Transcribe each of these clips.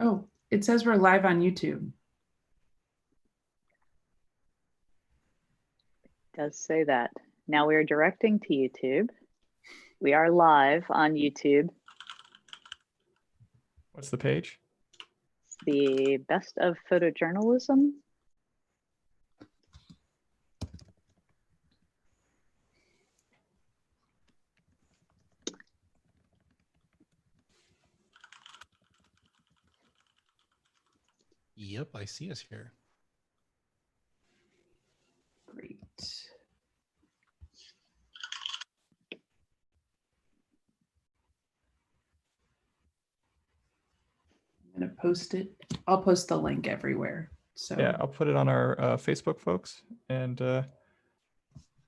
Oh, it says we're live on YouTube. It does say that. Now we are directing to YouTube. We are live on YouTube. What's the page? It's the Best of Photojournalism. Yep, I see us here. Great. I'm gonna post it. I'll post the link everywhere. So Yeah, I'll put it on our Facebook, folks, and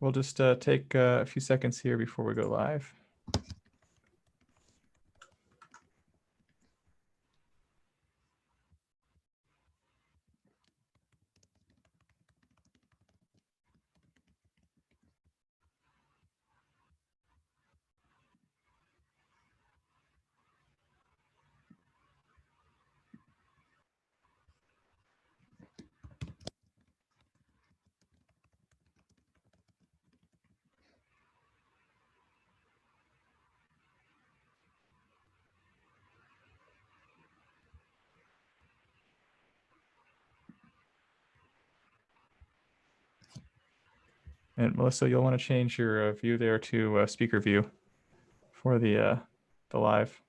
we'll just take a few seconds here before we go live. And Melissa, you'll want to change your view there to speaker view for the live.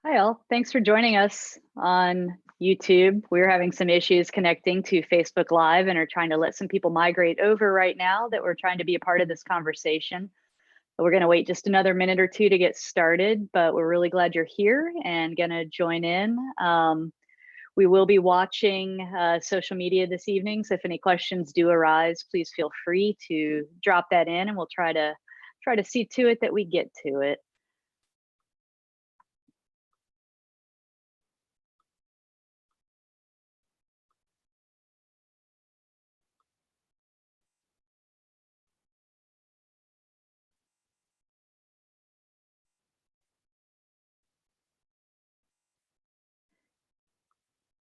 Hi all, thanks for joining us on YouTube. We're having some issues connecting to Facebook Live and are trying to let some people migrate over right now that we're trying to be a part of this conversation. We're gonna wait just another minute or two to get started, but we're really glad you're here and gonna join in. We will be watching social media this evening, so if any questions do arise, please feel free to drop that in and we'll try to see to it that we get to it.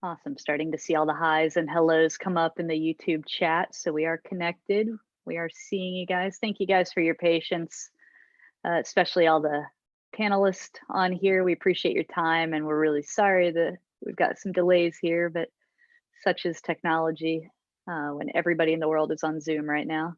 Awesome, starting to see all the highs and hellos come up in the YouTube chat. So we are connected. We are seeing you guys. Thank you guys for your patience, especially all the panelists on here. We appreciate your time and we're really sorry that we've got some delays here, but such is technology. when everybody in the world is on Zoom right now.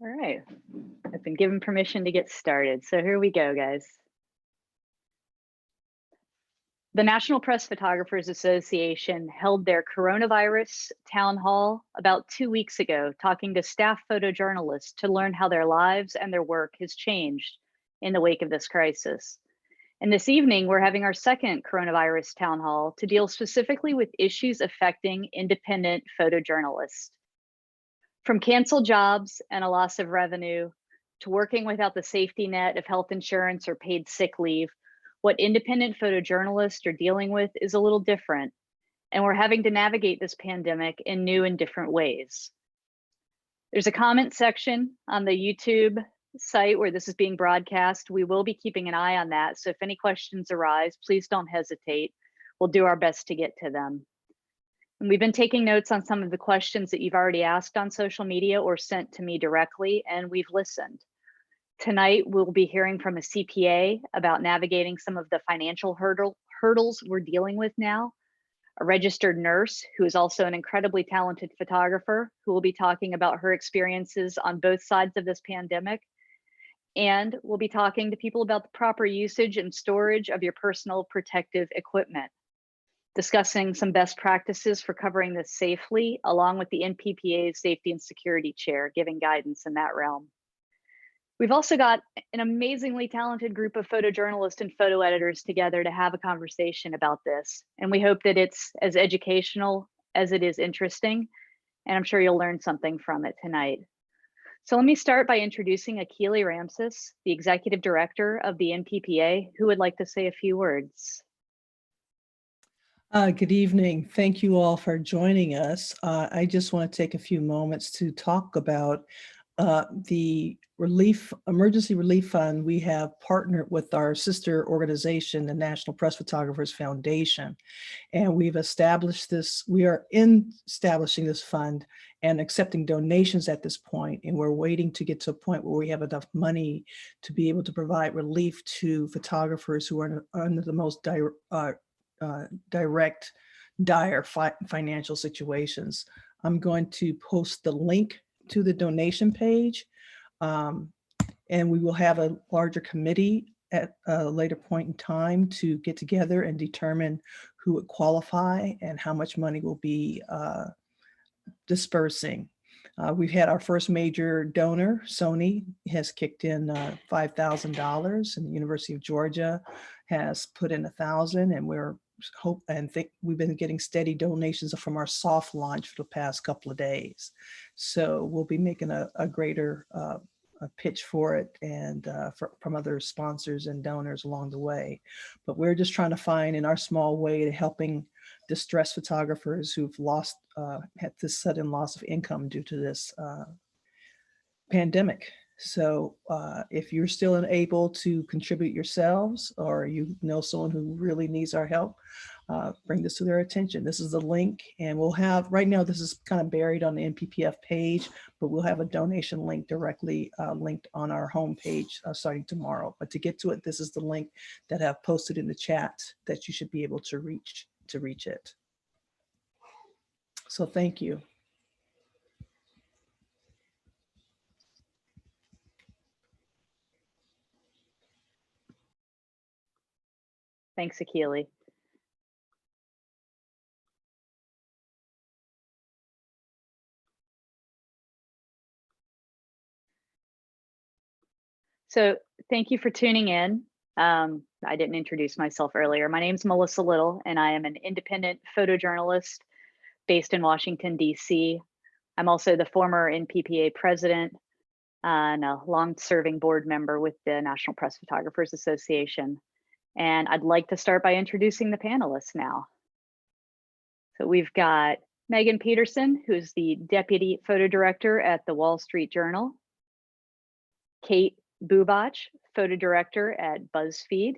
All right, I've been given permission to get started. So here we go, guys. The National Press Photographers Association held their coronavirus town hall about 2 weeks ago, talking to staff photojournalists to learn how their lives and their work has changed in the wake of this crisis. And this evening, we're having our second coronavirus town hall to deal specifically with issues affecting independent photojournalists. From canceled jobs and a loss of revenue to working without the safety net of health insurance or paid sick leave, what independent photojournalists are dealing with is a little different, and we're having to navigate this pandemic in new and different ways. There's a comment section on the YouTube site where this is being broadcast. We will be keeping an eye on that, so if any questions arise, please don't hesitate. We'll do our best to get to them. And we've been taking notes on some of the questions that you've already asked on social media or sent to me directly, and we've listened. Tonight, we'll be hearing from a CPA about navigating some of the financial hurdles we're dealing with now, a registered nurse who is also an incredibly talented photographer who will be talking about her experiences on both sides of this pandemic. And we'll be talking to people about the proper usage and storage of your personal protective equipment, discussing some best practices for covering this safely, along with the NPPA's Safety and Security Chair, giving guidance in that realm. We've also got an amazingly talented group of photojournalists and photo editors together to have a conversation about this. And we hope that it's as educational as it is interesting. And I'm sure you'll learn something from it tonight. So let me start by introducing Akili Ramses, the Executive Director of the NPPA, who would like to say a few words. Good evening. Thank you all for joining us. I just want to take a few moments to talk about the Emergency Relief Fund. We have partnered with our sister organization, the National Press Photographers Foundation, and we've established this. We are establishing this fund and accepting donations at this point, and we're waiting to get to a point where we have enough money to be able to provide relief to photographers who are under the most dire financial situations. I'm going to post the link to the donation page, and we will have a larger committee at a later point in time to get together and determine who would qualify and how much money will be dispersing. We've had our first major donor, Sony, has kicked in $5,000, and the University of Georgia has put in $1,000, and we've been getting steady donations from our soft launch for the past couple of days. So we'll be making a greater a pitch for it, and from other sponsors and donors along the way. But we're just trying to find, in our small way, to helping distressed photographers who've had this sudden loss of income due to this pandemic. So if you're still unable to contribute yourselves, or you know someone who really needs our help, bring this to their attention. This is the link, and we'll have, right now this is kind of buried on the NPPF page, but we'll have a donation link directly linked on our homepage starting tomorrow. But to get to it, this is the link that I've posted in the chat that you should be able to reach it. So thank you. Thanks, Akili. So thank you for tuning in. I didn't introduce myself earlier. My name's Melissa Little, and I am an independent photojournalist based in Washington, D.C. I'm also the former NPPA president. and a long-serving board member with the National Press Photographers Association. And I'd like to start by introducing the panelists now. So we've got Megan Peterson, who's the Deputy Photo Director at the Wall Street Journal. Kate Bubach, Photo Director at BuzzFeed.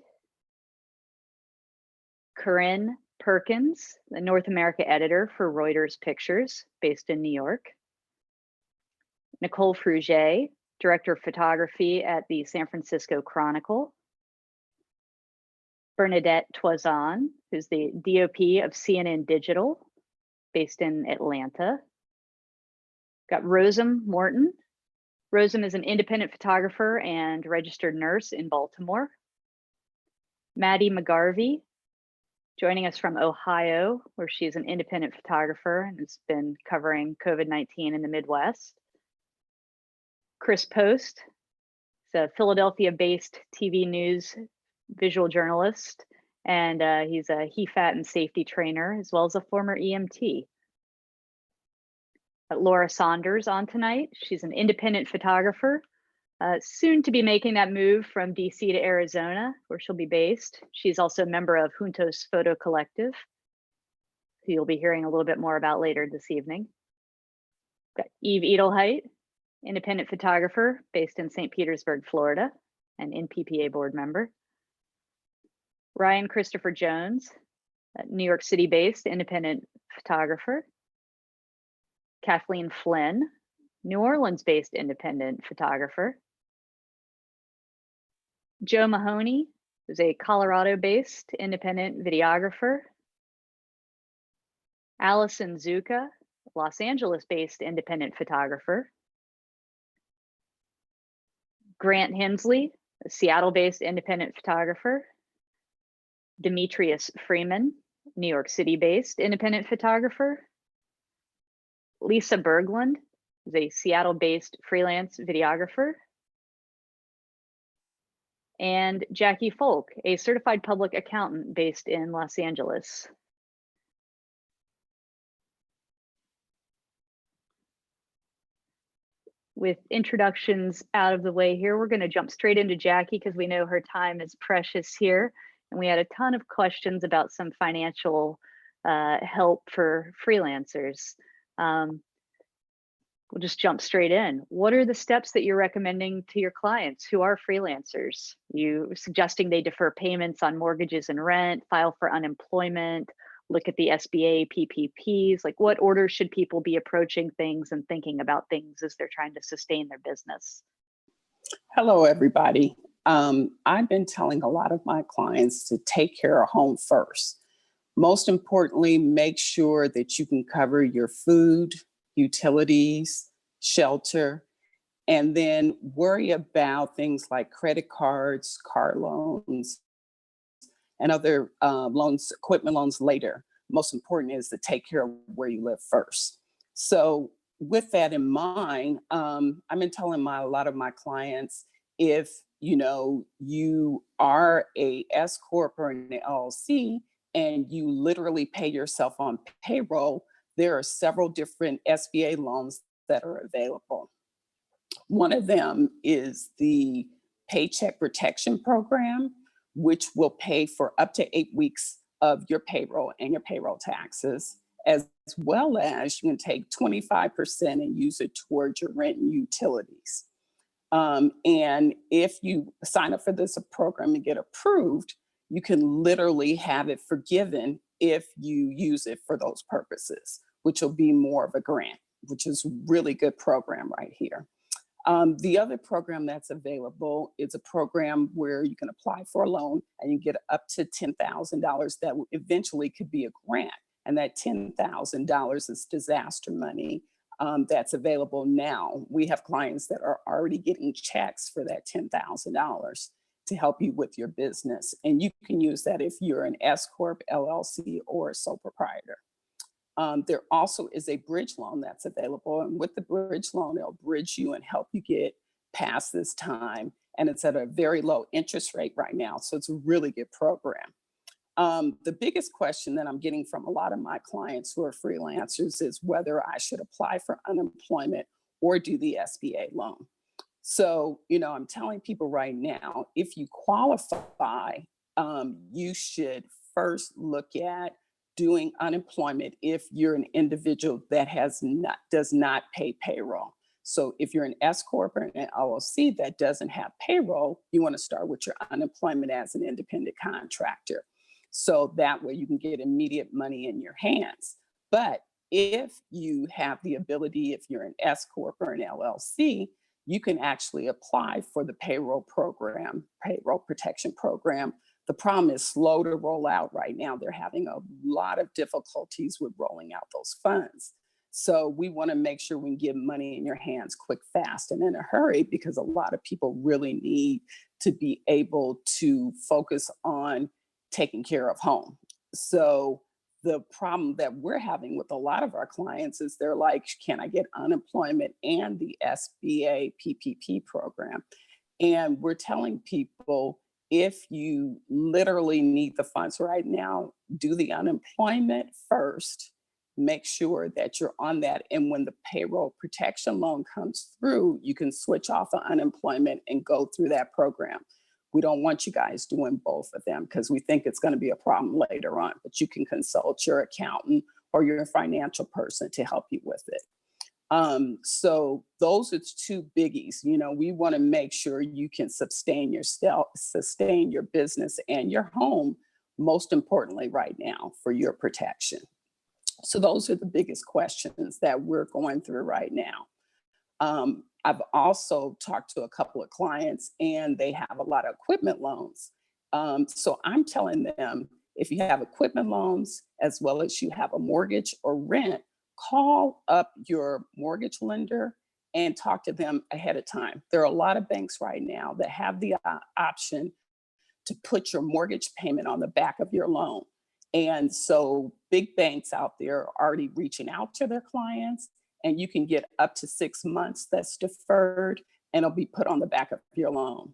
Corinne Perkins, the North America Editor for Reuters Pictures, based in New York. Nicole Fruget, Director of Photography at the San Francisco Chronicle. Bernadette Toison, who's the DOP of CNN Digital, based in Atlanta. Got Rosem Morton. Rosem is an independent photographer and registered nurse in Baltimore. Maddie McGarvey, joining us from Ohio, where she's an independent photographer and has been covering COVID-19 in the Midwest. Chris Post is a Philadelphia-based TV news visual journalist, and he's a HEFAT and safety trainer, as well as a former EMT. Laura Saunders on tonight. She's an independent photographer, soon to be making that move from DC to Arizona, where she'll be based. She's also a member of Juntos Photo Collective, who you'll be hearing a little bit more about later this evening. Got Eve Edelheit, independent photographer based in St. Petersburg, Florida, and NPPA board member. Ryan Christopher Jones, New York City based independent photographer. Kathleen Flynn, New Orleans based independent photographer. Joe Mahoney, who's a Colorado based independent videographer. Allison Zuka, Los Angeles based independent photographer. Grant Hensley, a Seattle based independent photographer. Demetrius Freeman, New York City based independent photographer. Lisa Berglund is a Seattle based freelance videographer. And Jackie Folk, a certified public accountant based in Los Angeles. With introductions out of the way here, we're going to jump straight into Jackie because we know her time is precious here. And we had a ton of questions about some financial help for freelancers. We'll just jump straight in. What are the steps that you're recommending to your clients who are freelancers? You suggesting they defer payments on mortgages and rent, file for unemployment, look at the SBA PPPs? Like, what order should people be approaching things and thinking about things as they're trying to sustain their business? Hello, everybody. I've been telling a lot of my clients to take care of home first. Most importantly, make sure that you can cover your food, utilities, shelter, and then worry about things like credit cards, car loans, and other loans, equipment loans later. Most important is to take care of where you live first. So with that in mind, I've been telling a lot of my clients, if you are a S Corp or an LLC and you literally pay yourself on payroll, there are several different SBA loans that are available. One of them is the Paycheck Protection Program, which will pay for up to 8 weeks of your payroll and your payroll taxes, as well as you can take 25% and use it towards your rent and utilities. And if you sign up for this program and get approved, you can literally have it forgiven if you use it for those purposes, which will be more of a grant, which is a really good program right here. The other program that's available is a program where you can apply for a loan and you get up to $10,000 that eventually could be a grant. And that $10,000 is disaster money that's available now. We have clients that are already getting checks for that $10,000 to help you with your business. And you can use that if you're an S Corp, LLC, or a sole proprietor. There also is a bridge loan that's available. And with the bridge loan, they'll bridge you and help you get past this time. And it's at a very low interest rate right now. So it's a really good program. The biggest question that I'm getting from a lot of my clients who are freelancers is whether I should apply for unemployment or do the SBA loan. So, I'm telling people right now, if you qualify, you should first look at doing unemployment if you're an individual that does not pay payroll. So if you're an S Corp or an LLC that doesn't have payroll, you want to start with your unemployment as an independent contractor. So that way you can get immediate money in your hands. But if you have the ability, if you're an S Corp or an LLC, you can actually apply for the payroll protection program. The problem is slow to roll out right now. They're having a lot of difficulties with rolling out those funds. So we want to make sure we can get money in your hands quick, fast, and in a hurry, because a lot of people really need to be able to focus on taking care of home. So the problem that we're having with a lot of our clients is they're like, can I get unemployment and the SBA PPP program? And we're telling people, if you literally need the funds right now, do the unemployment first. Make sure that you're on that. And when the payroll protection loan comes through, you can switch off of unemployment and go through that program. We don't want you guys doing both of them because we think it's going to be a problem later on, but you can consult your accountant or your financial person to help you with it. So those are two biggies. We want to make sure you can sustain your business and your home, most importantly right now, for your protection. So those are the biggest questions that we're going through right now. I've also talked to a couple of clients and they have a lot of equipment loans. So I'm telling them, if you have equipment loans, as well as you have a mortgage or rent, call up your mortgage lender and talk to them ahead of time. There are a lot of banks right now that have the option to put your mortgage payment on the back of your loan. And so big banks out there are already reaching out to their clients, and you can get up to 6 months that's deferred and it'll be put on the back of your loan.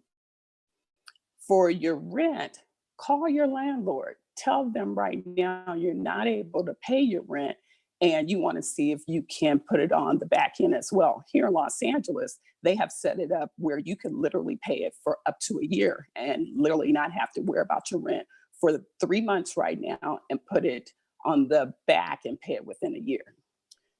For your rent, call your landlord. Tell them right now you're not able to pay your rent and you want to see if you can put it on the back end as well. Here in Los Angeles, they have set it up where you can literally pay it for up to a year and literally not have to worry about your rent for 3 months right now and put it on the back and pay it within a year.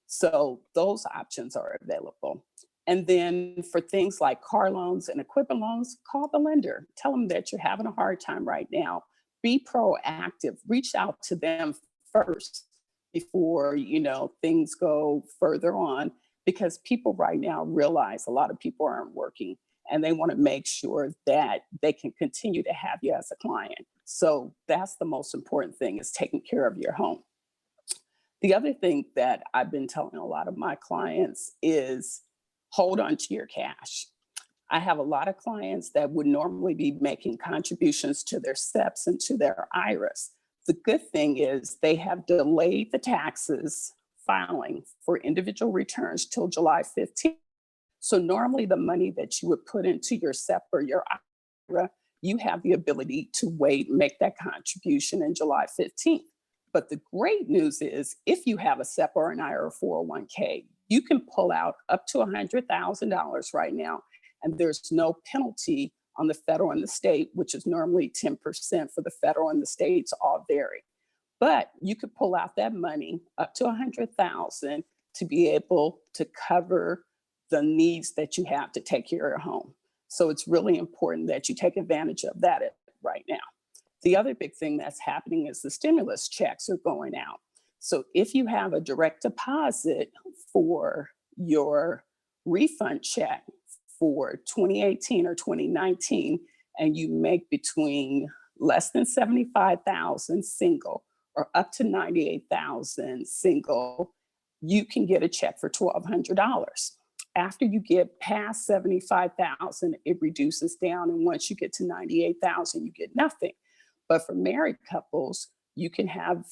So those options are available. And then for things like car loans and equipment loans, call the lender. Tell them that you're having a hard time right now. Be proactive. Reach out to them first before things go further on, because people right now realize a lot of people aren't working and they want to make sure that they can continue to have you as a client. So that's the most important thing, is taking care of your home. The other thing that I've been telling a lot of my clients is hold on to your cash. I have a lot of clients that would normally be making contributions to their SEPs and to their IRAs. The good thing is they have delayed the taxes filing for individual returns till July 15th. So normally the money that you would put into your SEP or your IRA, you have the ability to wait, make that contribution in July 15th. But the great news is, if you have a SEP or an IRA 401k, you can pull out up to $100,000 right now, and there's no penalty on the federal and the state, which is normally 10% for the federal, and the states all vary. But you could pull out that money up to $100,000 to be able to cover the needs that you have to take care of your home. So it's really important that you take advantage of that right now. The other big thing that's happening is the stimulus checks are going out. So if you have a direct deposit for your refund check for 2018 or 2019, and you make between less than 75,000 single or up to 98,000 single, you can get a check for $1,200. After you get past 75,000, it reduces down, and once you get to 98,000, you get nothing. But for married couples, you can have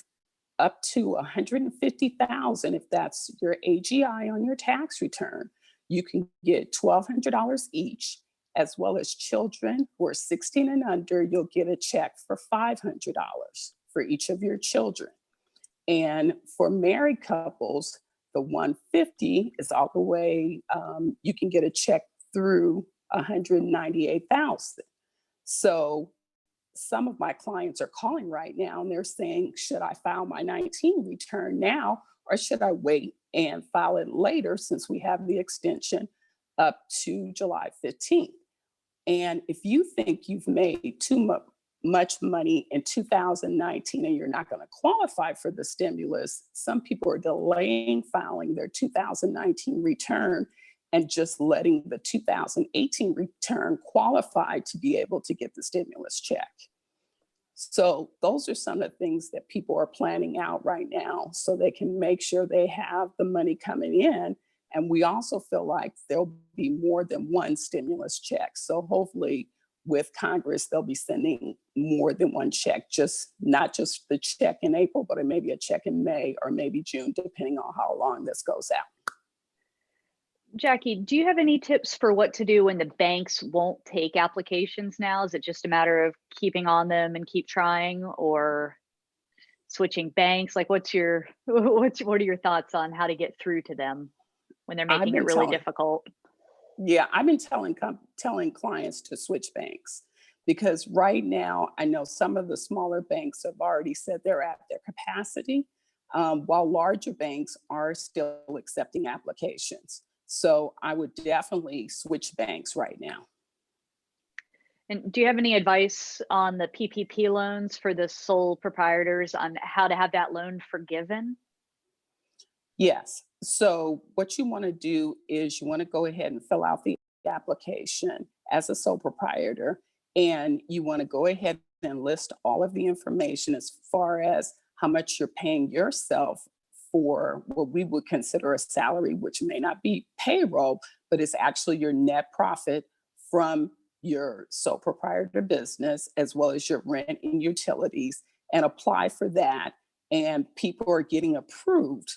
up to 150,000 if that's your AGI on your tax return. You can get $1,200 each, as well as children who are 16 and under, you'll get a check for $500 for each of your children. And for married couples, the 150 is all the way, you can get a check through 198,000. So some of my clients are calling right now and they're saying, should I file my 19 return now or should I wait and file it later since we have the extension up to July 15th? And if you think you've made too much money in 2019 and you're not going to qualify for the stimulus, some people are delaying filing their 2019 return and just letting the 2018 return qualify to be able to get the stimulus check. So those are some of the things that people are planning out right now so they can make sure they have the money coming in. And we also feel like there'll be more than one stimulus check. So hopefully with Congress, they'll be sending more than one check, not just the check in April, but maybe a check in May or maybe June, depending on how long this goes out. Jackie, do you have any tips for what to do when the banks won't take applications now? Is it just a matter of keeping on them and keep trying, or switching banks? Like, what are your thoughts on how to get through to them when they're making it really difficult? Yeah, I've been telling clients to switch banks because right now I know some of the smaller banks have already said they're at their capacity, while larger banks are still accepting applications. So I would definitely switch banks right now. And do you have any advice on the PPP loans for the sole proprietors on how to have that loan forgiven? Yes. So what you want to do is you want to go ahead and fill out the application as a sole proprietor, and you want to go ahead and list all of the information as far as how much you're paying yourself for what we would consider a salary, which may not be payroll, but it's actually your net profit from your sole proprietor business, as well as your rent and utilities, and apply for that. And people are getting approved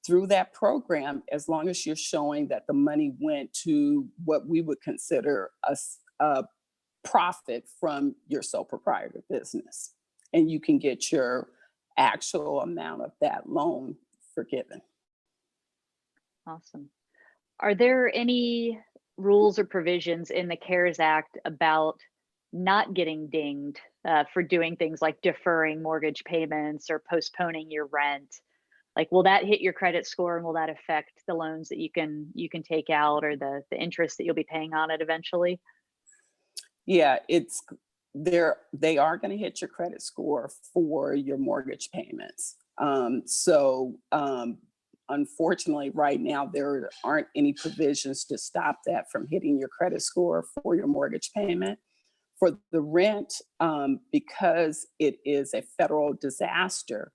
through that program as long as you're showing that the money went to what we would consider a profit from your sole proprietor business. And you can get your actual amount of that loan forgiven. Awesome. Are there any rules or provisions in the CARES Act about not getting dinged for doing things like deferring mortgage payments or postponing your rent? Like, will that hit your credit score, and will that affect the loans that you can take out, or the interest that you'll be paying on it eventually? Yeah, they are going to hit your credit score for your mortgage payments. Unfortunately, right now, there aren't any provisions to stop that from hitting your credit score for your mortgage payment. For the rent, because it is a federal disaster,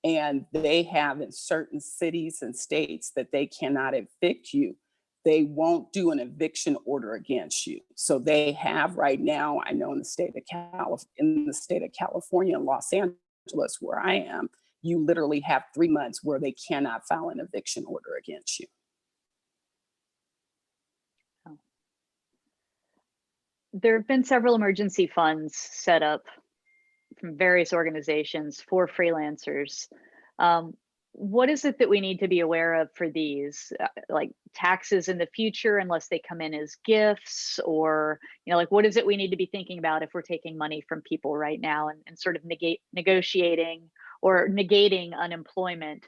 and they have in certain cities and states that they cannot evict you, they won't do an eviction order against you. So they have right now, I know in the state of California and Los Angeles, where I am, you literally have 3 months where they cannot file an eviction order against you. There have been several emergency funds set up from various organizations for freelancers. What is it that we need to be aware of for these, like taxes in the future, unless they come in as gifts, or, like, what is it we need to be thinking about if we're taking money from people right now and sort of negotiating or negating unemployment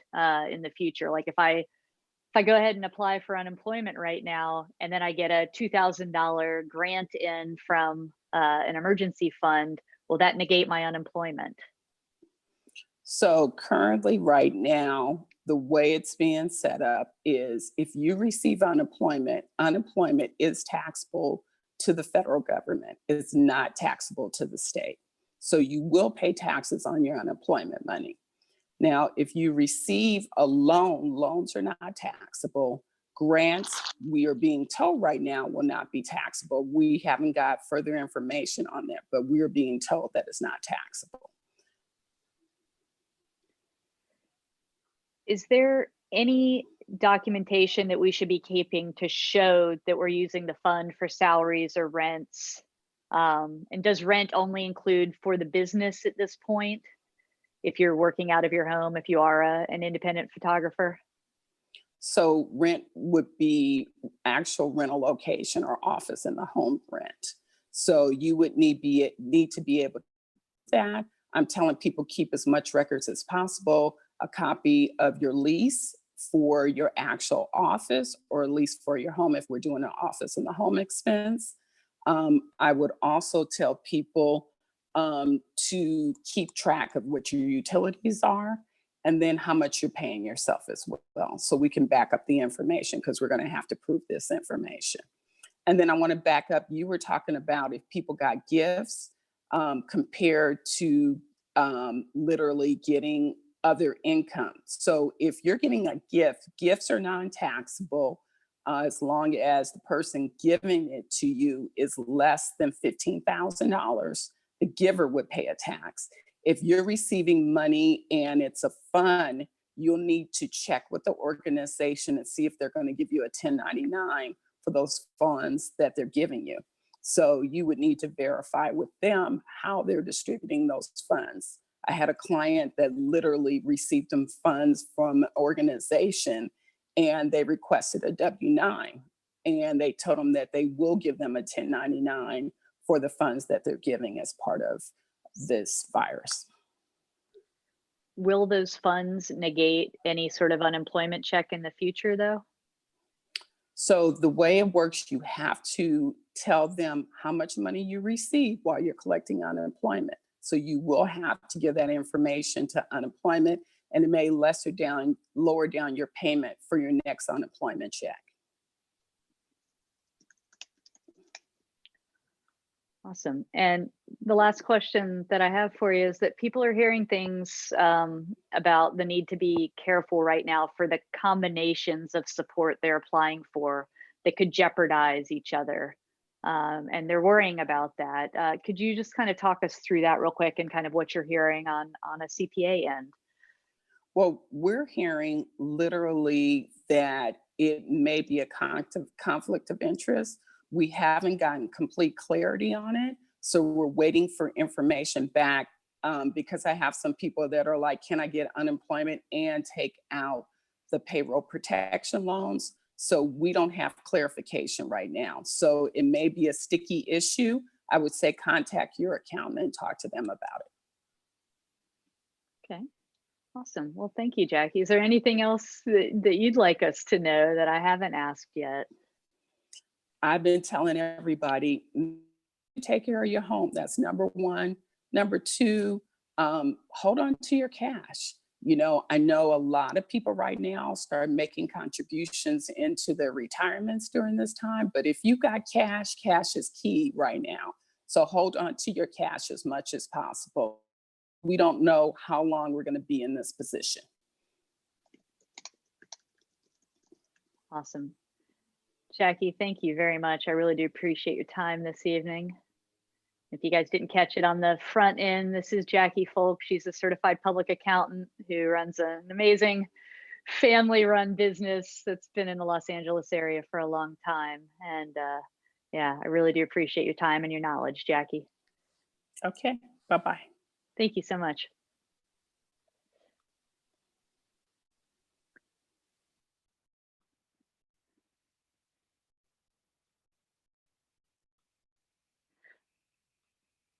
in the future? Like, if I go ahead and apply for unemployment right now, and then I get a $2,000 grant in from an emergency fund, will that negate my unemployment? So currently right now, the way it's being set up is if you receive unemployment is taxable to the federal government. It's not taxable to the state. So you will pay taxes on your unemployment money. Now, if you receive a loan, loans are not taxable. Grants, we are being told right now, will not be taxable. We haven't got further information on that, but we are being told that it's not taxable. Is there any documentation that we should be keeping to show that we're using the fund for salaries or rents? And does rent only include for the business at this point, if you're working out of your home, if you are an independent photographer? So rent would be actual rental location or office in the home rent. So you would need to be able to do that. I'm telling people keep as much records as possible, a copy of your lease for your actual office or at least for your home if we're doing an office in the home expense. I would also tell people to keep track of what your utilities are and then how much you're paying yourself as well. So we can back up the information because we're going to have to prove this information. And then I want to back up. You were talking about if people got gifts compared to literally getting other income. So if you're getting a gift, gifts are non-taxable as long as the person giving it to you is less than $15,000. The giver would pay a tax. If you're receiving money and it's a fund, you'll need to check with the organization and see if they're going to give you a 1099 for those funds that they're giving you. So you would need to verify with them how they're distributing those funds. I had a client that literally received them funds from an organization and they requested a W-9 and they told them that they will give them a 1099 for the funds that they're giving as part of this virus. Will those funds negate any sort of unemployment check in the future though? So the way it works, you have to tell them how much money you receive while you're collecting unemployment. So you will have to give that information to unemployment and it may lower down your payment for your next unemployment check. Awesome. And the last question that I have for you is that people are hearing things about the need to be careful right now for the combinations of support they're applying for that could jeopardize each other. And they're worrying about that. Could you just kind of talk us through that real quick and kind of what you're hearing on a CPA end? Well, we're hearing literally that it may be a conflict of interest. We haven't gotten complete clarity on it. So we're waiting for information back because I have some people that are like, can I get unemployment and take out the payroll protection loans? So we don't have clarification right now. So it may be a sticky issue. I would say contact your accountant and talk to them about it. Okay, awesome. Well, thank you, Jackie. Is there anything else that you'd like us to know that I haven't asked yet? I've been telling everybody, take care of your home. That's number one. Number two, hold on to your cash. You know, I know a lot of people right now start making contributions into their retirements during this time, but if you got cash, cash is key right now. So hold on to your cash as much as possible. We don't know how long we're going to be in this position. Awesome. Jackie, thank you very much. I really do appreciate your time this evening. If you guys didn't catch it on the front end, this is Jackie Folk. She's a certified public accountant who runs an amazing family-run business that's been in the Los Angeles area for a long time. And yeah, I really do appreciate your time and your knowledge, Jackie. Okay, bye-bye. Thank you so much.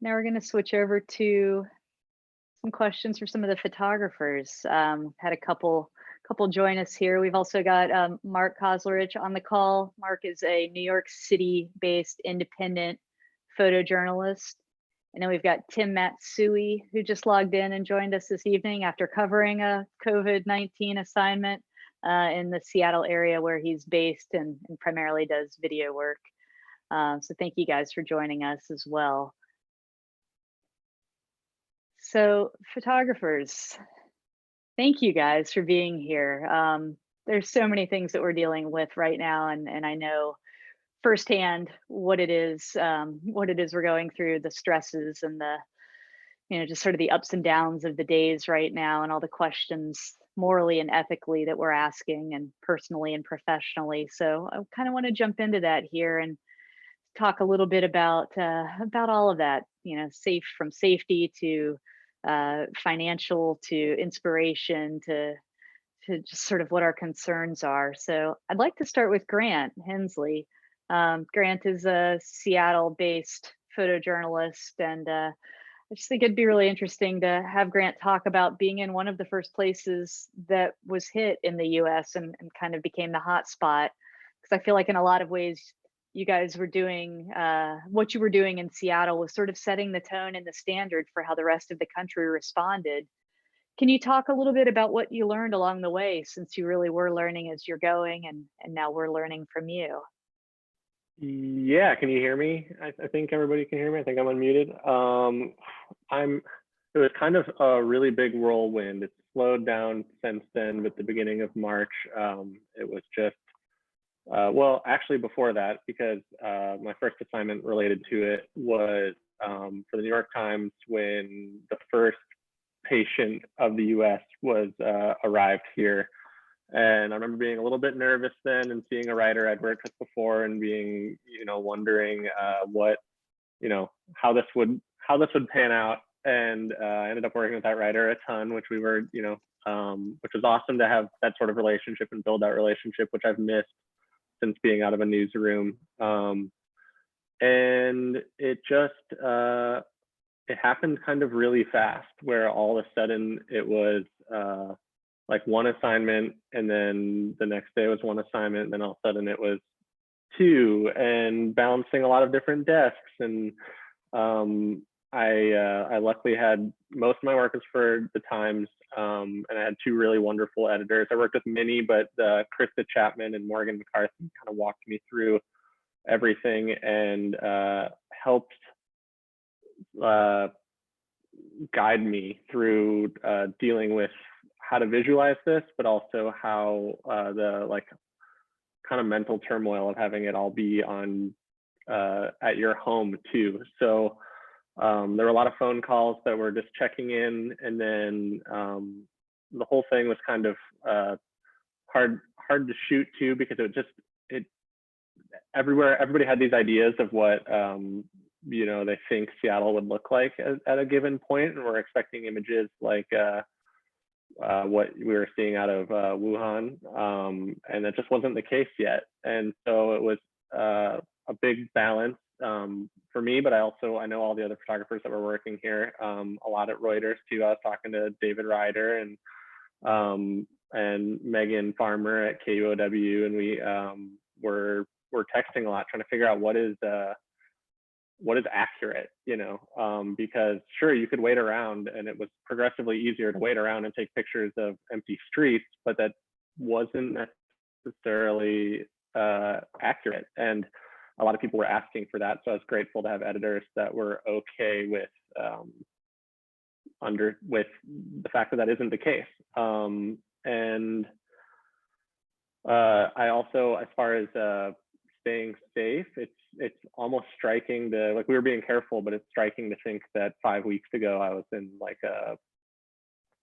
Now we're going to switch over to some questions for some of the photographers. Had a couple join us here. We've also got Mark Kozlerich on the call. Mark is a New York City-based independent photojournalist. And then we've got Tim Matsui, who just logged in and joined us this evening after covering a COVID-19 assignment in the Seattle area where he's based and primarily does video work. So thank you guys for joining us as well. So photographers, thank you guys for being here. There's so many things that we're dealing with right now, and I know firsthand what it is we're going through, the stresses and the, just sort of the ups and downs of the days right now, and all the questions morally and ethically that we're asking, and personally and professionally. So I kind of want to jump into that here and talk a little bit about all of that, from safety to financial to inspiration to to just sort of what our concerns are. So I'd like to start with Grant Hensley. Grant is a Seattle-based photojournalist, and I just think it'd be really interesting to have Grant talk about being in one of the first places that was hit in the US and kind of became the hot spot. Because I feel like in a lot of ways, you guys were doing, what you were doing in Seattle was sort of setting the tone and the standard for how the rest of the country responded. Can you talk a little bit about what you learned along the way, since you really were learning as you're going, and now we're learning from you? Yeah, can you hear me? I think everybody can hear me. I think I'm unmuted. It was kind of a really big whirlwind. It's slowed down since then, but the beginning of March, it was just, well, actually before that, because my first assignment related to it was for the New York Times when the first patient of the US was arrived here. And I remember being a little bit nervous then and seeing a writer I'd worked with before and being, wondering what, how this would pan out. And I ended up working with that writer a ton, which we were, which was awesome to have that sort of relationship and build that relationship, which I've missed since being out of a newsroom. And it just, it happened kind of really fast, where all of a sudden it was like one assignment, and then the next day was one assignment, and then all of a sudden it was two, and balancing a lot of different desks. And I luckily had, most of my work was for the Times, and I had two really wonderful editors. I worked with many, but Krista Chapman and Morgan McCarthy kind of walked me through everything and helped guide me through dealing with how to visualize this, but also how the kind of mental turmoil of having it all be on at your home too. So there were a lot of phone calls that were just checking in, and then the whole thing was kind of hard to shoot too, because everybody had these ideas of what they think Seattle would look like at a given point, and we're expecting images like what we were seeing out of Wuhan, and that just wasn't the case yet. And so it was a big balance for me, but I know all the other photographers that were working here, a lot at Reuters too. I was talking to David Ryder and Megan Farmer at KUOW, and we were texting a lot, trying to figure out what is accurate, because sure, you could wait around, and it was progressively easier to wait around and take pictures of empty streets, but that wasn't necessarily accurate. And a lot of people were asking for that. So I was grateful to have editors that were okay with the fact that that isn't the case. And I also, as far as staying safe, it's almost striking to, we were being careful, but it's striking to think that 5 weeks ago I was in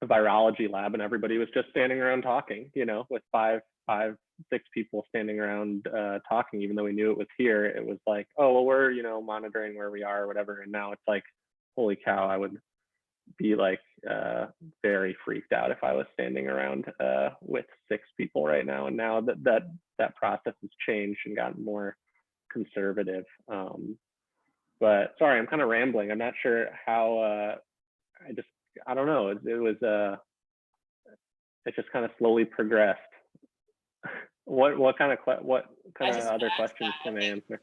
a virology lab, and everybody was just standing around talking, with five, 6 people standing around talking, even though we knew it was here. It was like, oh, well, we're, monitoring where we are or whatever. And now it's like, holy cow, I would be very freaked out if I was standing around with 6 people right now. And now that process has changed and gotten more conservative. But sorry, I'm kind of rambling. I'm not sure how, I don't know. It just kind of slowly progressed. What kind of other questions can I answer?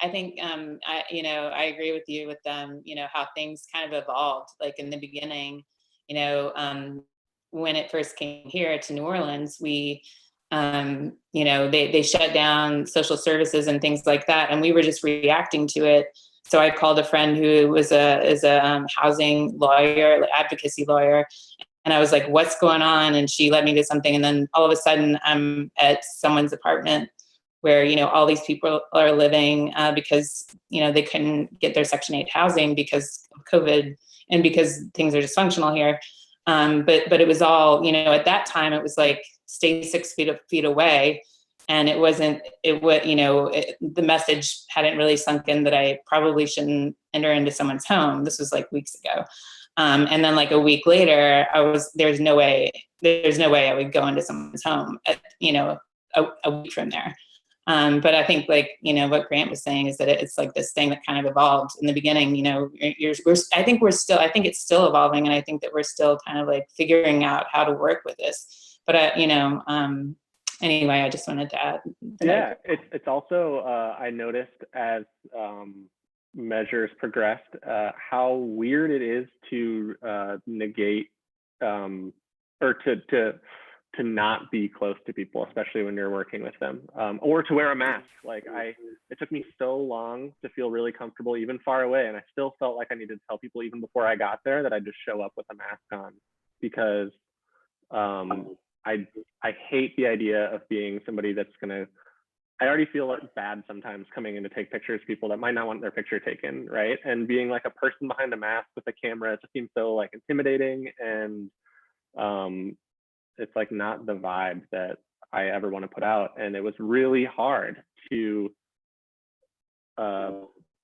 I think I agree with you with how things kind of evolved. Like in the beginning, when it first came here to New Orleans, we they shut down social services and things like that, and we were just reacting to it. So I called a friend who is a housing lawyer, advocacy lawyer, and I was like, what's going on? And she led me to something. And then all of a sudden I'm at someone's apartment where, all these people are living because, they couldn't get their Section 8 housing because of COVID and because things are dysfunctional here. But it was all, at that time it was like, stay 6 feet away. And the message hadn't really sunk in that I probably shouldn't enter into someone's home. This was like weeks ago. And then like a week later, there's no way I would go into someone's home, a week from there. But I think like, what Grant was saying is that it's like this thing that kind of evolved in the beginning, I think it's still evolving. And I think that we're still kind of like figuring out how to work with this. But, anyway, I just wanted to add. Yeah, it's also, I noticed as measures progressed, how weird it is to negate or to not be close to people, especially when you're working with them, or to wear a mask. Like it took me so long to feel really comfortable, even far away. And I still felt like I needed to tell people even before I got there that I'd just show up with a mask on, because I hate the idea of being somebody that's I already feel bad sometimes coming in to take pictures of people that might not want their picture taken, right? And being like a person behind a mask with a camera, it just seems so like intimidating, and it's like not the vibe that I ever want to put out. And it was really hard to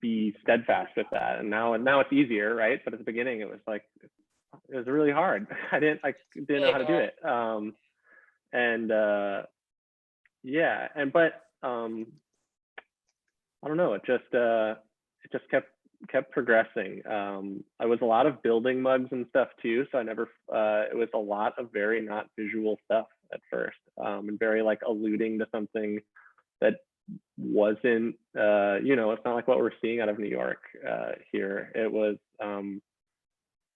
be steadfast with that. And now it's easier, right? But at the beginning, it was really hard. I didn't know how to do it. But I don't know. It just kept progressing. I was a lot of building mugs and stuff too. So it was a lot of very not visual stuff at first, and very like alluding to something that wasn't, it's not like what we're seeing out of New York here. It was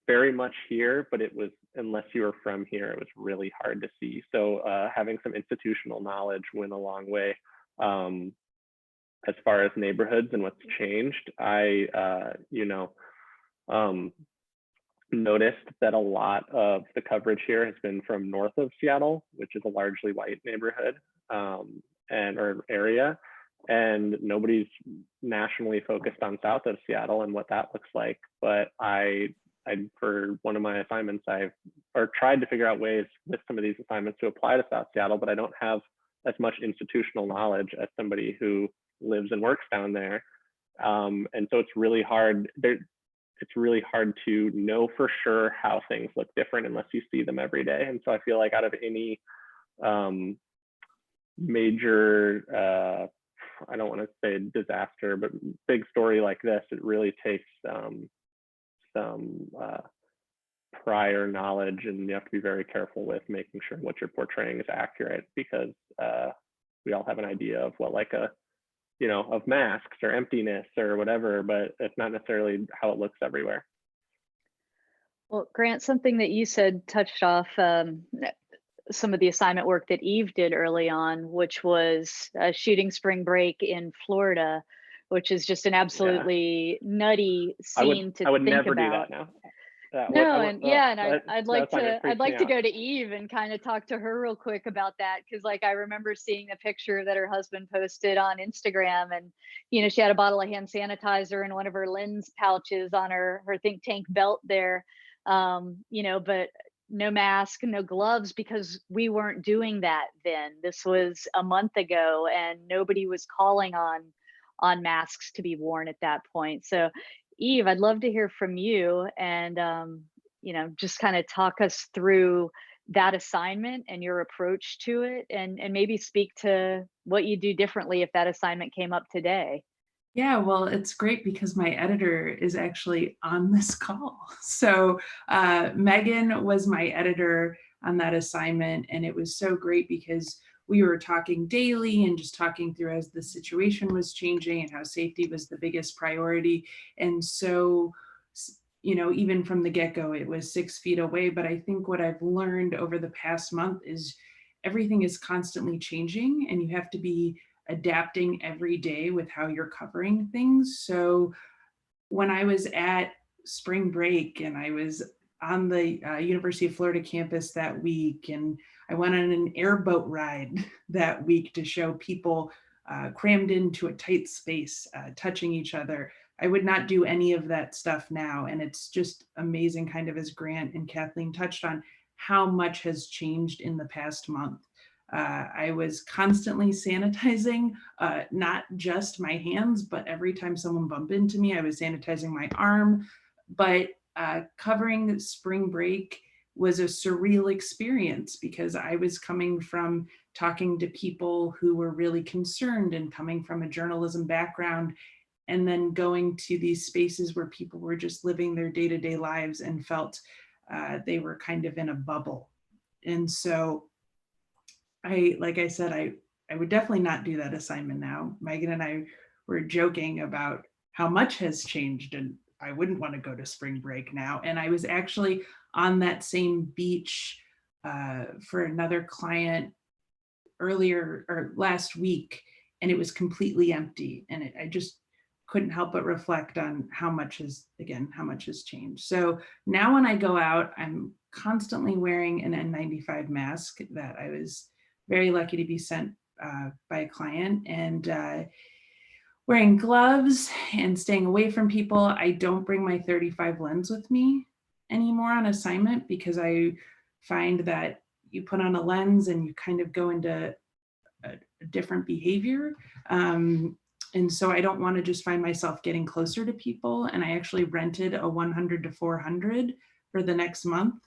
very much here, but it was, unless you were from here, it was really hard to see. So having some institutional knowledge went a long way. As far as neighborhoods and what's changed, I, noticed that a lot of the coverage here has been from north of Seattle, which is a largely white neighborhood or area, and nobody's nationally focused on south of Seattle and what that looks like. But I for one of my assignments, I've tried to figure out ways with some of these assignments to apply to South Seattle, but I don't have as much institutional knowledge as somebody who lives and works down there. And so it's really hard. It's really hard to know for sure how things look different unless you see them every day. And so I feel like out of any major, I don't want to say disaster, but big story like this, it really takes some prior knowledge, and you have to be very careful with making sure what you're portraying is accurate, because we all have an idea of what of masks or emptiness or whatever, but it's not necessarily how it looks everywhere. Well, Grant, something that you said touched off some of the assignment work that Eve did early on, which was shooting spring break in Florida, which is just an absolutely nutty scene to think about. I would never do that now. I'd like to go to Eve and kind of talk to her real quick about that, because I remember seeing the picture that her husband posted on Instagram, and she had a bottle of hand sanitizer in one of her lens pouches on her think tank belt there, but no mask, no gloves, because we weren't doing that then. This was a month ago, and nobody was calling on masks to be worn at that point. So Eve, I'd love to hear from you, and just kind of talk us through that assignment and your approach to it, and maybe speak to what you do differently if that assignment came up today. Yeah, well, it's great because my editor is actually on this call. So Megan was my editor on that assignment, and it was so great because we were talking daily and just talking through as the situation was changing and how safety was the biggest priority. And so, even from the get-go, it was 6 feet away. But I think what I've learned over the past month is everything is constantly changing, and you have to be adapting every day with how you're covering things. So when I was at spring break and I was on the University of Florida campus that week, and I went on an airboat ride that week to show people crammed into a tight space, touching each other. I would not do any of that stuff now. And it's just amazing, kind of as Grant and Kathleen touched on, how much has changed in the past month. I was constantly sanitizing, not just my hands, but every time someone bumped into me, I was sanitizing my arm. But covering spring break was a surreal experience because I was coming from talking to people who were really concerned and coming from a journalism background, and then going to these spaces where people were just living their day-to-day lives and felt they were kind of in a bubble. And so like I said, I would definitely not do that assignment now. Megan and I were joking about how much has changed, and I wouldn't want to go to spring break now. And I was actually on that same beach for another client earlier or last week, and it was completely empty. And I just couldn't help but reflect on how much has changed. So now when I go out, I'm constantly wearing an N95 mask that I was very lucky to be sent by a client, and wearing gloves and staying away from people. I don't bring my 35 lens with me anymore on assignment because I find that you put on a lens and you kind of go into a different behavior. And so I don't want to just find myself getting closer to people. And I actually rented a 100 to 400 for the next month,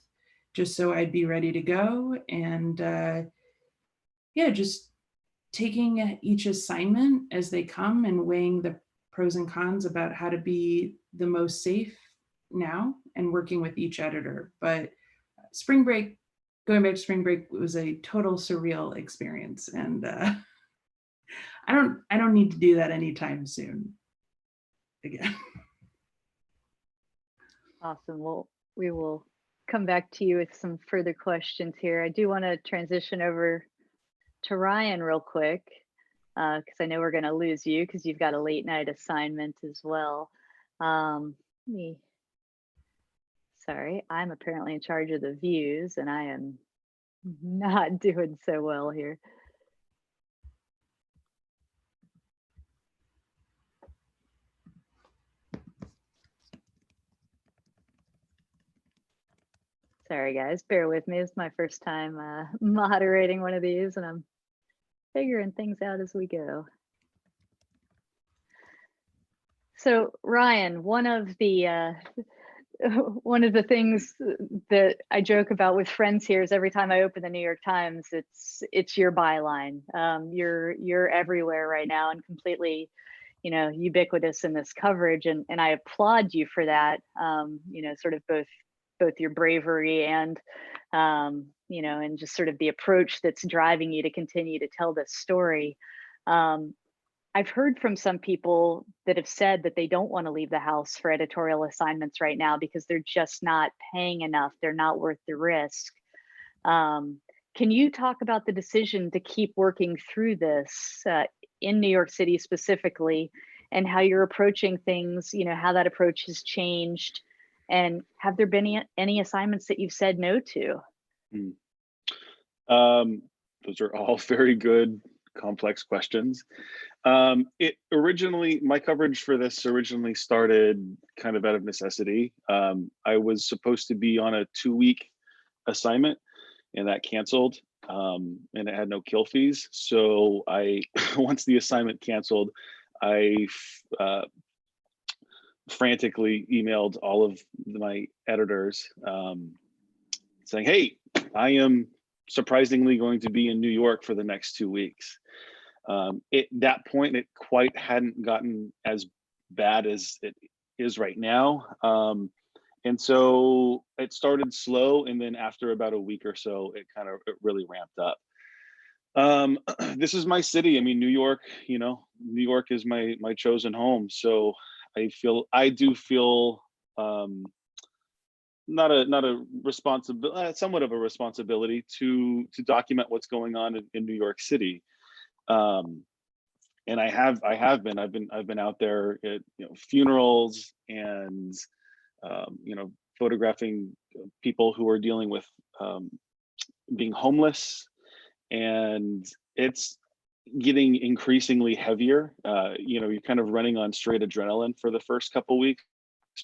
just so I'd be ready to go. And yeah, just taking each assignment as they come and weighing the pros and cons about how to be the most safe now, and working with each editor. But spring break, going back to spring break, was a total surreal experience. And I don't need to do that anytime soon again. Awesome. Well, we will come back to you with some further questions here. I do want to transition over to Ryan real quick, because I know we're going to lose you because you've got a late night assignment as well. Sorry, I'm apparently in charge of the views, and I am not doing so well here. Sorry, guys, bear with me. It's my first time moderating one of these, and I'm figuring things out as we go. So, Ryan, one of the things that I joke about with friends here is every time I open the New York Times, it's your byline. You're everywhere right now and completely, ubiquitous in this coverage, and I applaud you for that. Sort of both your bravery and and just sort of the approach that's driving you to continue to tell this story. I've heard from some people that have said that they don't want to leave the house for editorial assignments right now because they're just not paying enough. They're not worth the risk. Can you talk about the decision to keep working through this in New York City specifically, and how you're approaching things, how that approach has changed? And have there been any assignments that you've said no to? Those are all very good, complex questions. My coverage for this originally started kind of out of necessity. I was supposed to be on a 2-week assignment, and that canceled, and it had no kill fees. So once the assignment canceled, I frantically emailed all of my editors saying, hey, I am surprisingly going to be in New York for the next 2 weeks. At that point, it quite hadn't gotten as bad as it is right now. And so it started slow, and then after about a week or so, it really ramped up. This is my city. I mean, New York is my chosen home. So I do feel not a responsibility, somewhat of a responsibility to document what's going on in New York City. And I've been out there at funerals and photographing people who are dealing with being homeless, and it's getting increasingly heavier. You're kind of running on straight adrenaline for the first couple weeks,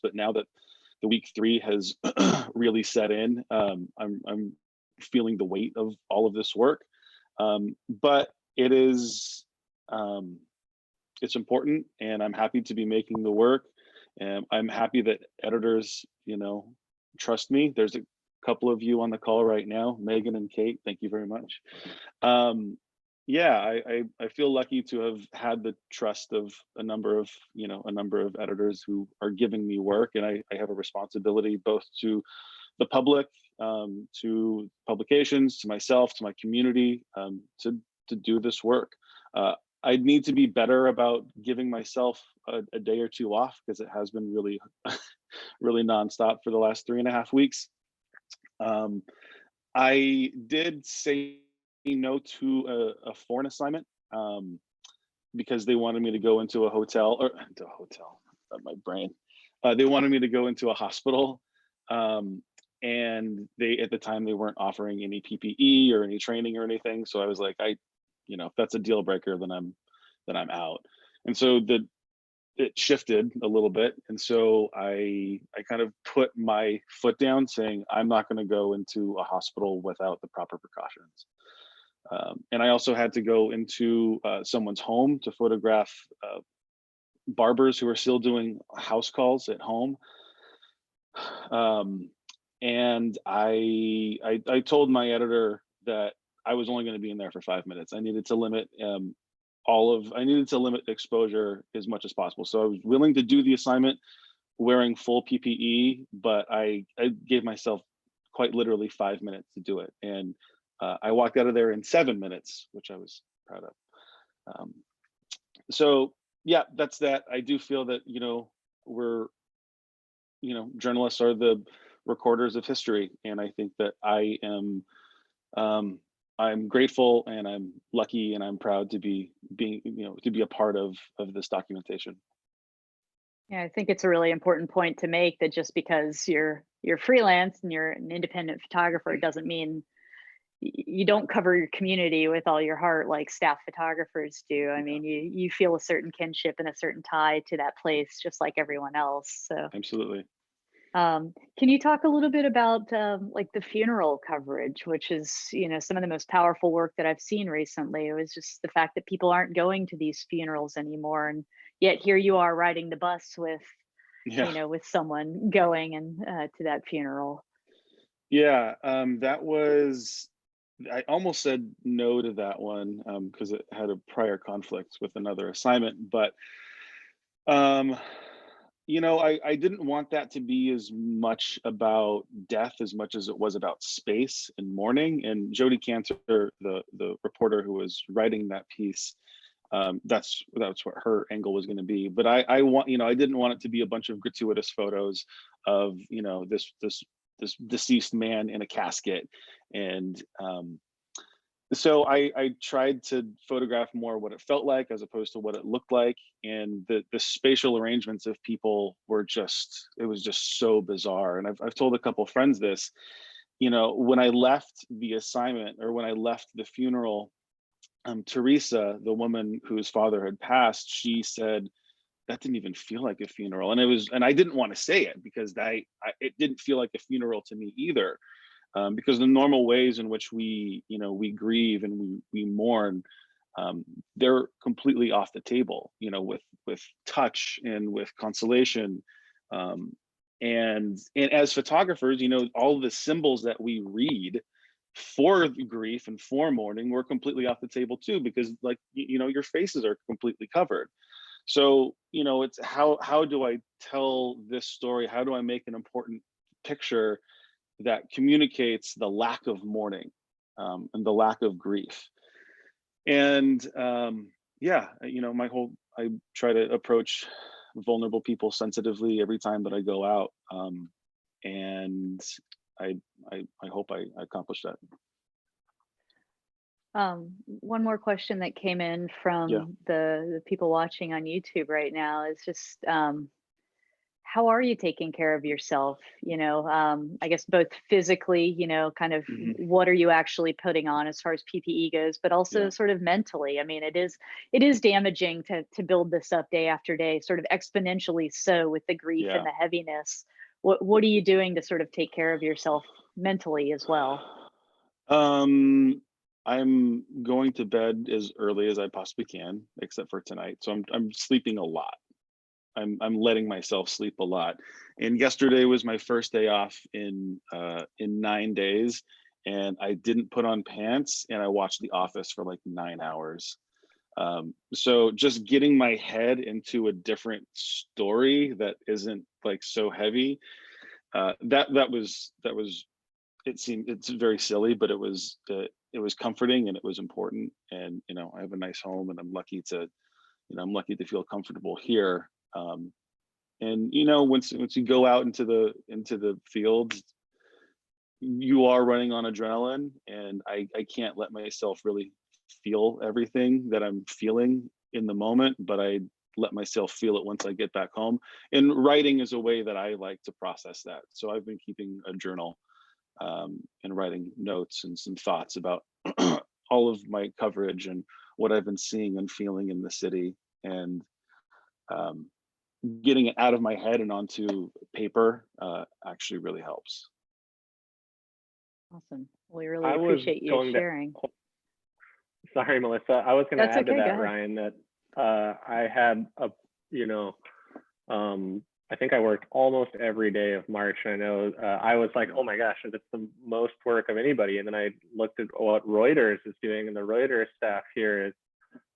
but now that the week 3 has really set in, I'm feeling the weight of all of this work. But it is, it's important, and I'm happy to be making the work. And I'm happy that editors, trust me. There's a couple of you on the call right now, Megan and Kate. Thank you very much. Yeah, I feel lucky to have had the trust of a number of editors who are giving me work, and I have a responsibility both to the public, to publications, to myself, to my community, to do this work. I need to be better about giving myself a day or two off, because it has been really, really nonstop for the last 3.5 weeks. I did say no to a foreign assignment because they wanted me to go into a hotel, my brain. They wanted me to go into a hospital. And at the time they weren't offering any PPE or any training or anything. So I was like, if that's a deal breaker, then I'm out. And so it shifted a little bit. And so I kind of put my foot down, saying, I'm not going to go into a hospital without the proper precautions. And I also had to go into someone's home to photograph barbers who are still doing house calls at home. And I told my editor that I was only going to be in there for 5 minutes. I needed to limit exposure as much as possible. So I was willing to do the assignment wearing full PPE, but I gave myself quite literally 5 minutes to do it. And I walked out of there in 7 minutes, which I was proud of. So yeah, that's that. I do feel that, journalists are the recorders of history. And I think that I'm grateful, and I'm lucky, and I'm proud to be a part of this documentation. Yeah, I think it's a really important point to make, that just because you're freelance and you're an independent photographer, it doesn't mean you don't cover your community with all your heart like staff photographers do. I mean, you feel a certain kinship and a certain tie to that place, just like everyone else. So absolutely. Can you talk a little bit about like the funeral coverage, which is, some of the most powerful work that I've seen recently? It was just the fact that people aren't going to these funerals anymore, and yet here you are riding the bus with, with someone going and to that funeral. Yeah, I almost said no to that one because it had a prior conflict with another assignment, but I didn't want that to be as much about death as much as it was about space and mourning. And Jodie Cantor, the reporter who was writing that piece, that's what her angle was going to be. But I didn't want it to be a bunch of gratuitous photos of this deceased man in a casket. And so I tried to photograph more what it felt like as opposed to what it looked like. And the spatial arrangements of people it was just so bizarre. And I've told a couple friends this, when I left the assignment, or when I left the funeral, Teresa, the woman whose father had passed, she said, that didn't even feel like a funeral. And I didn't want to say it because it didn't feel like a funeral to me either. Because the normal ways in which we grieve and we mourn, they're completely off the table, with touch and with consolation. And as photographers, all the symbols that we read for grief and for mourning were completely off the table too, because your faces are completely covered. So, it's how do I tell this story? How do I make an important picture that communicates the lack of mourning and the lack of grief? And I try to approach vulnerable people sensitively every time that I go out, and I hope I accomplish that. One more question that came in from the people watching on YouTube right now is just, how are you taking care of yourself? I guess both physically, kind of what are you actually putting on as far as PPE goes, but also sort of mentally. I mean, it is damaging to build this up day after day, sort of exponentially so, with the grief and the heaviness. What are you doing to sort of take care of yourself mentally as well? I'm going to bed as early as I possibly can, except for tonight. So I'm sleeping a lot. I'm letting myself sleep a lot. And yesterday was my first day off in 9 days, and I didn't put on pants, and I watched The Office for like 9 hours. So just getting my head into a different story that isn't like so heavy, that was it's very silly, but it was comforting, and it was important. And I have a nice home, and I'm lucky to feel comfortable here. And once you go out into the fields, you are running on adrenaline, and I can't let myself really feel everything that I'm feeling in the moment, but I let myself feel it once I get back home. And writing is a way that I like to process that. So I've been keeping a journal, and writing notes and some thoughts about all of my coverage and what I've been seeing and feeling in the city, and getting it out of my head and onto paper actually really helps. Awesome. We really I was appreciate you going to- sharing. Sorry, Melissa. I was going to That's add to okay, go that, ahead. Ryan, that I had I think I worked almost every day of March. And I know I was like, oh my gosh, that's the most work of anybody. And then I looked at what Reuters is doing, and the Reuters staff here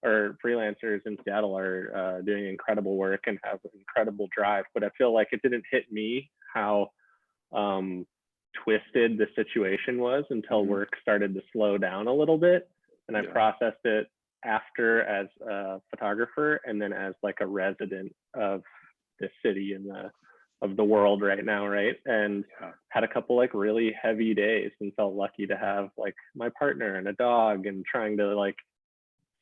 or freelancers in Seattle are doing incredible work and have incredible drive. But I feel like it didn't hit me how twisted the situation was until work started to slow down a little bit. And I processed it after as a photographer, and then as like a resident of this city and of the world right now, right? And had a couple like really heavy days, and felt lucky to have like my partner and a dog, and trying to like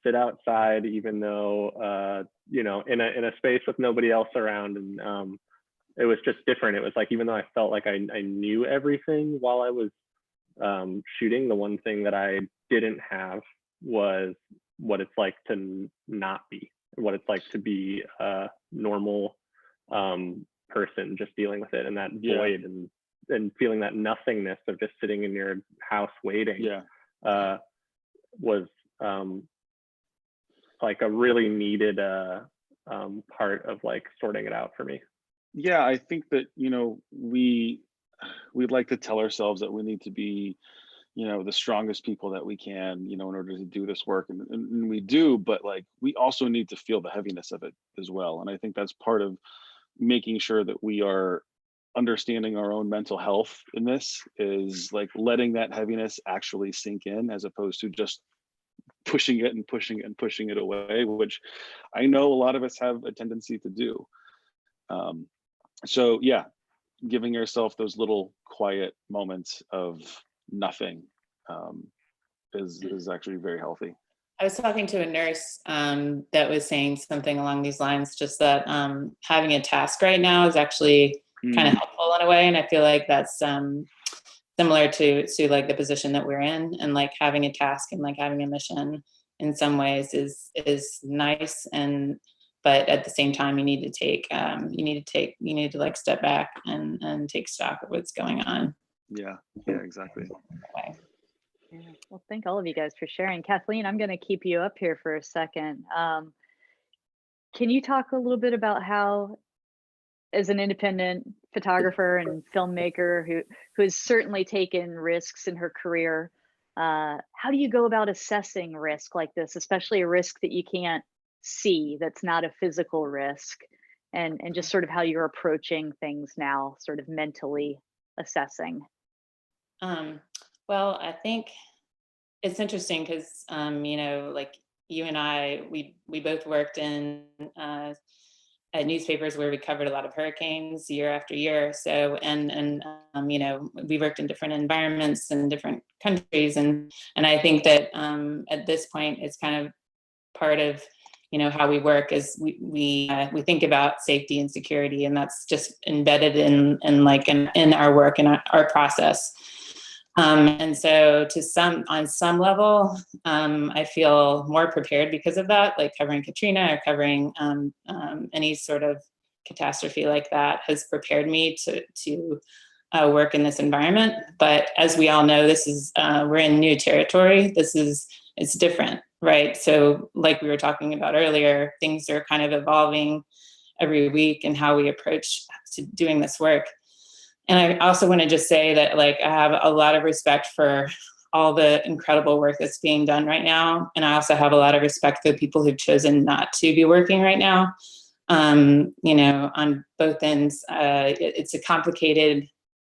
sit outside, even though in a space with nobody else around. And it was just different. It was like, even though I felt like I knew everything while I was shooting, the one thing that I didn't have was what it's like to not be, what it's like to be a normal person just dealing with it, and that void, and feeling that nothingness of just sitting in your house waiting was like a really needed part of like sorting it out for me. Yeah, I think that we'd like to tell ourselves that we need to be the strongest people that we can, in order to do this work, and we do, but like we also need to feel the heaviness of it as well. And I think that's part of making sure that we are understanding our own mental health in this, is like letting that heaviness actually sink in, as opposed to just pushing it and pushing it and pushing it away, which I know a lot of us have a tendency to do. So yeah, giving yourself those little quiet moments of nothing is actually very healthy. I was talking to a nurse that was saying something along these lines, just that having a task right now is actually kind of helpful in a way. And I feel like that's similar to like the position that we're in, and like having a task and like having a mission in some ways is nice. But at the same time, you need to like step back and take stock of what's going on. Yeah, exactly. Yeah. Well, thank all of you guys for sharing. Kathleen, I'm going to keep you up here for a second. Can you talk a little bit about how, as an independent photographer and filmmaker who has certainly taken risks in her career, how do you go about assessing risk like this, especially a risk that you can't see, that's not a physical risk, and just sort of how you're approaching things now, sort of mentally assessing? Well, I think it's interesting because, like you and I, we both worked in at newspapers where we covered a lot of hurricanes year after year. So, and we worked in different environments in different countries. And I think that at this point, it's kind of part of, how we work is we think about safety and security, and that's just embedded in our work and our process. And so on some level, I feel more prepared because of that, like covering Katrina or covering any sort of catastrophe like that has prepared me to work in this environment. But as we all know, this is, we're in new territory. It's different, right? So like we were talking about earlier, things are kind of evolving every week and how we approach to doing this work. And I also want to just say that, like, I have a lot of respect for all the incredible work that's being done right now. And I also have a lot of respect for the people who've chosen not to be working right now. You know, on both ends, it's a complicated,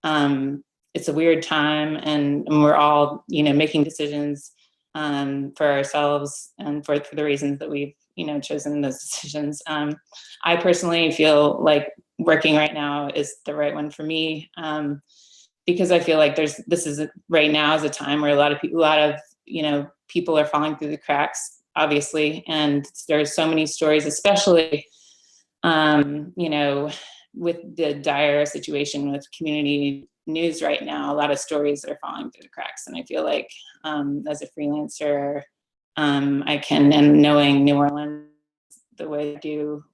it's a weird time, and we're all, you know, making decisions for ourselves and for the reasons that we've, you know, chosen those decisions. I personally feel like working right now is the right one for me, because I feel like this is right now is a time where a lot of you know, people are falling through the cracks, obviously, and there's so many stories, especially you know, with the dire situation with community news right now, a lot of stories that are falling through the cracks. And I feel like as a freelancer, I can, and knowing New Orleans the way I do,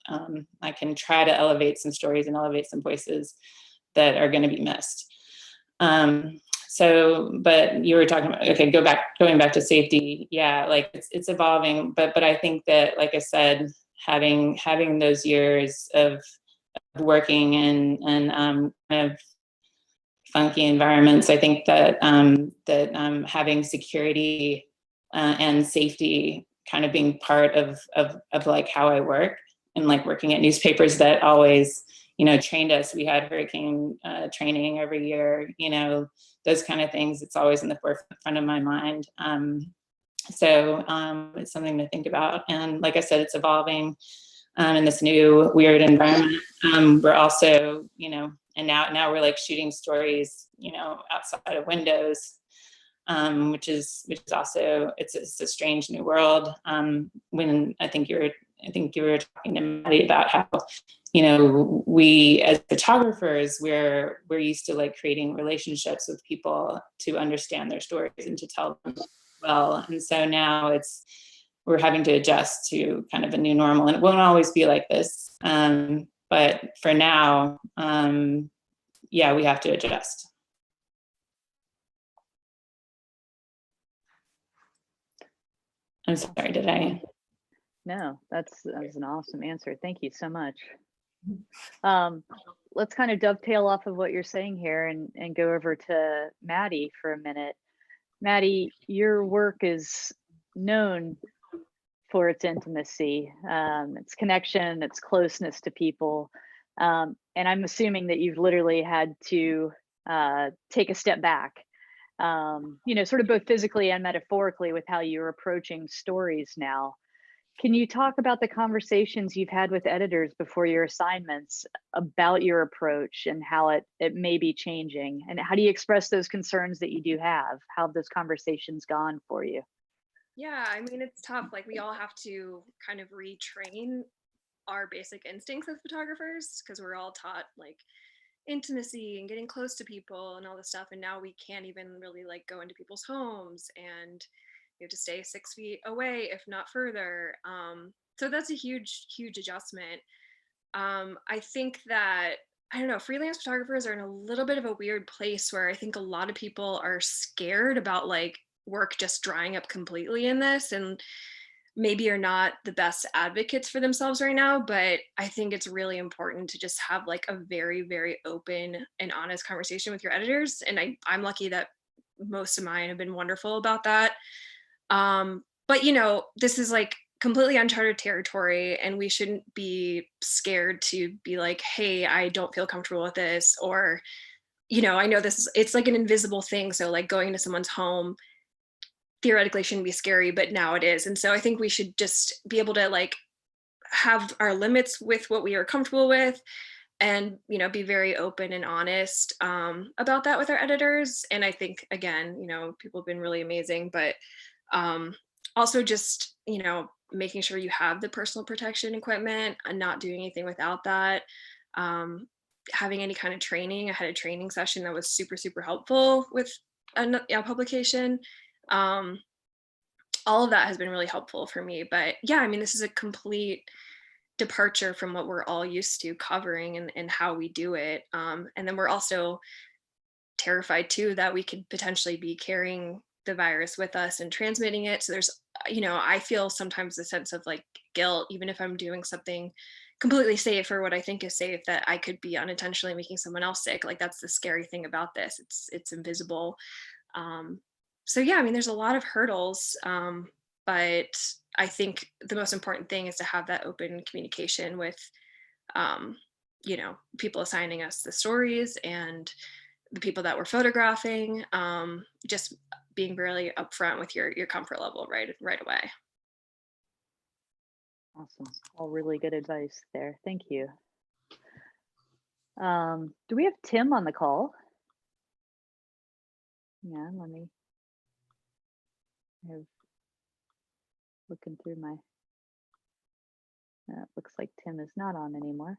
I can try to elevate some stories and elevate some voices that are going to be missed. So, but you were talking about, okay, going back to safety. Yeah, like it's evolving, but I think that, like I said, having those years of working in kind of funky environments, I think that having security and safety kind of being part of like how I work, and like working at newspapers that always, you know, trained us. We had hurricane training every year, you know, those kind of things. It's always in the forefront of my mind. So it's something to think about. And like I said, it's evolving in this new weird environment. We're also, you know, and now we're like shooting stories, you know, outside of windows, which is also, it's a strange new world. When I think you were talking to Maddie about how, you know, we as photographers, we're used to like creating relationships with people to understand their stories and to tell them well. And so now we're having to adjust to kind of a new normal, and it won't always be like this. But for now, yeah, we have to adjust. I'm sorry, did I? No, that was an awesome answer. Thank you so much. Let's kind of dovetail off of what you're saying here and go over to Maddie for a minute. Maddie, your work is known for its intimacy, its connection, its closeness to people. And I'm assuming that you've literally had to take a step back, you know, sort of both physically and metaphorically with how you're approaching stories now. Can you talk about the conversations you've had with editors before your assignments about your approach and how it may be changing? And how do you express those concerns that you do have? How have those conversations gone for you? Yeah, I mean, it's tough. Like, we all have to kind of retrain our basic instincts as photographers, because we're all taught like intimacy and getting close to people and all this stuff. And now we can't even really like go into people's homes, and you have to stay 6 feet away, if not further. So that's a huge adjustment. I think that, I don't know, freelance photographers are in a little bit of a weird place where I think a lot of people are scared about like work just drying up completely in this, and maybe are not the best advocates for themselves right now. But I think it's really important to just have like a very, very open and honest conversation with your editors. And I'm lucky that most of mine have been wonderful about that. But you know, this is like completely uncharted territory, and we shouldn't be scared to be like, hey, I don't feel comfortable with this, or, you know, I know it's like an invisible thing. So like going into someone's home theoretically shouldn't be scary, but now it is. And so I think we should just be able to like have our limits with what we are comfortable with, and, you know, be very open and honest about that with our editors. And I think, again, you know, people have been really amazing, but also just, you know, making sure you have the personal protection equipment and not doing anything without that. Having any kind of training. I had a training session that was super, super helpful with a publication. All of that has been really helpful for me. But yeah, I mean, this is a complete departure from what we're all used to covering and how we do it. And then we're also terrified too that we could potentially be carrying the virus with us and transmitting it. So there's, you know, I feel sometimes a sense of like guilt, even if I'm doing something completely safe, or what I think is safe, that I could be unintentionally making someone else sick. Like, that's the scary thing about this. It's invisible. So yeah, I mean, there's a lot of hurdles, but I think the most important thing is to have that open communication with, you know, people assigning us the stories and the people that we're photographing. Just being really upfront with your comfort level right away. Awesome. All really good advice there. Thank you. Do we have Tim on the call? Yeah, let me have looking through my, looks like Tim is not on anymore.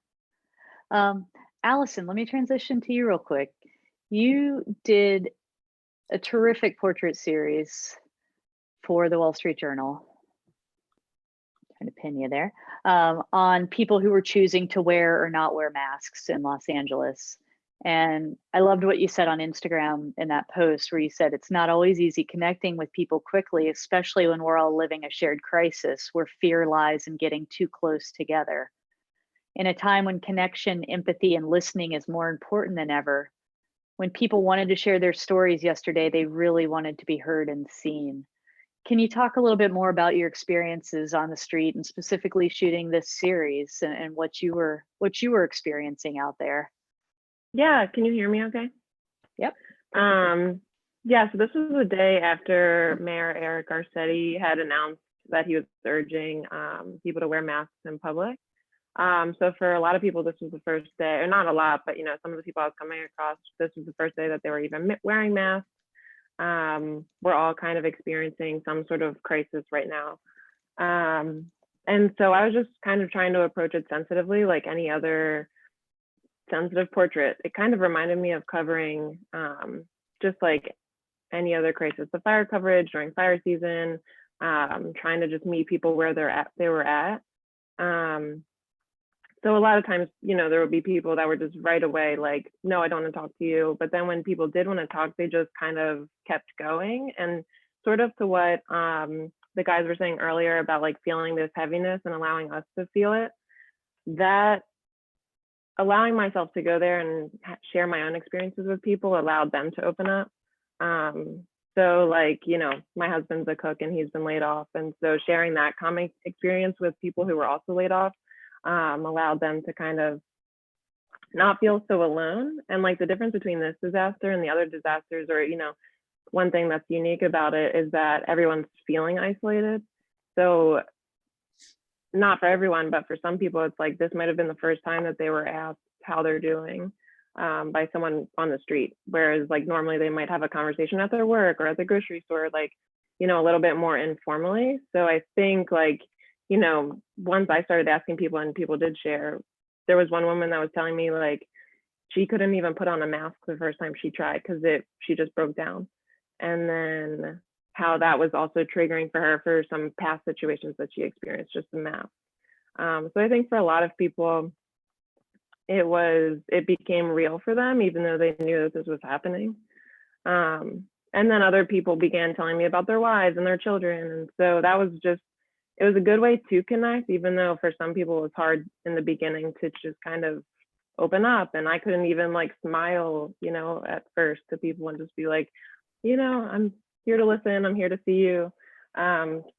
Allison, let me transition to you real quick. You did a terrific portrait series for the Wall Street Journal. Trying to pin you there, on people who were choosing to wear or not wear masks in Los Angeles. And I loved what you said on Instagram in that post, where you said it's not always easy connecting with people quickly, especially when we're all living a shared crisis where fear lies in getting too close together. In a time when connection, empathy, and listening is more important than ever, when people wanted to share their stories yesterday, they really wanted to be heard and seen. Can you talk a little bit more about your experiences on the street, and specifically shooting this series, and what you were experiencing out there? Yeah, can you hear me okay? Yep. Yeah, so this was the day after Mayor Eric Garcetti had announced that he was urging people to wear masks in public. So for a lot of people, this was the first day, or not a lot, but some of the people I was coming across, this was the first day that they were even wearing masks. We're all kind of experiencing some sort of crisis right now. And so I was just kind of trying to approach it sensitively, like any other sensitive portrait. It kind of reminded me of covering just like any other crisis, the fire coverage during fire season, trying to just meet people where they were at. So a lot of times, there would be people that were just right away like, no, I don't want to talk to you. But then when people did want to talk, they just kind of kept going. And sort of to what the guys were saying earlier about like feeling this heaviness and allowing us to feel it, that allowing myself to go there and share my own experiences with people allowed them to open up. So like, my husband's a cook and he's been laid off. And so sharing that common experience with people who were also laid off allowed them to kind of not feel so alone. And like the difference between this disaster and the other disasters, or, one thing that's unique about it is that everyone's feeling isolated. So not for everyone, but for some people, it's like this might have been the first time that they were asked how they're doing by someone on the street. Whereas like normally they might have a conversation at their work or at the grocery store, like, a little bit more informally. So I think like, once I started asking people and people did share, there was one woman that was telling me like she couldn't even put on a mask the first time she tried because she just broke down. And then how that was also triggering for her for some past situations that she experienced, just the mask. So I think for a lot of people, it became real for them, even though they knew that this was happening. And then other people began telling me about their wives and their children. And so that was it was a good way to connect, even though for some people it was hard in the beginning to just kind of open up. And I couldn't even like smile, at first to people and just be like, I'm here to listen, I'm here to see you.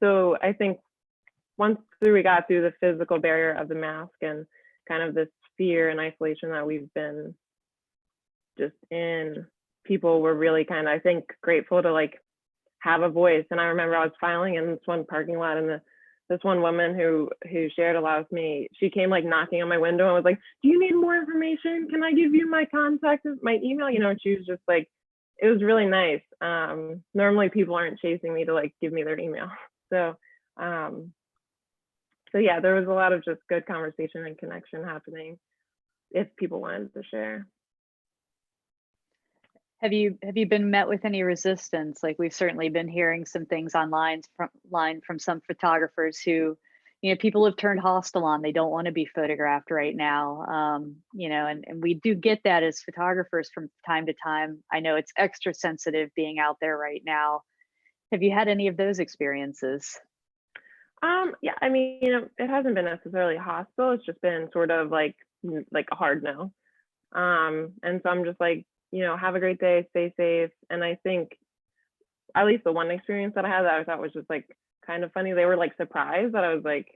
So I think once we got through the physical barrier of the mask and kind of this fear and isolation that we've been just in, people were really kind of, I think, grateful to like have a voice. And I remember I was filing in this one parking lot, and this one woman who shared a lot with me, she came like knocking on my window and was like, do you need more information? Can I give you my contact, my email? And she was just like, it was really nice. Normally people aren't chasing me to like give me their email. So yeah, there was a lot of just good conversation and connection happening if people wanted to share. Have you been met with any resistance? Like, we've certainly been hearing some things online from some photographers who, people have turned hostile on. They don't want to be photographed right now. And we do get that as photographers from time to time. I know it's extra sensitive being out there right now. Have you had any of those experiences? Yeah, I mean, it hasn't been necessarily hostile. It's just been sort of like a hard no. And so I'm just like, have a great day, stay safe. And I think at least the one experience that I had that I thought was just like kind of funny. They were like surprised that I was like,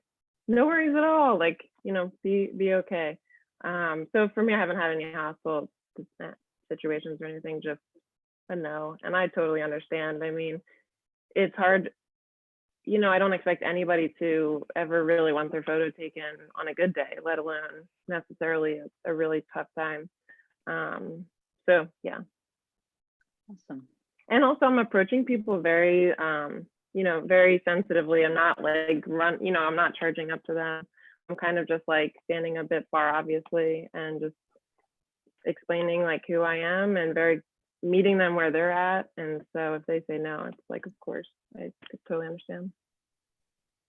no worries at all. Like, be okay. So for me, I haven't had any hostile situations or anything, just a no. And I totally understand. I mean, it's hard. I don't expect anybody to ever really want their photo taken on a good day, let alone necessarily a really tough time. So yeah. Awesome. And also I'm approaching people very, very sensitively. I'm not like I'm not charging up to them. I'm kind of just like standing a bit far, obviously, and just explaining like who I am and meeting them where they're at. And so if they say no, it's like, of course, I could totally understand.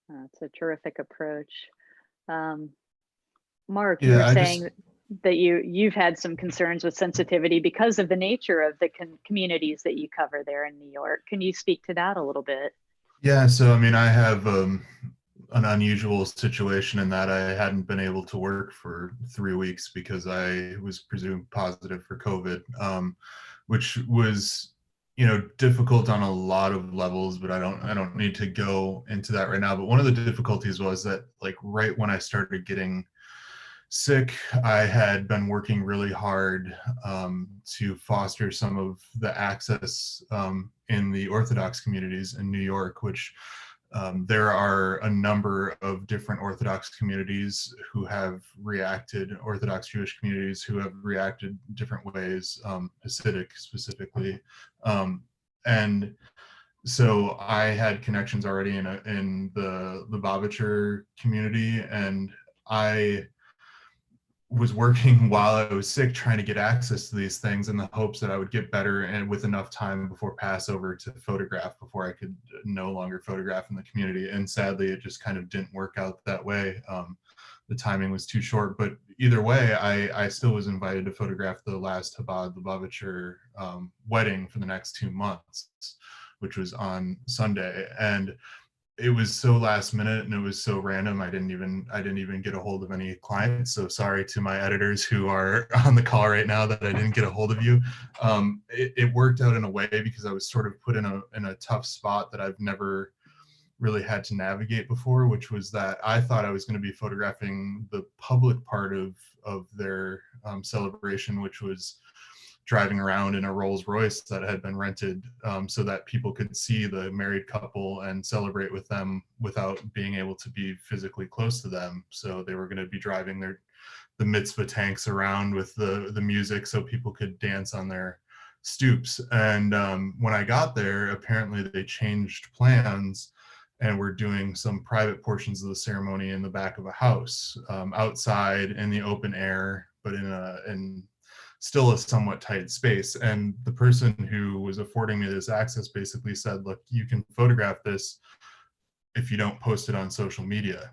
That's a terrific approach. Mark, Yeah, you were saying that you've had some concerns with sensitivity because of the nature of the communities that you cover there in New York. Can you speak to that a little bit? Yeah, so I mean, I have an unusual situation in that I hadn't been able to work for 3 weeks because I was presumed positive for COVID, which was, difficult on a lot of levels, but I don't need to go into that right now. But one of the difficulties was that, like, right when I started getting sick, I had been working really hard to foster some of the access in the Orthodox communities in New York, which there are a number of different Orthodox communities who have reacted, Orthodox Jewish communities who have reacted different ways, Hasidic specifically. And so I had connections already in the Lubavitcher community, and I was working while I was sick trying to get access to these things in the hopes that I would get better and with enough time before Passover to photograph before I could no longer photograph in the community. And sadly, it just kind of didn't work out that way. The timing was too short, but either way, I still was invited to photograph the last Chabad Lubavitcher wedding for the next 2 months, which was on Sunday. And it was so last minute and it was so random. I didn't even get a hold of any clients. So sorry to my editors who are on the call right now that I didn't get a hold of you. It worked out in a way because I was sort of put in a tough spot that I've never really had to navigate before, which was that I thought I was going to be photographing the public part of their celebration, which was driving around in a Rolls Royce that had been rented so that people could see the married couple and celebrate with them without being able to be physically close to them. So they were going to be driving the mitzvah tanks around with the music so people could dance on their stoops. And when I got there, apparently they changed plans and we're doing some private portions of the ceremony in the back of a house, outside in the open air, but in still a somewhat tight space. And the person who was affording me this access basically said, look, you can photograph this if you don't post it on social media.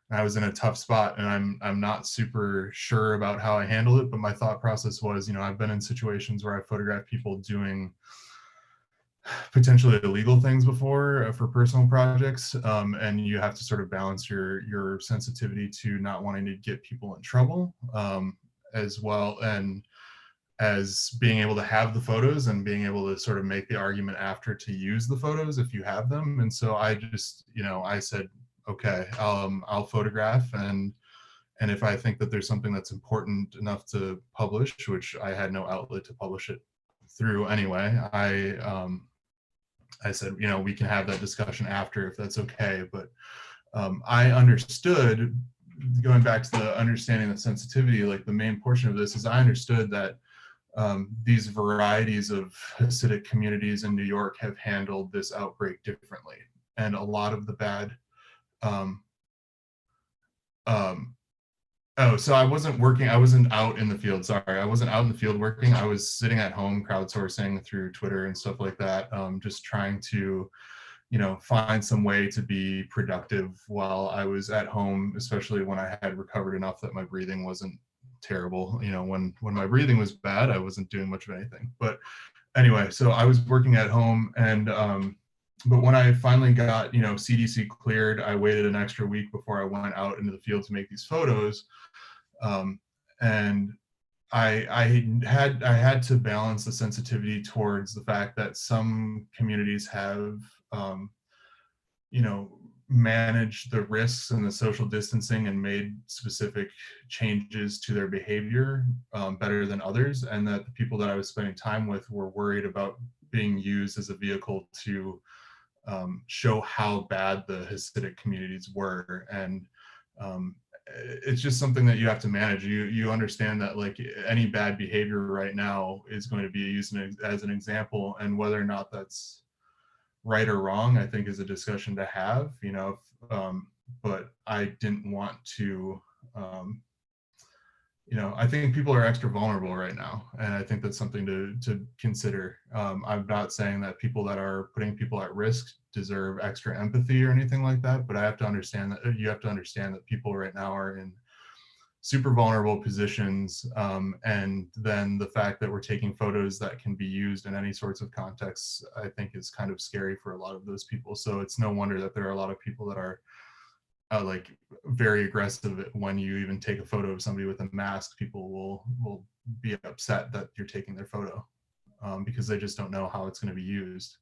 And I was in a tough spot and I'm not super sure about how I handle it, but my thought process was, I've been in situations where I photographed people doing potentially illegal things before for personal projects, and you have to sort of balance your sensitivity to not wanting to get people in trouble, as well, and as being able to have the photos and being able to sort of make the argument after to use the photos if you have them. And so I just, I said, okay, I'll photograph, and if I think that there's something that's important enough to publish, which I had no outlet to publish it through anyway, I said, we can have that discussion after if that's okay. But I understood, going back to the understanding the sensitivity, like the main portion of this is I understood that these varieties of Hasidic communities in New York have handled this outbreak differently. And a lot of the bad, so I wasn't out in the field, sorry. I wasn't out in the field working. I was sitting at home crowdsourcing through Twitter and stuff like that, just trying to, find some way to be productive while I was at home, especially when I had recovered enough that my breathing wasn't terrible. When my breathing was bad, I wasn't doing much of anything. But anyway, so I was working at home, and but when I finally got, CDC cleared, I waited an extra week before I went out into the field to make these photos. And I had to balance the sensitivity towards the fact that some communities have, managed the risks and the social distancing and made specific changes to their behavior better than others, and that the people that I was spending time with were worried about being used as a vehicle to show how bad the Hasidic communities were. And it's just something that you have to manage. You understand that like any bad behavior right now is going to be used as an example, and whether or not that's right or wrong, I think is a discussion to have, but I didn't want to, I think people are extra vulnerable right now, and I think that's something to consider. I'm not saying that people that are putting people at risk deserve extra empathy or anything like that, but I have to understand that you have to understand that people right now are in super vulnerable positions, and then the fact that we're taking photos that can be used in any sorts of contexts, I think is kind of scary for a lot of those people. So it's no wonder that there are a lot of people that are like very aggressive when you even take a photo of somebody with a mask. People will be upset that you're taking their photo because they just don't know how it's going to be used.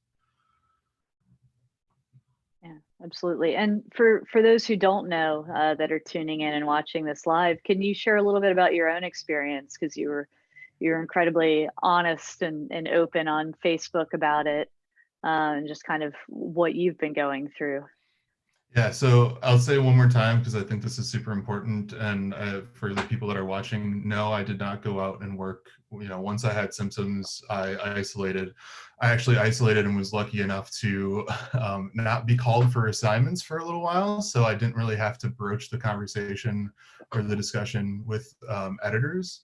Yeah, absolutely. And for those who don't know that are tuning in and watching this live, can you share a little bit about your own experience? Because you're incredibly honest and open on Facebook about it, and just kind of what you've been going through. Yeah, so I'll say one more time because I think this is super important. And for the people that are watching, no, I did not go out and work. Once I had symptoms, I isolated. I actually isolated and was lucky enough to not be called for assignments for a little while. So I didn't really have to broach the conversation or the discussion with editors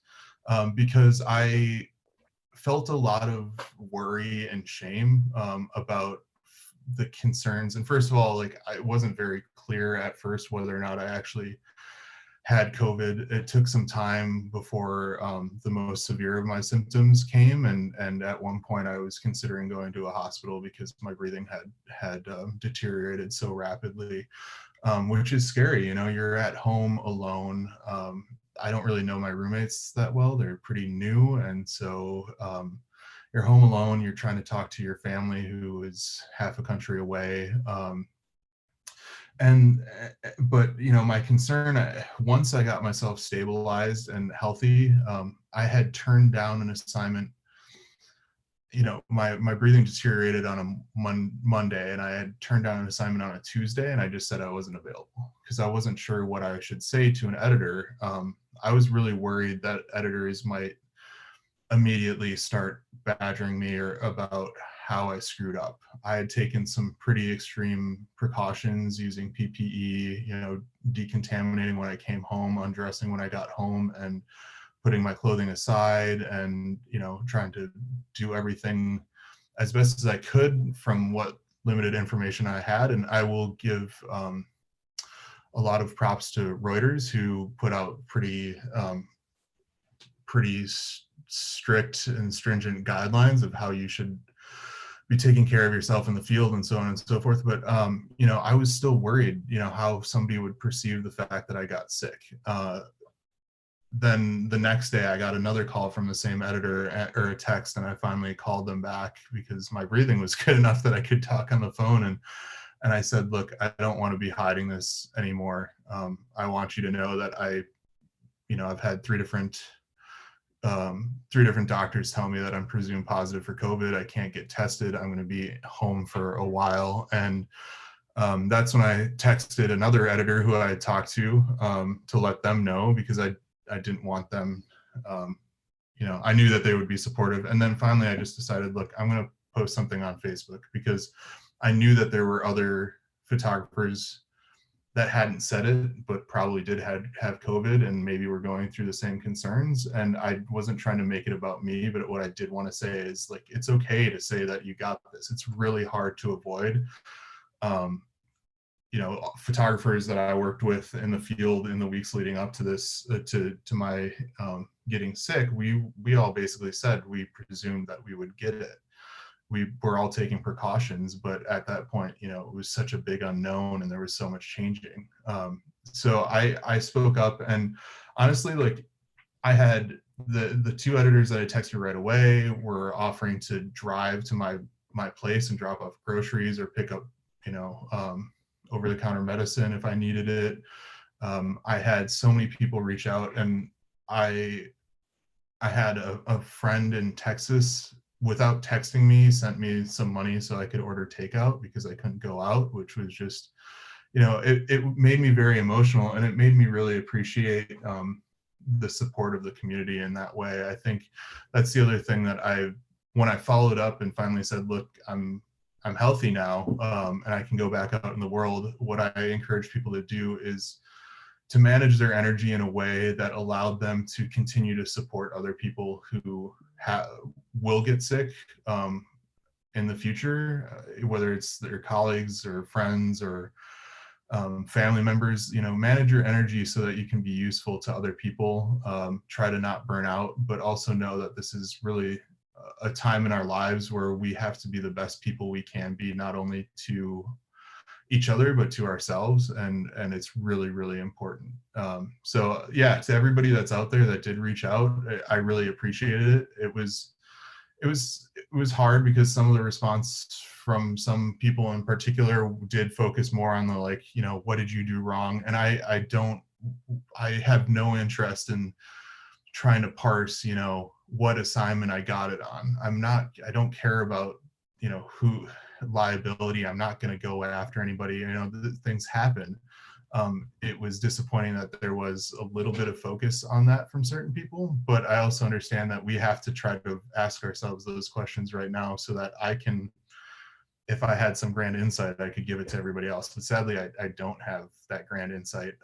because I felt a lot of worry and shame about the concerns. And first of all, like it wasn't very clear at first whether or not I actually had COVID. It took some time before the most severe of my symptoms came, and at one point I was considering going to a hospital because my breathing had deteriorated so rapidly, which is scary. You're at home alone. I don't really know my roommates that well. They're pretty new, and so you're home alone, you're trying to talk to your family who is half a country away. But my concern, once I got myself stabilized and healthy, I had turned down an assignment. My breathing deteriorated on a Monday, and I had turned down an assignment on a Tuesday, and I just said I wasn't available because I wasn't sure what I should say to an editor. I was really worried that editors might immediately start badgering me about how I screwed up. I had taken some pretty extreme precautions using PPE, decontaminating when I came home, undressing when I got home, and putting my clothing aside, and trying to do everything as best as I could from what limited information I had. And I will give a lot of props to Reuters, who put out pretty strict and stringent guidelines of how you should be taking care of yourself in the field and so on and so forth. But I was still worried, how somebody would perceive the fact that I got sick. Then the next day I got another call from the same editor, or a text, and I finally called them back because my breathing was good enough that I could talk on the phone. And I said, look, I don't want to be hiding this anymore. I want you to know that I've had three different doctors tell me that I'm presumed positive for COVID. I can't get tested. I'm going to be home for a while. And that's when I texted another editor who I had talked to let them know, because I didn't want them, I knew that they would be supportive. And then finally I just decided, look, I'm going to post something on Facebook, because I knew that there were other photographers that hadn't said it, but probably did have COVID and maybe were going through the same concerns. And I wasn't trying to make it about me, but what I did want to say is, like, it's okay to say that you got this. It's really hard to avoid. Photographers that I worked with in the field in the weeks leading up to this, to my getting sick, we all basically said we presumed that we would get it. we were all taking precautions, but at that point, you know, it was such a big unknown and there was so much changing. So I spoke up, and honestly, like, I had the two editors that I texted right away were offering to drive to my place and drop off groceries or pick up, you know, over the counter medicine if I needed it. I had so many people reach out, and I had a friend in Texas, without texting me, sent me some money so I could order takeout because I couldn't go out, which was just, you know, it made me very emotional, and it made me really appreciate the support of the community in that way. I think that's the other thing that when I followed up and finally said, look, I'm healthy now, and I can go back out in the world, what I encourage people to do is to manage their energy in a way that allowed them to continue to support other people who will get sick in the future, whether it's their colleagues or friends or family members. You know, manage your energy so that you can be useful to other people. Try to not burn out, but also know that this is really a time in our lives where we have to be the best people we can be, not only to each other, but to ourselves. And it's really, really important. So yeah, to everybody that's out there that did reach out, I really appreciated it. It was hard because some of the response from some people in particular did focus more on the, like, you know, what did you do wrong? And I have no interest in trying to parse, you know, what assignment I got it on. I don't care about, you know, who liability. I'm not going to go after anybody. You know, things happen. It was disappointing that there was a little bit of focus on that from certain people, but I also understand that we have to try to ask ourselves those questions right now so that I can, if I had some grand insight, I could give it to everybody else. But sadly, I don't have that grand insight.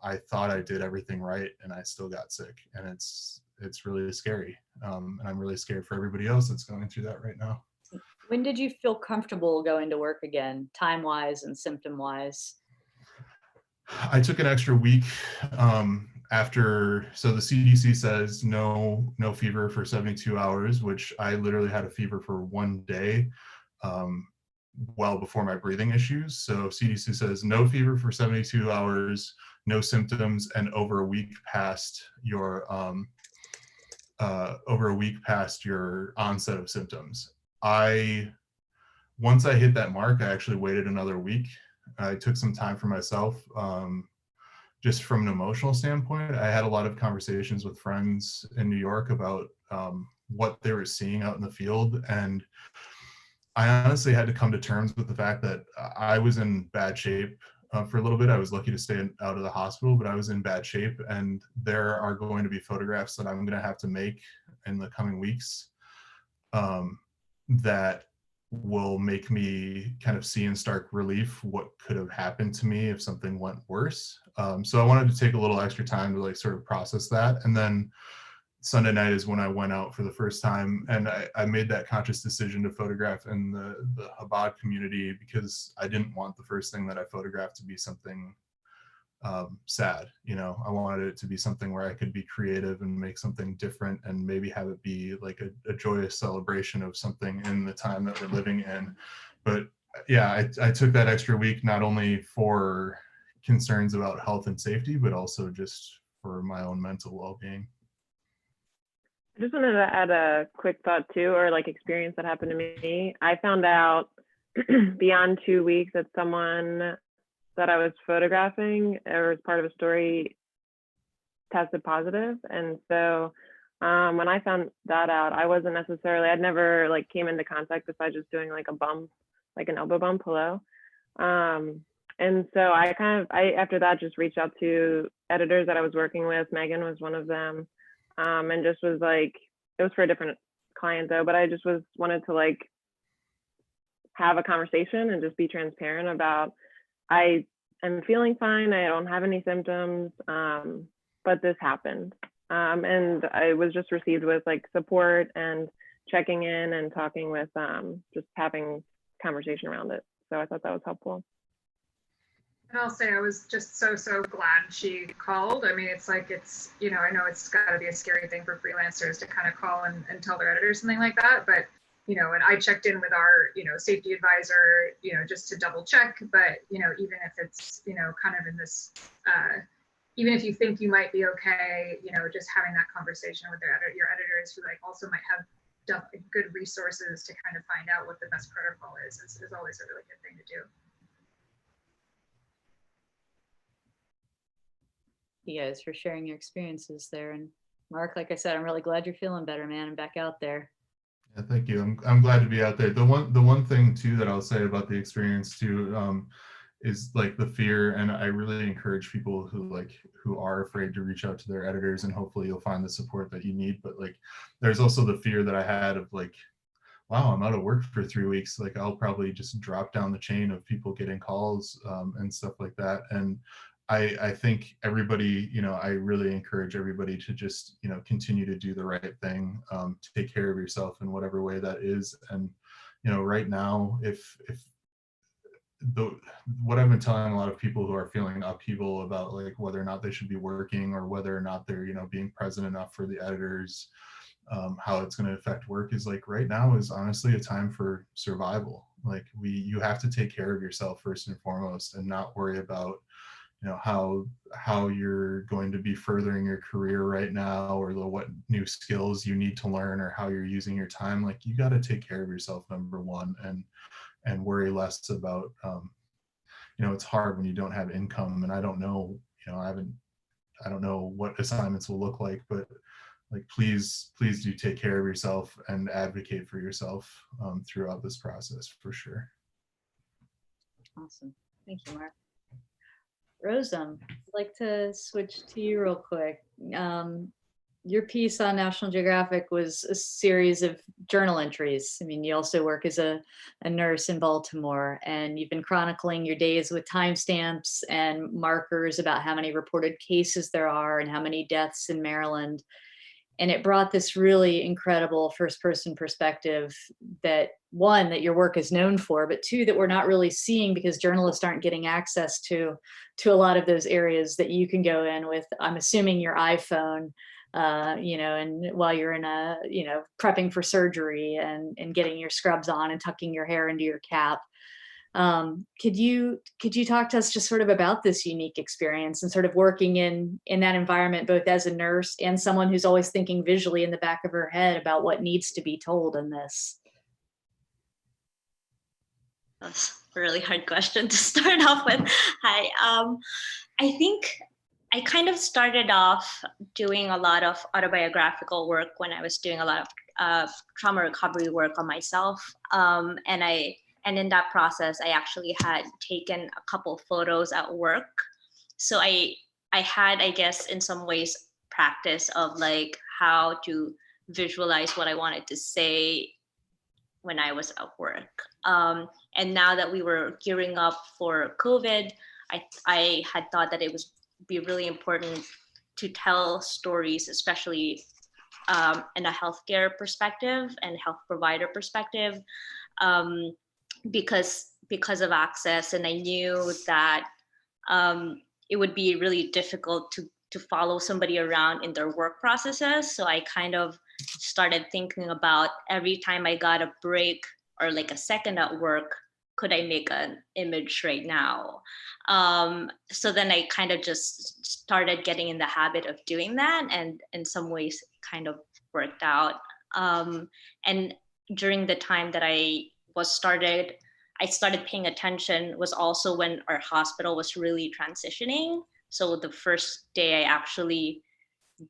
I thought I did everything right, and I still got sick, and it's really scary. And I'm really scared for everybody else that's going through that right now. When did you feel comfortable going to work again, time-wise and symptom-wise? I took an extra week after, so the CDC says no fever for 72 hours, which I literally had a fever for 1 day, well before my breathing issues. So CDC says no fever for 72 hours, no symptoms, and over a week past your onset of symptoms. Once I hit that mark, I actually waited another week. I took some time for myself, just from an emotional standpoint. I had a lot of conversations with friends in New York about what they were seeing out in the field. And I honestly had to come to terms with the fact that I was in bad shape for a little bit. I was lucky to stay out of the hospital, but I was in bad shape. And there are going to be photographs that I'm going to have to make in the coming weeks that will make me kind of see in stark relief what could have happened to me if something went worse. So I wanted to take a little extra time to, like, sort of process that. And then Sunday night is when I went out for the first time, and I made that conscious decision to photograph in the Chabad community because I didn't want the first thing that I photographed to be something sad. You know, I wanted it to be something where I could be creative and make something different and maybe have it be like a joyous celebration of something in the time that we're living in. But yeah, I took that extra week not only for concerns about health and safety, but also just for my own mental well-being. I just wanted to add a quick thought too, or like experience that happened to me. I found out beyond 2 weeks that someone that I was photographing or as part of a story tested positive. And so when I found that out, I wasn't necessarily, I'd never like came into contact besides just doing like a bump, like an elbow bump, hello. And so I after that just reached out to editors that I was working with. Megan was one of them. And just was like, it was for a different client though, but I just wanted to like have a conversation and just be transparent about, I am feeling fine, I don't have any symptoms, but this happened. And I was just received with like support and checking in and talking with, just having conversation around it. So I thought that was helpful. And I'll say I was just so glad she called. I mean, it's like, it's, you know, I know it's got to be a scary thing for freelancers to kind of call and tell their editors something like that, but and I checked in with our, safety advisor, just to double check, but, even if it's, kind of in this, even if you think you might be okay, just having that conversation with your editors who like also might have good resources to kind of find out what the best protocol is always a really good thing to do. You guys for sharing your experiences there. And Mark, like I said, I'm really glad you're feeling better, man, and back out there. Yeah, thank you. I'm glad to be out there. The one thing too that I'll say about the experience too is like the fear, and I really encourage people who are afraid to reach out to their editors, and hopefully you'll find the support that you need. But like, there's also the fear that I had of like, wow, I'm out of work for 3 weeks. Like, I'll probably just drop down the chain of people getting calls and stuff like that. And I think everybody, I really encourage everybody to just, continue to do the right thing, to take care of yourself in whatever way that is. And, right now, if what I've been telling a lot of people who are feeling upheaval about like whether or not they should be working or whether or not they're, being present enough for the editors, how it's going to affect work is like right now is honestly a time for survival. Like you have to take care of yourself first and foremost and not worry about, how you're going to be furthering your career right now or what new skills you need to learn or how you're using your time. Like you got to take care of yourself, number one, and worry less about, it's hard when you don't have income, and I don't know, I don't know what assignments will look like, but like, please do take care of yourself and advocate for yourself throughout this process for sure. Awesome. Thank you, Mark. Rose, I'd like to switch to you real quick. Your piece on National Geographic was a series of journal entries. I mean, you also work as a nurse in Baltimore, and you've been chronicling your days with timestamps and markers about how many reported cases there are and how many deaths in Maryland. And it brought this really incredible first-person perspective that, one, that your work is known for, but two, that we're not really seeing because journalists aren't getting access to a lot of those areas that you can go in with, I'm assuming, your iPhone, and while you're in prepping for surgery and getting your scrubs on and tucking your hair into your cap. Could you talk to us just sort of about this unique experience and sort of working in that environment, both as a nurse and someone who's always thinking visually in the back of her head about what needs to be told in this? That's a really hard question to start off with. Hi, I think I kind of started off doing a lot of autobiographical work when I was doing a lot of trauma recovery work on myself. And in that process, I actually had taken a couple photos at work. So I had, I guess, in some ways, practice of like how to visualize what I wanted to say when I was at work. And now that we were gearing up for COVID, I had thought that it would be really important to tell stories, especially in a healthcare perspective and health provider perspective. Because of access, and I knew that it would be really difficult to follow somebody around in their work processes. So I kind of started thinking about every time I got a break or like a second at work, could I make an image right now? So then I kind of just started getting in the habit of doing that, and in some ways kind of worked out. And during the time that I started paying attention was also when our hospital was really transitioning. So the first day I actually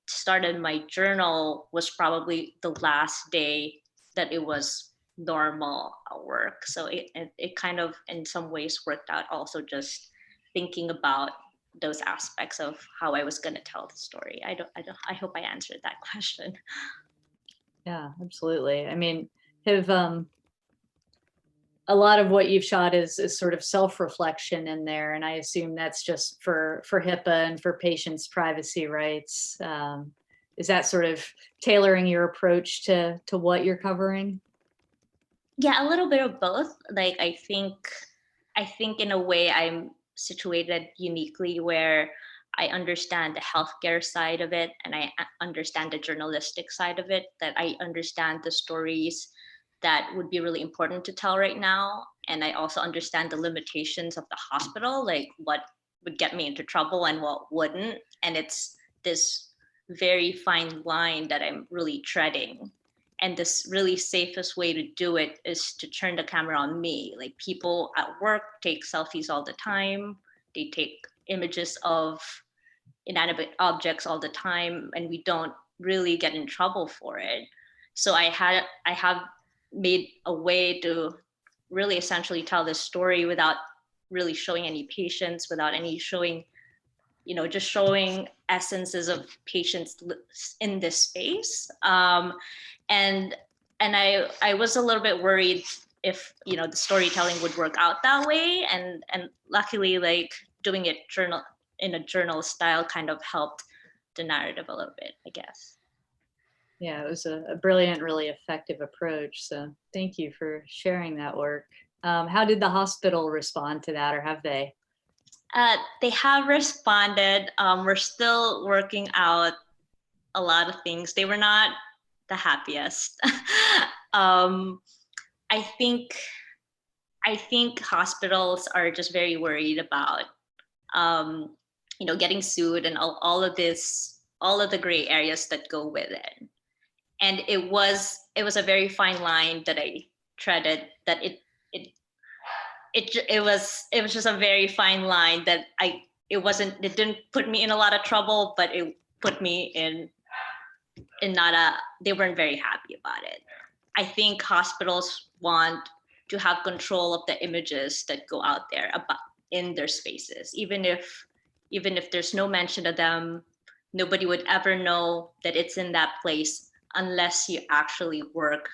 started my journal was probably the last day that it was normal at work. So it kind of in some ways worked out, also just thinking about those aspects of how I was going to tell the story. I hope I answered that question. Yeah, absolutely. I mean, a lot of what you've shot is sort of self-reflection in there, and I assume that's just for HIPAA and for patients' privacy rights. Is that sort of tailoring your approach to what you're covering? Yeah, a little bit of both. Like I think in a way I'm situated uniquely where I understand the healthcare side of it and I understand the journalistic side of it, that I understand the stories that would be really important to tell right now. And I also understand the limitations of the hospital, like what would get me into trouble and what wouldn't. And it's this very fine line that I'm really treading. And this really safest way to do it is to turn the camera on me. Like, people at work take selfies all the time. They take images of inanimate objects all the time, and we don't really get in trouble for it. So I have made a way to really essentially tell this story without really showing any patients, without any showing, just showing essences of patients in this space. And I was a little bit worried if the storytelling would work out that way, and luckily, like, doing it in a journal style kind of helped the narrative a little bit, I guess. Yeah, it was a brilliant, really effective approach. So thank you for sharing that work. How did the hospital respond to that, or have they? They have responded. We're still working out a lot of things. They were not the happiest. I think hospitals are just very worried about, getting sued and all of the gray areas that go with it. And it was a very fine line that I treaded. That it was just a very fine line that it didn't put me in a lot of trouble, but it put me in they weren't very happy about it. I think hospitals want to have control of the images that go out there in their spaces. Even if there's no mention of them, nobody would ever know that it's in that place unless you actually work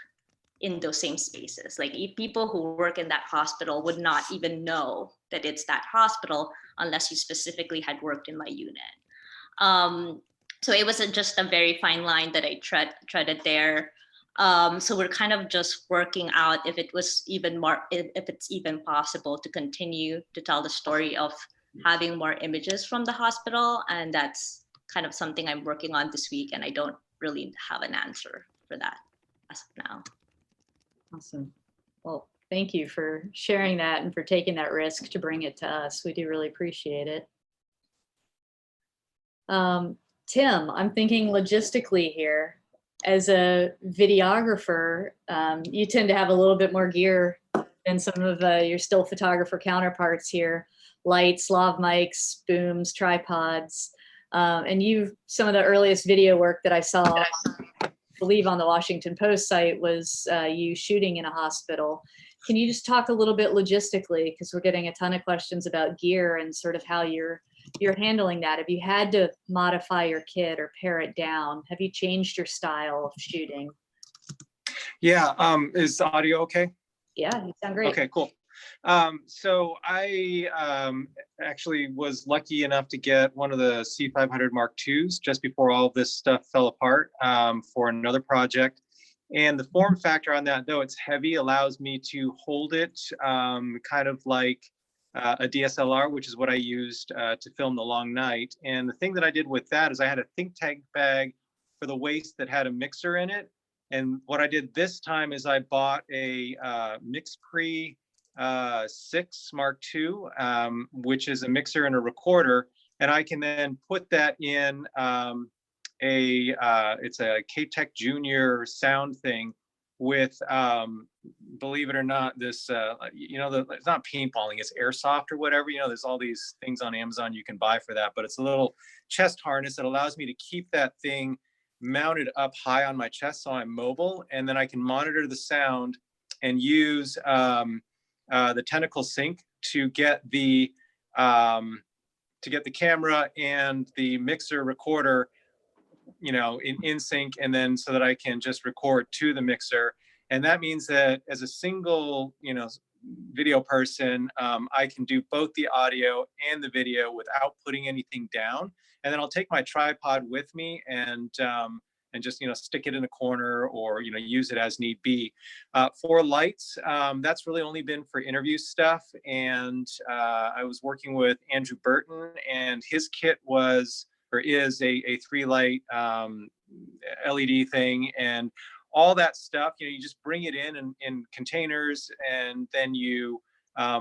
in those same spaces. Like, people who work in that hospital would not even know that it's that hospital unless you specifically had worked in my unit. So it was just a very fine line that I treaded there. So we're kind of just working out if it's even possible to continue to tell the story of having more images from the hospital. And that's kind of something I'm working on this week, and I don't really have an answer for that as of now. Awesome. Well, thank you for sharing that and for taking that risk to bring it to us. We do really appreciate it. Tim, I'm thinking logistically here. As a videographer, you tend to have a little bit more gear than some of your still photographer counterparts here. Lights, lav mics, booms, tripods. And some of the earliest video work that I saw, I believe on the Washington Post site, was you shooting in a hospital. Can you just talk a little bit logistically, because we're getting a ton of questions about gear and sort of how you're handling that? Have you had to modify your kit or pare it down? Have you changed your style of shooting? Yeah, is the audio okay? Yeah, you sound great. Okay, cool. So I actually was lucky enough to get one of the C500 Mark IIs just before all this stuff fell apart for another project. And the form factor on that, though it's heavy, allows me to hold it kind of like a DSLR, which is what I used to film The Long Night. And the thing that I did with that is I had a think tank bag for the waist that had a mixer in it. And what I did this time is I bought a MixPre 6 Mark II, which is a mixer and a recorder. And I can then put that in it's a K-Tech Junior sound thing with, believe it or not, this, it's not paintballing, it's airsoft or whatever. There's all these things on Amazon you can buy for that, but it's a little chest harness that allows me to keep that thing mounted up high on my chest so I'm mobile, and then I can monitor the sound and use the Tentacle Sync to get the camera and the mixer recorder in sync, and then so that I can just record to the mixer. And that means that as a single video person, I can do both the audio and the video without putting anything down. And then I'll take my tripod with me and just stick it in a corner or use it as need be. For lights, that's really only been for interview stuff. And I was working with Andrew Burton, and his kit is a 3-light LED thing. And all that stuff, you just bring it in containers, and then you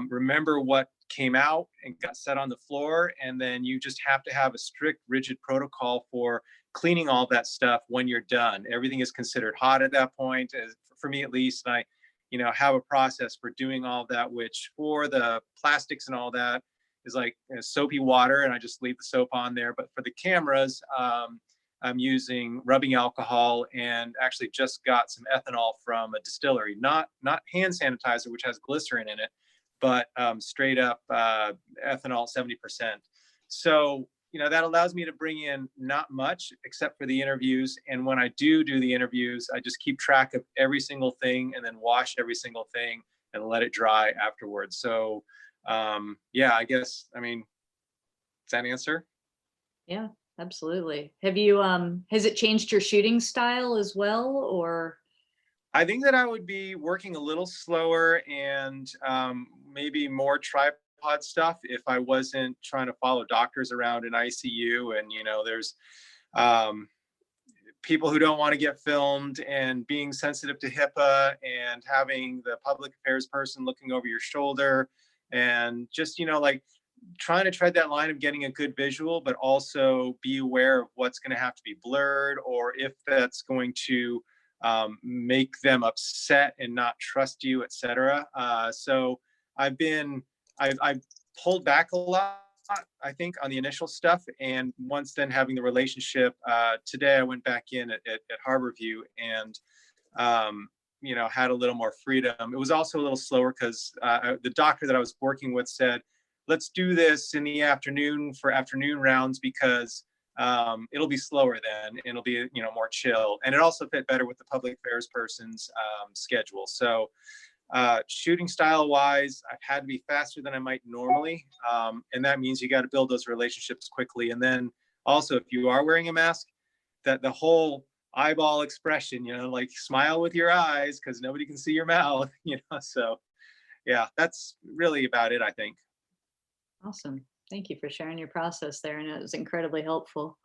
remember what came out and got set on the floor. And then you just have to have a strict, rigid protocol for cleaning all that stuff when you're done. Everything is considered hot at that point, for me at least. And I, have a process for doing all that, which for the plastics and all that is like soapy water, and I just leave the soap on there. But for the cameras, I'm using rubbing alcohol, and actually just got some ethanol from a distillery, not hand sanitizer, which has glycerin in it, but straight up ethanol, 70%. So, that allows me to bring in not much except for the interviews. And when I do the interviews, I just keep track of every single thing and then wash every single thing and let it dry afterwards. So yeah, I guess, does that answer? Yeah, absolutely. Have you, has it changed your shooting style as well, or? I think that I would be working a little slower and maybe more tripod stuff if I wasn't trying to follow doctors around in ICU. And, there's people who don't want to get filmed, and being sensitive to HIPAA, and having the public affairs person looking over your shoulder, and just, like trying to tread that line of getting a good visual, but also be aware of what's going to have to be blurred, or if that's going to make them upset and not trust you, etc. So I've pulled back a lot, I think, on the initial stuff. And once then having the relationship, today I went back in at Harborview and, had a little more freedom. It was also a little slower because the doctor that I was working with said, let's do this in the afternoon for afternoon rounds, because it'll be slower then, and it'll be, more chill. And it also fit better with the public affairs person's schedule. So shooting style wise, I've had to be faster than I might normally. And that means you got to build those relationships quickly. And then also, if you are wearing a mask, that the whole eyeball expression, like smile with your eyes, because nobody can see your mouth, so yeah, that's really about it, I think. Awesome. Thank you for sharing your process there. And it was incredibly helpful.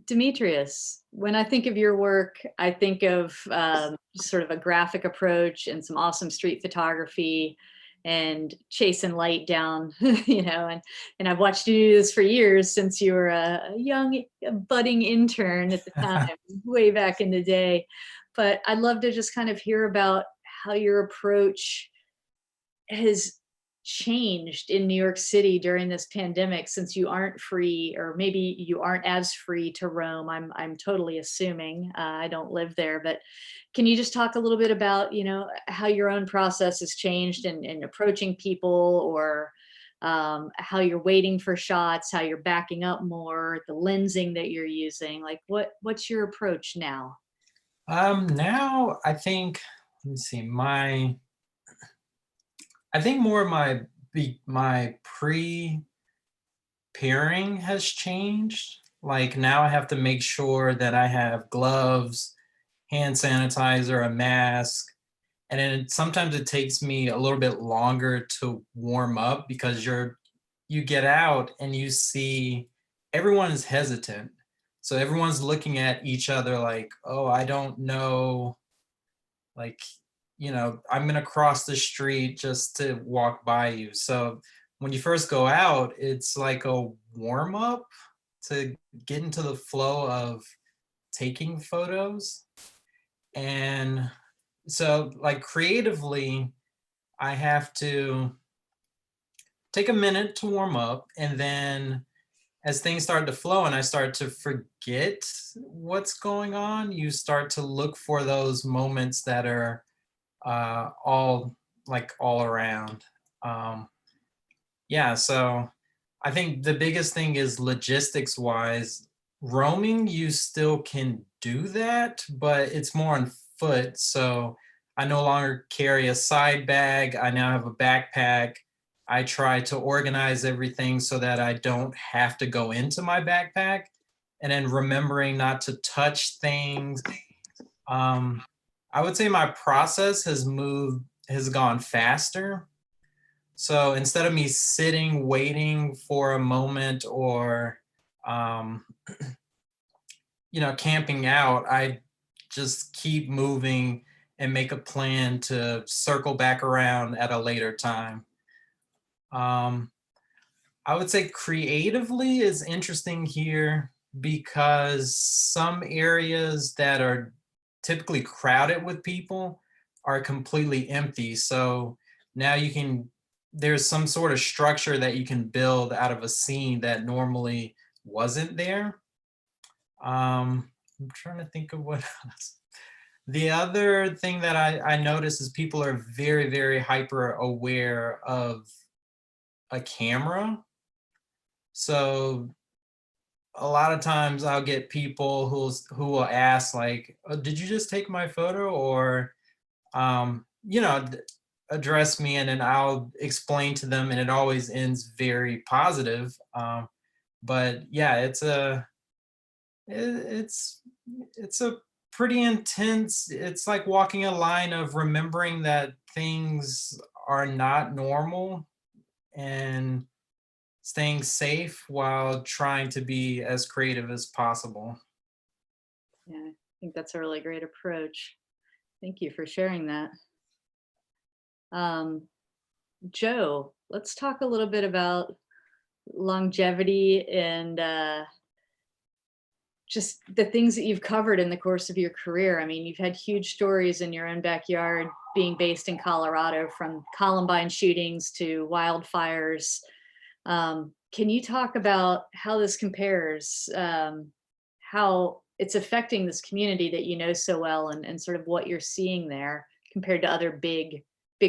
Demetrius, when I think of your work, I think of sort of a graphic approach and some awesome street photography and chasing light down, and I've watched you do this for years, since you were a young budding intern at the time, way back in the day. But I'd love to just kind of hear about how your approach has changed in New York City during this pandemic, since you aren't free, or maybe you aren't as free to roam. I'm totally assuming. I don't live there, but can you just talk a little bit about, how your own process has changed in approaching people, or how you're waiting for shots, how you're backing up more, the lensing that you're using? Like what's your approach now? Now I think, let me see, I think more of my pre-pairing has changed. Like now I have to make sure that I have gloves, hand sanitizer, a mask, and then sometimes it takes me a little bit longer to warm up, because you get out and you see everyone is hesitant. So everyone's looking at each other like, oh, I don't know, like, I'm going to cross the street just to walk by you. So when you first go out, it's like a warm up to get into the flow of taking photos. And so like creatively, I have to take a minute to warm up. And then as things start to flow and I start to forget what's going on, you start to look for those moments that are all around. Yeah, so I think the biggest thing is logistics wise. Roaming, you still can do that, but it's more on foot. So I no longer carry a side bag. I now have a backpack. I try to organize everything so that I don't have to go into my backpack, and then remembering not to touch things. I would say my process has gone faster. So instead of me sitting, waiting for a moment, or, camping out, I just keep moving and make a plan to circle back around at a later time. I would say creatively is interesting here because some areas that are typically crowded with people are completely empty. So now there's some sort of structure that you can build out of a scene that normally wasn't there. I'm trying to think of what else. The other thing that I notice is people are very, very hyper aware of a camera. So a lot of times I'll get people who will ask like, oh, did you just take my photo? Or, address me, and then I'll explain to them, and it always ends very positive. But yeah, it's a pretty intense. It's like walking a line of remembering that things are not normal and staying safe while trying to be as creative as possible. Yeah, I think that's a really great approach. Thank you for sharing that. Joe, let's talk a little bit about longevity and just the things that you've covered in the course of your career. I mean, you've had huge stories in your own backyard, being based in Colorado, from Columbine shootings to wildfires. Can you talk about how this compares, how it's affecting this community that you know so well, and sort of what you're seeing there compared to other big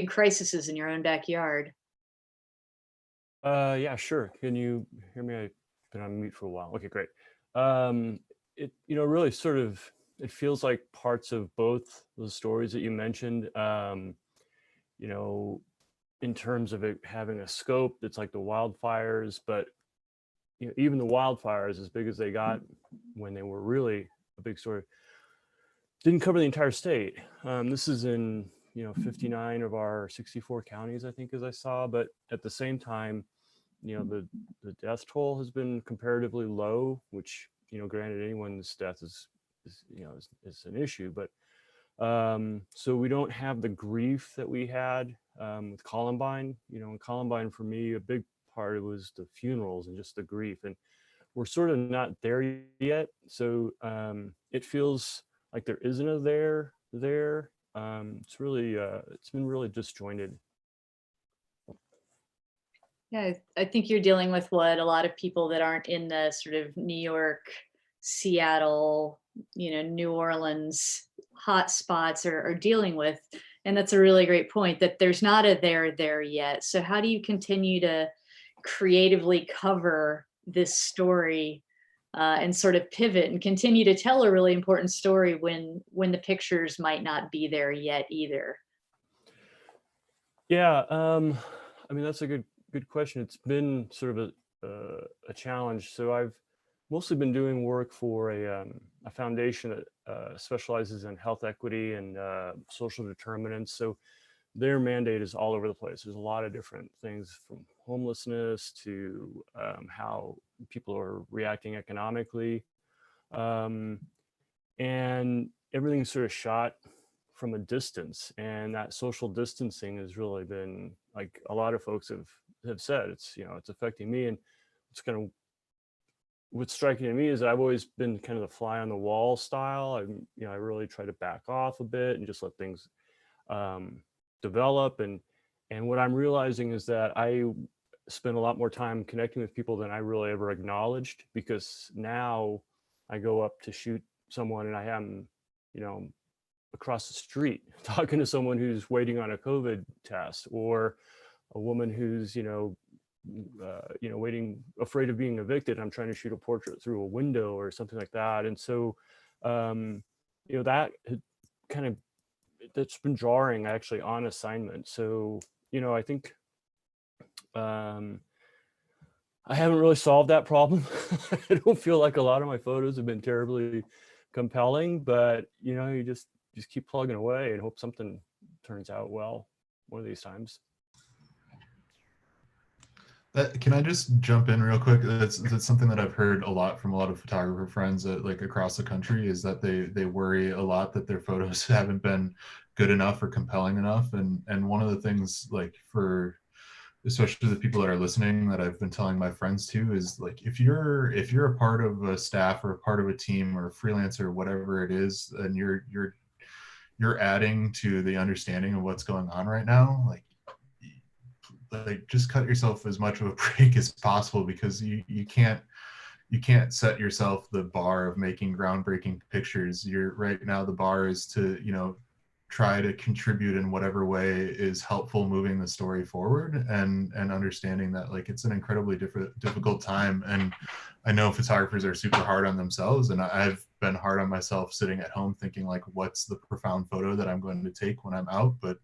crises in your own backyard? Yeah, sure. Can you hear me? I've been on mute for a while. Okay, great. It really sort of, it feels like parts of both those stories that you mentioned, in terms of it having a scope that's like the wildfires, but even the wildfires, as big as they got when they were really a big story, didn't cover the entire state. This is in 59 of our 64 counties, I think, as I saw. But at the same time, the death toll has been comparatively low, which granted, anyone's death is an issue, but so we don't have the grief that we had with Columbine. In Columbine, for me, a big part of it was the funerals and just the grief, and we're sort of not there yet. So it feels like there isn't a there. It's really it's been really disjointed. Yeah, I think you're dealing with what a lot of people that aren't in the sort of New York, Seattle, New Orleans hot spots are dealing with. And that's a really great point, that there's not a there yet. So how do you continue to creatively cover this story and sort of pivot and continue to tell a really important story when the pictures might not be there yet either? Yeah, I mean, that's a good question. It's been sort of a challenge. So I've mostly been doing work for a foundation that specializes in health equity and social determinants. So their mandate is all over the place. There's a lot of different things, from homelessness to how people are reacting economically. And everything's sort of shot from a distance. And that social distancing has really been, like a lot of folks have said, it's affecting me. And it's kind of, what's striking to me is that I've always been kind of the fly on the wall style. I really try to back off a bit and just let things develop. And what I'm realizing is that I spend a lot more time connecting with people than I really ever acknowledged, because now I go up to shoot someone and I am, across the street talking to someone who's waiting on a COVID test, or a woman who's, waiting, afraid of being evicted. I'm trying to shoot a portrait through a window or something like that. And so, that kind of, that's been jarring actually on assignment. So, I think I haven't really solved that problem. I don't feel like a lot of my photos have been terribly compelling, but you just keep plugging away and hope something turns out well one of these times. Can I just jump in real quick? That's something that I've heard a lot from a lot of photographer friends that, like, across the country, is that they worry a lot that their photos haven't been good enough or compelling enough. And one of the things, like, for especially the people that are listening, that I've been telling my friends too, is like, if you're a part of a staff or a part of a team or a freelancer, whatever it is, and you're adding to the understanding of what's going on right now, like just cut yourself as much of a break as possible, because you can't set yourself the bar of making groundbreaking pictures. You're right now, the bar is to, try to contribute in whatever way is helpful moving the story forward, and understanding that, like, it's an incredibly difficult time. And I know photographers are super hard on themselves, and I've been hard on myself sitting at home thinking, like, what's the profound photo that I'm going to take when I'm out? But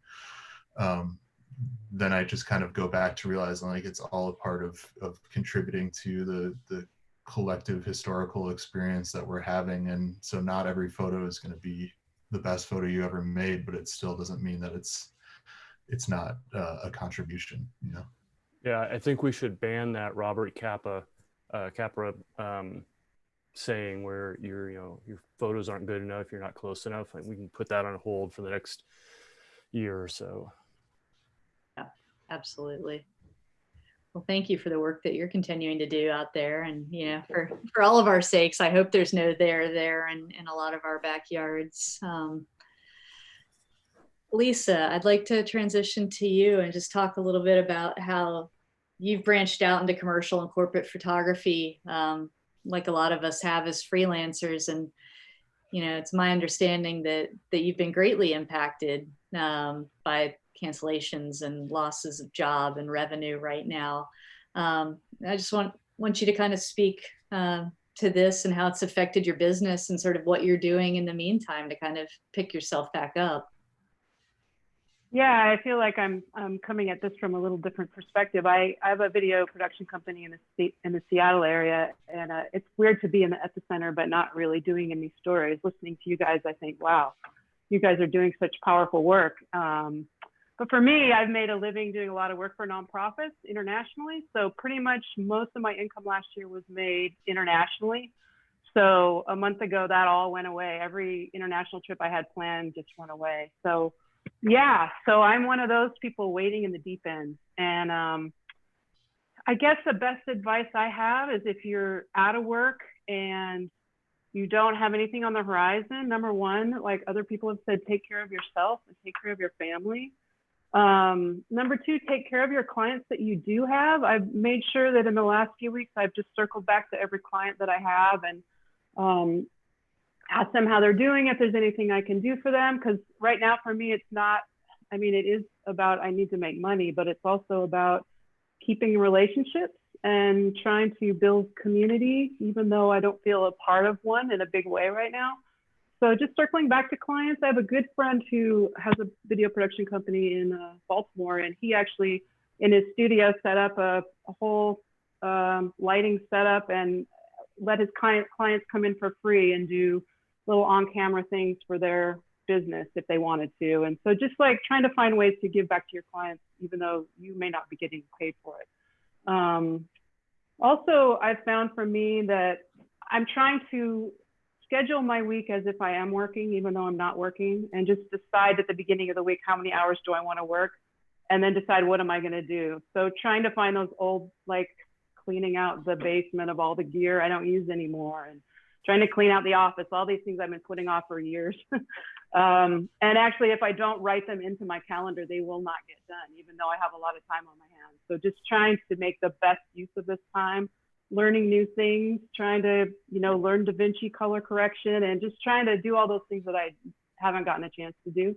then I just kind of go back to realizing, like, it's all a part of contributing to the collective historical experience that we're having. And so not every photo is going to be the best photo you ever made, but it still doesn't mean that it's not a contribution, Yeah, I think we should ban that Robert Capra saying where your photos aren't good enough, you're not close enough. Like, we can put that on hold for the next year or so. Yeah, absolutely. Well, thank you for the work that you're continuing to do out there. And, for all of our sakes, I hope there's no there in a lot of our backyards. Lisa, I'd like to transition to you and just talk a little bit about how you've branched out into commercial and corporate photography, like a lot of us have as freelancers. And, it's my understanding that you've been greatly impacted by cancellations and losses of job and revenue right now. I just want you to kind of speak to this and how it's affected your business and sort of what you're doing in the meantime to kind of pick yourself back up. Yeah, I feel like I'm coming at this from a little different perspective. I have a video production company in the Seattle area, and it's weird to be in the epicenter but not really doing any stories. Listening to you guys, I think, wow, you guys are doing such powerful work. But for me, I've made a living doing a lot of work for nonprofits internationally. So pretty much most of my income last year was made internationally. So a month ago, that all went away. Every international trip I had planned just went away. So yeah, so I'm one of those people waiting in the deep end. And I guess the best advice I have is, if you're out of work and you don't have anything on the horizon, number one, like other people have said, take care of yourself and take care of your family. Number two, take care of your clients that you do have. I've made sure that in the last few weeks, I've just circled back to every client that I have and ask them how they're doing, if there's anything I can do for them. Because right now for me, it's not, it is about, I need to make money, but it's also about keeping relationships and trying to build community, even though I don't feel a part of one in a big way right now. So just circling back to clients, I have a good friend who has a video production company in Baltimore, and he actually in his studio set up a whole lighting setup and let his clients come in for free and do little on-camera things for their business if they wanted to. And so just like trying to find ways to give back to your clients, even though you may not be getting paid for it. Also, I've found for me that I'm trying to schedule my week as if I am working, even though I'm not working, and just decide at the beginning of the week, how many hours do I want to work? And then decide, what am I going to do? So trying to find those old, like cleaning out the basement of all the gear I don't use anymore, and trying to clean out the office, all these things I've been putting off for years. And actually, if I don't write them into my calendar, they will not get done, even though I have a lot of time on my hands. So just trying to make the best use of this time, learning new things, trying to, learn Da Vinci color correction, and just trying to do all those things that I haven't gotten a chance to do.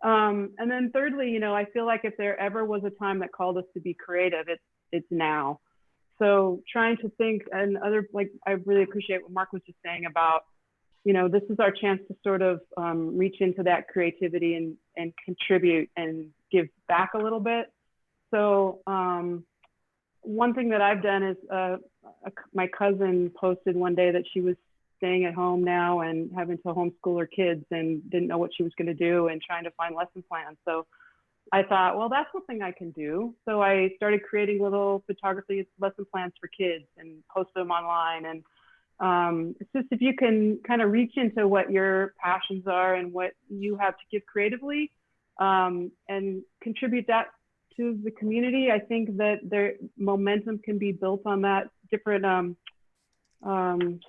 And then thirdly, I feel like if there ever was a time that called us to be creative, it's now. So trying to think, and I really appreciate what Mark was just saying about, this is our chance to sort of reach into that creativity and contribute and give back a little bit. So one thing that I've done is my cousin posted one day that she was staying at home now and having to homeschool her kids and didn't know what she was going to do and trying to find lesson plans. So I thought, well, that's something I can do. So I started creating little photography lesson plans for kids and post them online. And it's just, if you can kind of reach into what your passions are and what you have to give creatively, and contribute that to the community, I think that their momentum can be built on that. Different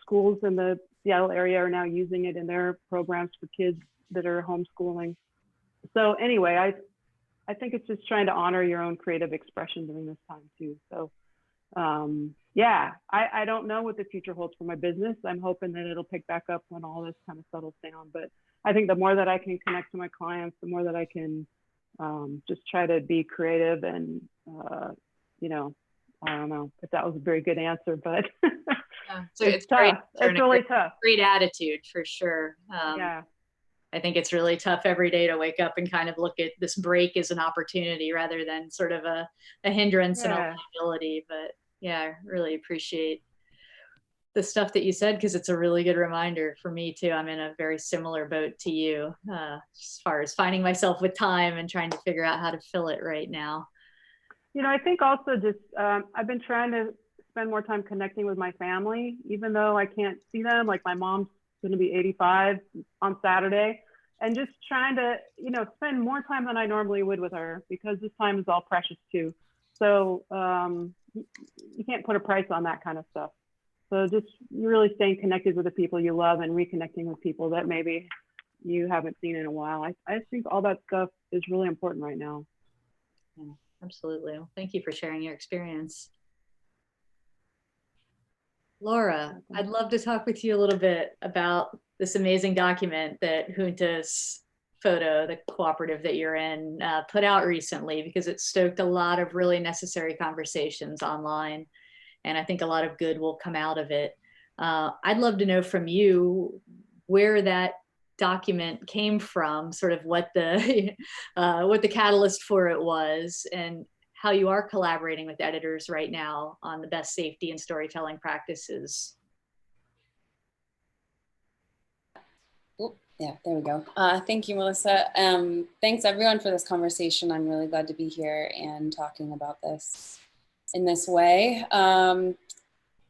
schools in the Seattle area are now using it in their programs for kids that are homeschooling. So anyway, I think it's just trying to honor your own creative expression during this time too. So yeah, I don't know what the future holds for my business. I'm hoping that it'll pick back up when all this kind of settles down. But I think the more that I can connect to my clients, the more that I can just try to be creative and, you know, I don't know if that was a very good answer, but Yeah, so it's great. tough. It's really tough. Great attitude for sure. Yeah. I think it's really tough every day to wake up and kind of look at this break as an opportunity rather than sort of a hindrance and a liability. But yeah, I really appreciate the stuff that you said, because it's a really good reminder for me too. I'm in a very similar boat to you as far as finding myself with time and trying to figure out how to fill it right now. You know, I think also just, I've been trying to spend more time connecting with my family, even though I can't see them. Like my mom's going to be 85 on Saturday, and just trying to, you know, spend more time than I normally would with her, because this time is all precious too. So you can't put a price on that kind of stuff. So just really staying connected with the people you love and reconnecting with people that maybe you haven't seen in a while. I think all that stuff is really important right now. Yeah, absolutely. Well, thank you for sharing your experience. Laura, I'd love to talk with you a little bit about this amazing document that Juntas Photo, the cooperative that you're in, put out recently, because it stoked a lot of really necessary conversations online. And I think a lot of good will come out of it. I'd love to know from you where that document came from, sort of what the catalyst for it was, and how you are collaborating with editors right now on the best safety and storytelling practices. Oh, yeah, there we go. Thank you, Melissa. Thanks everyone for this conversation. I'm really glad to be here and talking about this in this way.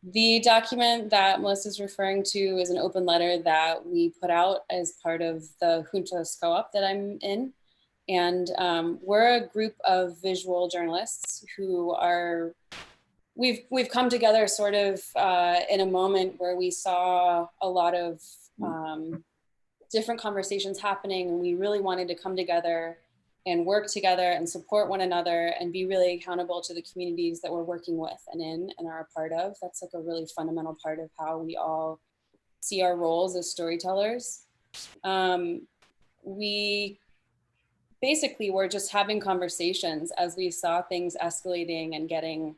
The document that Melissa's referring to is an open letter that we put out as part of the Juntas co-op that I'm in. And we're a group of visual journalists who are, we've come together sort of in a moment where we saw a lot of different conversations happening, and we really wanted to come together and work together and support one another and be really accountable to the communities that we're working with and in and are a part of. That's like a really fundamental part of how we all see our roles as storytellers. We basically were just having conversations as we saw things escalating and getting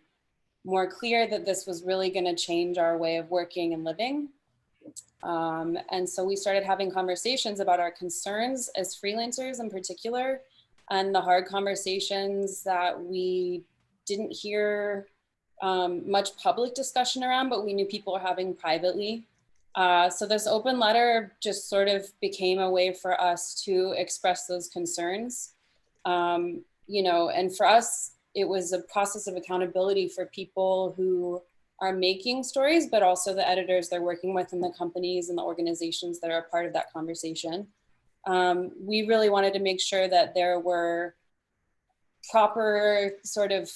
more clear that this was really going to change our way of working and living. And so we started having conversations about our concerns as freelancers in particular, and the hard conversations that we didn't hear much public discussion around, but we knew people were having privately. So this open letter just sort of became a way for us to express those concerns. You know, and for us, it was a process of accountability for people who are making stories, but also the editors they're working with and the companies and the organizations that are a part of that conversation. We really wanted to make sure that there were proper sort of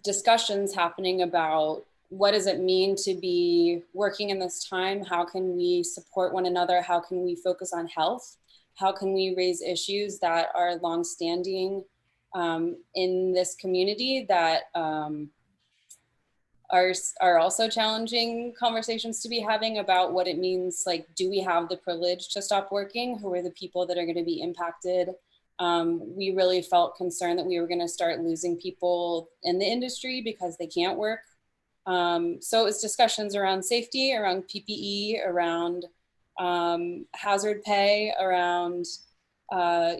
discussions happening about what does it mean to be working in this time? How can we support one another? How can we focus on health? How can we raise issues that are longstanding in this community that are also challenging conversations to be having about what it means, like, do we have the privilege to stop working? Who are the people that are going to be impacted? We really felt concerned that we were going to start losing people in the industry because they can't work. So it was discussions around safety, around PPE, around hazard pay, around,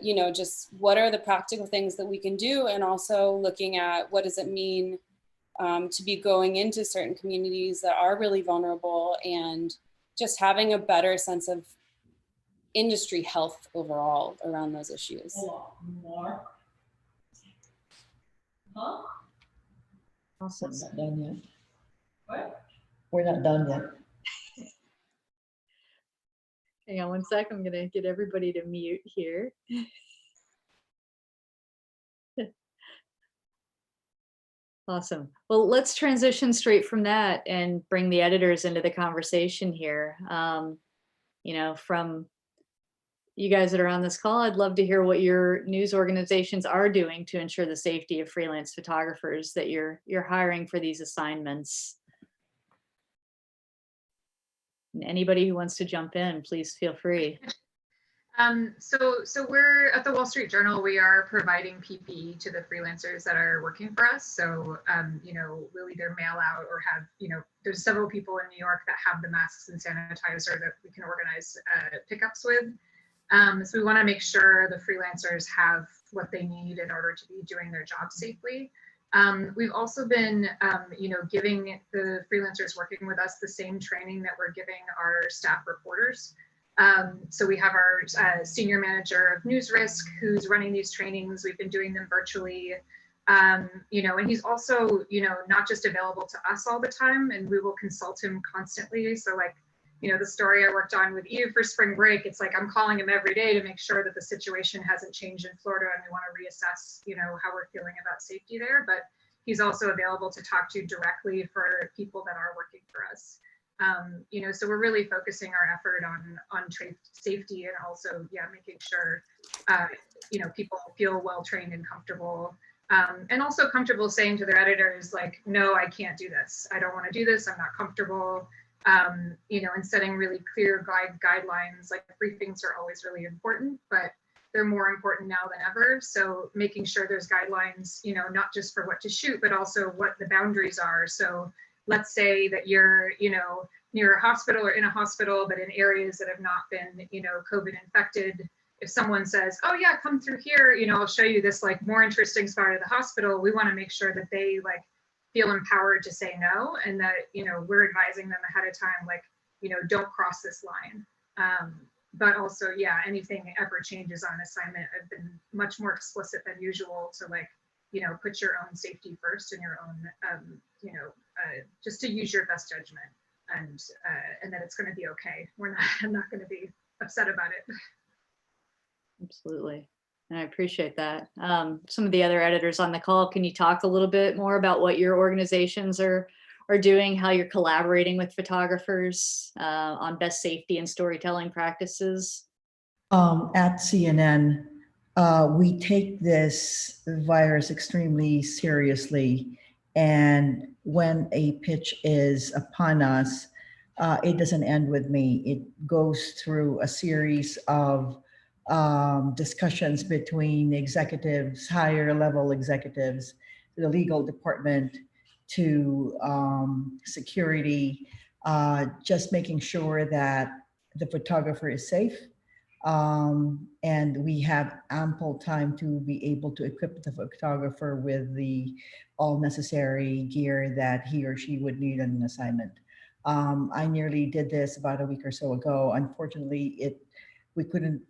you know, just what are the practical things that we can do, and also looking at what does it mean to be going into certain communities that are really vulnerable, and just having a better sense of industry health overall around those issues. Huh? Awesome. We're not done yet. What? We're not done yet. Hang on one sec. I'm gonna get everybody to mute here. Awesome. Well, let's transition straight from that and bring the editors into the conversation here. You know, from you guys that are on this call, I'd love to hear what your news organizations are doing to ensure the safety of freelance photographers that you're hiring for these assignments. And anybody who wants to jump in, please feel free. So we're at the Wall Street Journal. We are providing PPE to the freelancers that are working for us. So, you know, we'll either mail out or have, you know, there's several people in New York that have the masks and sanitizer that we can organize pickups with. So we want to make sure the freelancers have what they need in order to be doing their job safely. We've also been, you know, giving the freelancers working with us the same training that we're giving our staff reporters. So we have our senior manager of news risk who's running these trainings. We've been doing them virtually, you know, and he's also, you know, not just available to us all the time, and we will consult him constantly. So like, you know, the story I worked on with Eve for spring break, it's like I'm calling him every day to make sure that the situation hasn't changed in Florida and we want to reassess, you know, how we're feeling about safety there. But he's also available to talk to directly for people that are working for us. You know, so we're really focusing our effort on safety and also, yeah, making sure, you know, people feel well trained and comfortable, and also comfortable saying to their editors, like, no, I can't do this. I don't want to do this. I'm not comfortable. You know, and setting really clear guidelines. Like briefings are always really important, but they're more important now than ever. So making sure there's guidelines, you know, not just for what to shoot, but also what the boundaries are. So let's say that you're, you know, near a hospital or in a hospital, but in areas that have not been, you know, COVID infected. If someone says, oh yeah, come through here, you know, I'll show you this like more interesting spot of the hospital, we want to make sure that they like feel empowered to say no, and that, you know, we're advising them ahead of time, like, you know, don't cross this line. But also, yeah, anything ever changes on assignment, I've been much more explicit than usual to like, you know, put your own safety first and your own, you know, just to use your best judgment, and that it's going to be okay. I'm not going to be upset about it. Absolutely. And I appreciate that. Some of the other editors on the call, can you talk a little bit more about what your organizations are doing, how you're collaborating with photographers on best safety and storytelling practices? At CNN, we take this virus extremely seriously. And when a pitch is upon us, it doesn't end with me. It goes through a series of discussions between executives, higher level executives, the legal department, to security, just making sure that the photographer is safe. And we have ample time to be able to equip the photographer with the all necessary gear that he or she would need on an assignment. I nearly did this about a week or so ago. Unfortunately, we couldn't.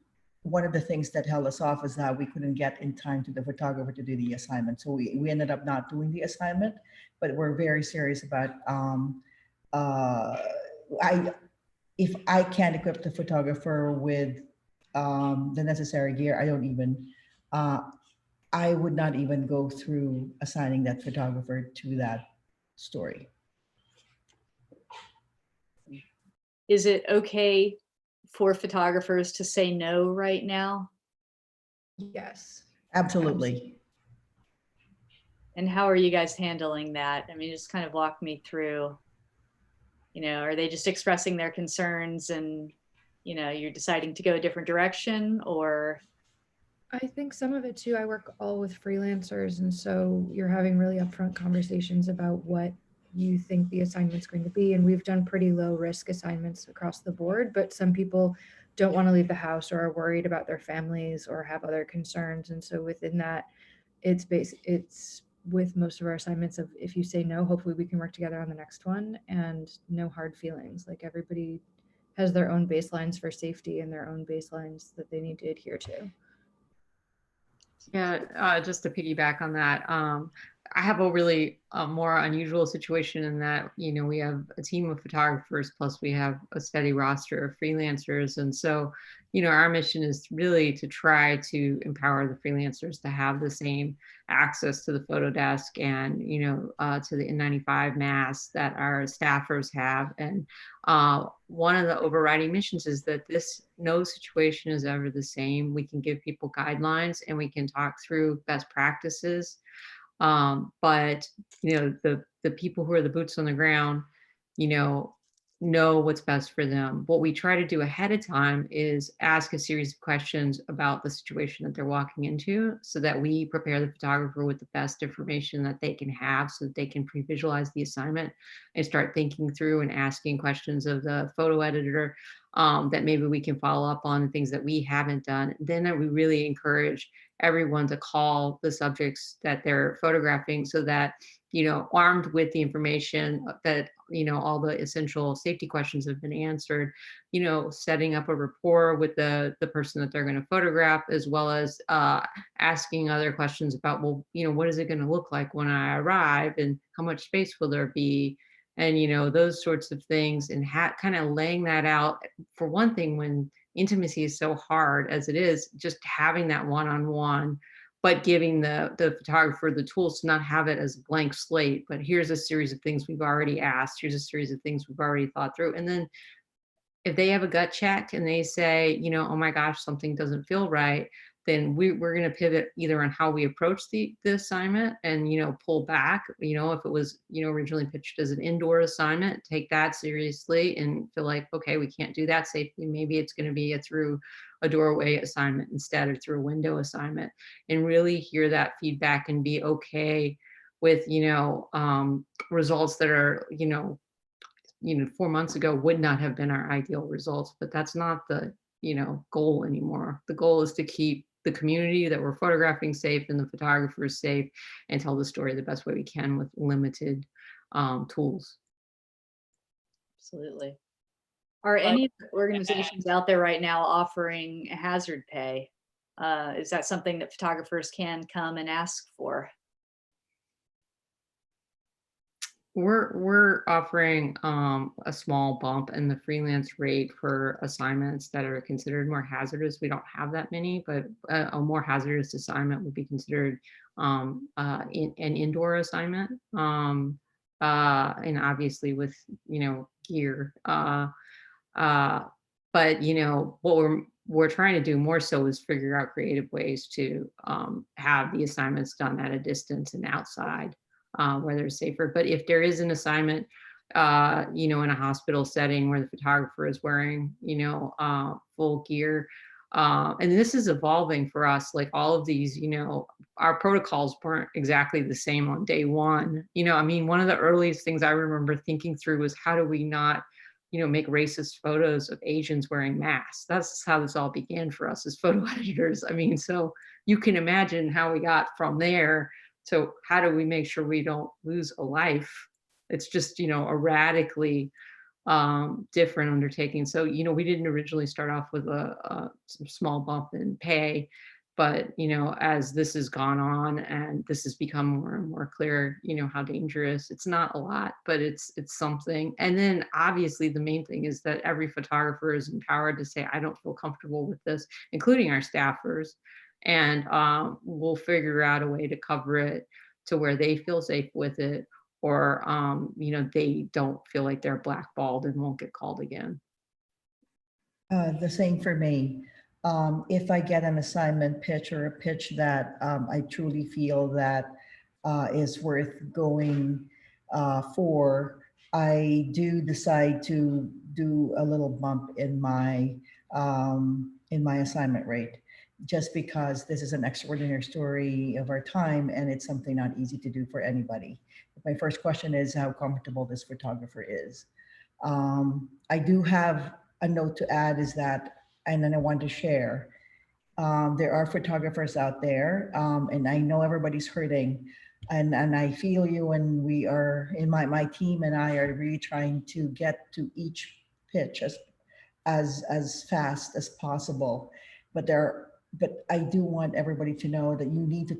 One of the things that held us off is that we couldn't get in time to the photographer to do the assignment. So we ended up not doing the assignment, but we're very serious about, if I can't equip the photographer with the necessary gear, I would not even go through assigning that photographer to that story. Is it okay for photographers to say no right now? Yes. Absolutely. And how are you guys handling that? I mean, just kind of walk me through, you know, are they just expressing their concerns and, you know, you're deciding to go a different direction, or? I think some of it too, I work all with freelancers, and so you're having really upfront conversations about what you think the assignment's going to be. And we've done pretty low risk assignments across the board, but some people don't want to leave the house or are worried about their families or have other concerns. And so within that, it's with most of our assignments of, if you say no, hopefully we can work together on the next one, and no hard feelings. Like everybody has their own baselines for safety and their own baselines that they need to adhere to. Yeah, just to piggyback on that, I have a really more unusual situation in that, you know, we have a team of photographers, plus we have a steady roster of freelancers. And so, you know, our mission is really to try to empower the freelancers to have the same access to the photo desk and, you know, to the N95 masks that our staffers have. And one of the overriding missions is that no situation is ever the same. We can give people guidelines and we can talk through best practices. But you know, the people who are the boots on the ground, you know what's best for them. What we try to do ahead of time is ask a series of questions about the situation that they're walking into, so that we prepare the photographer with the best information that they can have, so that they can pre-visualize the assignment and start thinking through and asking questions of the photo editor that maybe we can follow up on, things that we haven't done. Then we really encourage everyone to call the subjects that they're photographing, so that, you know, armed with the information that, you know, all the essential safety questions have been answered, you know, setting up a rapport with the person that they're going to photograph, as well as asking other questions about, well, you know, what is it going to look like when I arrive, and how much space will there be? And, you know, those sorts of things, and kind of laying that out. For one thing, when intimacy is so hard as it is, just having that one-on-one, but giving the photographer the tools to not have it as a blank slate, but here's a series of things we've already asked, here's a series of things we've already thought through. And then if they have a gut check and they say, you know, oh my gosh, something doesn't feel right, then we're going to pivot either on how we approach the assignment and, you know, pull back. You know, if it was, you know, originally pitched as an indoor assignment, take that seriously and feel like, okay, we can't do that safely. Maybe it's going to be through a doorway assignment instead, or through a window assignment, and really hear that feedback and be okay with, you know, results that are, you know, 4 months ago would not have been our ideal results, but that's not the, you know, goal anymore. The goal is to keep the community that we're photographing safe and the photographers safe, and tell the story the best way we can with limited tools. Absolutely. Are any organizations out there right now offering hazard pay? Is that something that photographers can come and ask for? We're offering a small bump in the freelance rate for assignments that are considered more hazardous. We don't have that many, but a more hazardous assignment would be considered an indoor assignment, and obviously with, you know, gear. But you know, what we're trying to do more so is figure out creative ways to have the assignments done at a distance and outside, where they're safer. But if there is an assignment, you know, in a hospital setting where the photographer is wearing, you know, full gear, and this is evolving for us, like all of these, you know, our protocols weren't exactly the same on day one. You know, I mean, one of the earliest things I remember thinking through was, how do we not, you know, make racist photos of Asians wearing masks? That's how this all began for us as photo editors. I mean, so you can imagine how we got from there. So how do we make sure we don't lose a life? It's just, you know, a radically different undertaking. So, you know, we didn't originally start off with some small bump in pay, but, you know, as this has gone on and this has become more and more clear, you know, how dangerous, it's not a lot, but it's something. And then obviously the main thing is that every photographer is empowered to say, I don't feel comfortable with this, including our staffers. And we'll figure out a way to cover it to where they feel safe with it, or you know, they don't feel like they're blackballed and won't get called again. The same for me. If I get an assignment pitch or a pitch that I truly feel that is worth going for, I do decide to do a little bump in my assignment rate, just because this is an extraordinary story of our time and it's something not easy to do for anybody. My first question is how comfortable this photographer is. I do have a note to add is that, and then I want to share, there are photographers out there, and I know everybody's hurting, and I feel you, and we are, in my team and I are really trying to get to each pitch as fast as possible. But I do want everybody to know that you need to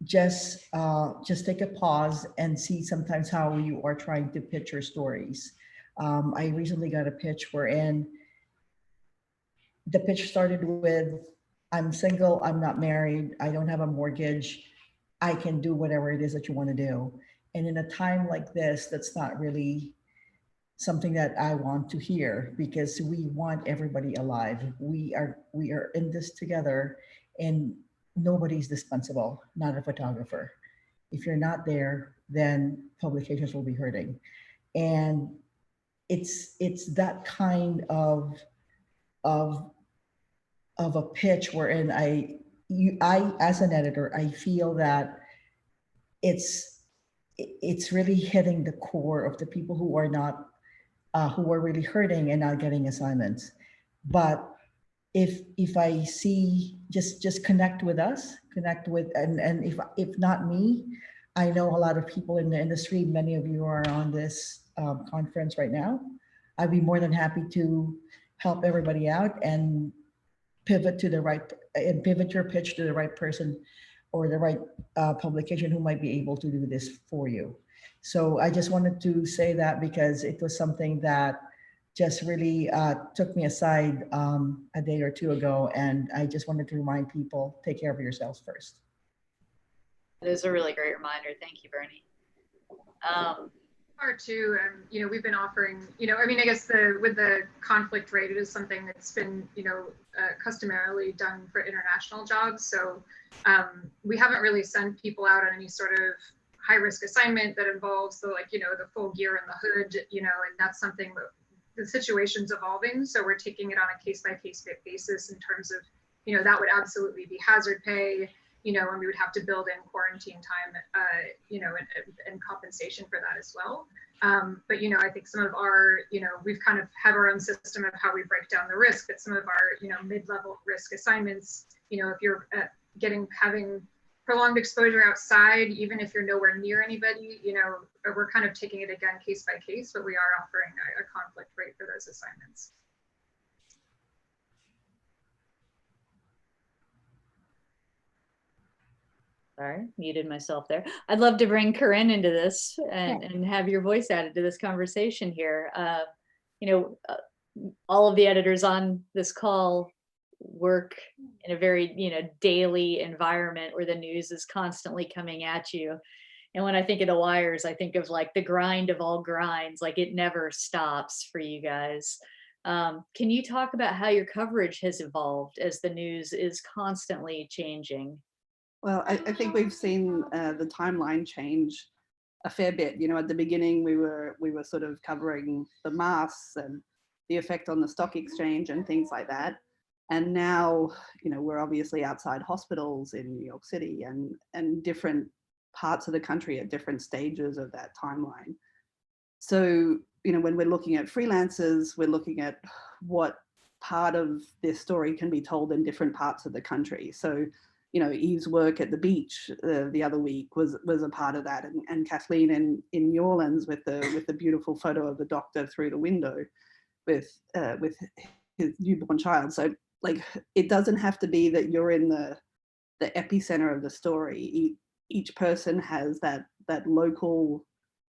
just take a pause and see sometimes how you are trying to pitch your stories. I recently got a pitch wherein the pitch started with, I'm single, I'm not married, I don't have a mortgage, I can do whatever it is that you want to do. And in a time like this, that's not really something that I want to hear, because we want everybody alive. We are in this together, and nobody's dispensable, not a photographer. If you're not there, then publications will be hurting. And it's that kind of a pitch wherein I as an editor, I feel that it's really hitting the core of the people who are not who are really hurting and not getting assignments. But if I see, just connect with us, connect with, and if not me, I know a lot of people in the industry. Many of you are on this conference right now. I'd be more than happy to help everybody out and pivot your pitch to the right person or the right publication who might be able to do this for you. So I just wanted to say that because it was something that just really took me aside a day or two ago. And I just wanted to remind people, take care of yourselves first. That is a really great reminder. Thank you, Bernie. Too, we've been offering, I mean, I guess with the conflict rate, it is something that's been, customarily done for international jobs. So we haven't really sent people out on any sort of high risk assignment that involves the full gear and the hood, and that's something that the situation's evolving. So we're taking it on a case by case basis in terms of, that would absolutely be hazard pay, and we would have to build in quarantine time, and compensation for that as well. But, I think some of our, we've kind of have our own system of how we break down the risk, but some of our, mid-level risk assignments, if you're having prolonged exposure outside, even if you're nowhere near anybody, we're kind of taking it again case by case, but we are offering a conflict rate for those assignments. Sorry, muted myself there. I'd love to bring Corinne into this and have your voice added to this conversation here. All of the editors on this call work in a very, daily environment where the news is constantly coming at you. And when I think of the wires, I think of like the grind of all grinds, like it never stops for you guys. Can you talk about how your coverage has evolved as the news is constantly changing? Well, I think we've seen the timeline change a fair bit. At the beginning, we were sort of covering the masks and the effect on the stock exchange and things like that. And now, we're obviously outside hospitals in New York City and different parts of the country at different stages of that timeline. So, when we're looking at freelancers, we're looking at what part of this story can be told in different parts of the country. So, Eve's work at the beach the other week was a part of that, and Kathleen in New Orleans with the beautiful photo of the doctor through the window with his newborn child. So like, it doesn't have to be that you're in the epicenter of the story. Each person has that local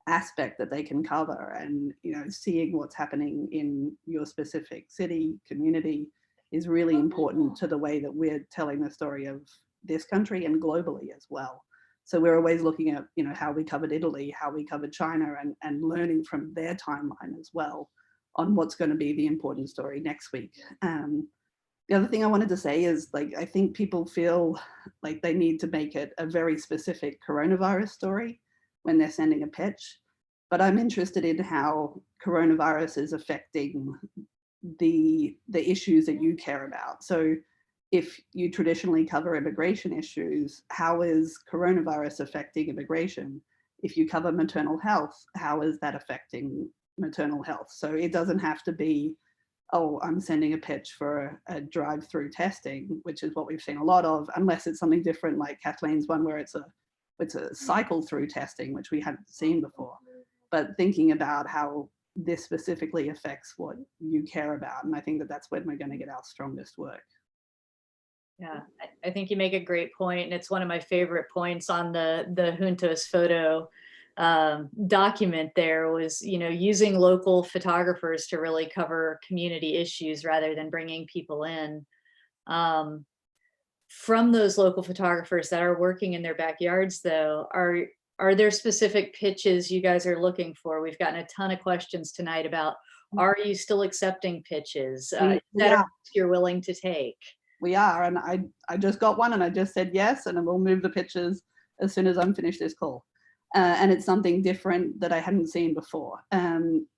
aspect that they can cover, and seeing what's happening in your specific city, community is really important to the way that we're telling the story of this country and globally as well. So we're always looking at, how we covered Italy, how we covered China, and learning from their timeline as well on what's going to be the important story next week. The other thing I wanted to say is, like, I think people feel like they need to make it a very specific coronavirus story when they're sending a pitch, but I'm interested in how coronavirus is affecting the issues that you care about. So if you traditionally cover immigration issues, how is coronavirus affecting immigration? If you cover maternal health, how is that affecting maternal health? So it doesn't have to be, oh, I'm sending a pitch for a drive-through testing, which is what we've seen a lot of, unless it's something different like Kathleen's one where it's a cycle through testing, which we hadn't seen before. But thinking about how this specifically affects what you care about. And I think that that's when we're going to get our strongest work. Yeah, I think you make a great point, and it's one of my favorite points on the Juntos photo document. There was, you know, using local photographers to really cover community issues rather than bringing people in. From those local photographers that are working in their backyards, though, are there specific pitches you guys are looking for? We've gotten a ton of questions tonight about, are you still accepting pitches? Is that a risk you're willing to take? We are, and I just got one and I just said yes, and we'll move the pictures as soon as I'm finished this call. And it's something different that I hadn't seen before.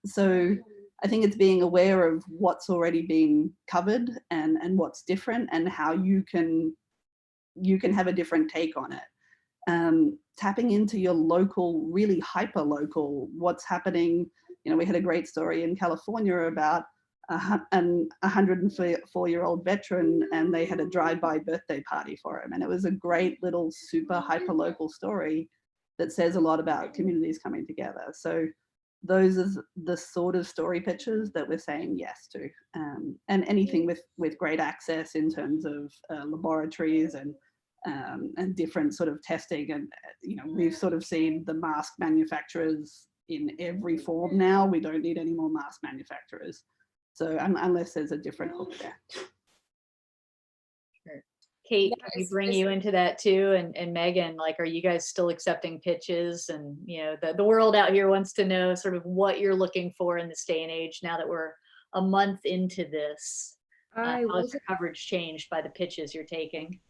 So I think it's being aware of what's already been covered and what's different, and how you can have a different take on it. Tapping into your local, really hyper local, what's happening. You know, we had a great story in California about an 104-year-old veteran, and they had a drive-by birthday party for him. And it was a great little super hyper local story that says a lot about communities coming together. So those are the sort of story pitches that we're saying yes to. And anything with great access in terms of laboratories and different sort of testing. And, you know, we've sort of seen the mask manufacturers in every form now. We don't need any more mask manufacturers. So unless there's a different hook there. Sure. Kate, can we bring you into that too? And Megan, like, are you guys still accepting pitches? And, you know, the world out here wants to know sort of what you're looking for in this day and age now that we're a month into this. How has the coverage changed by the pitches you're taking?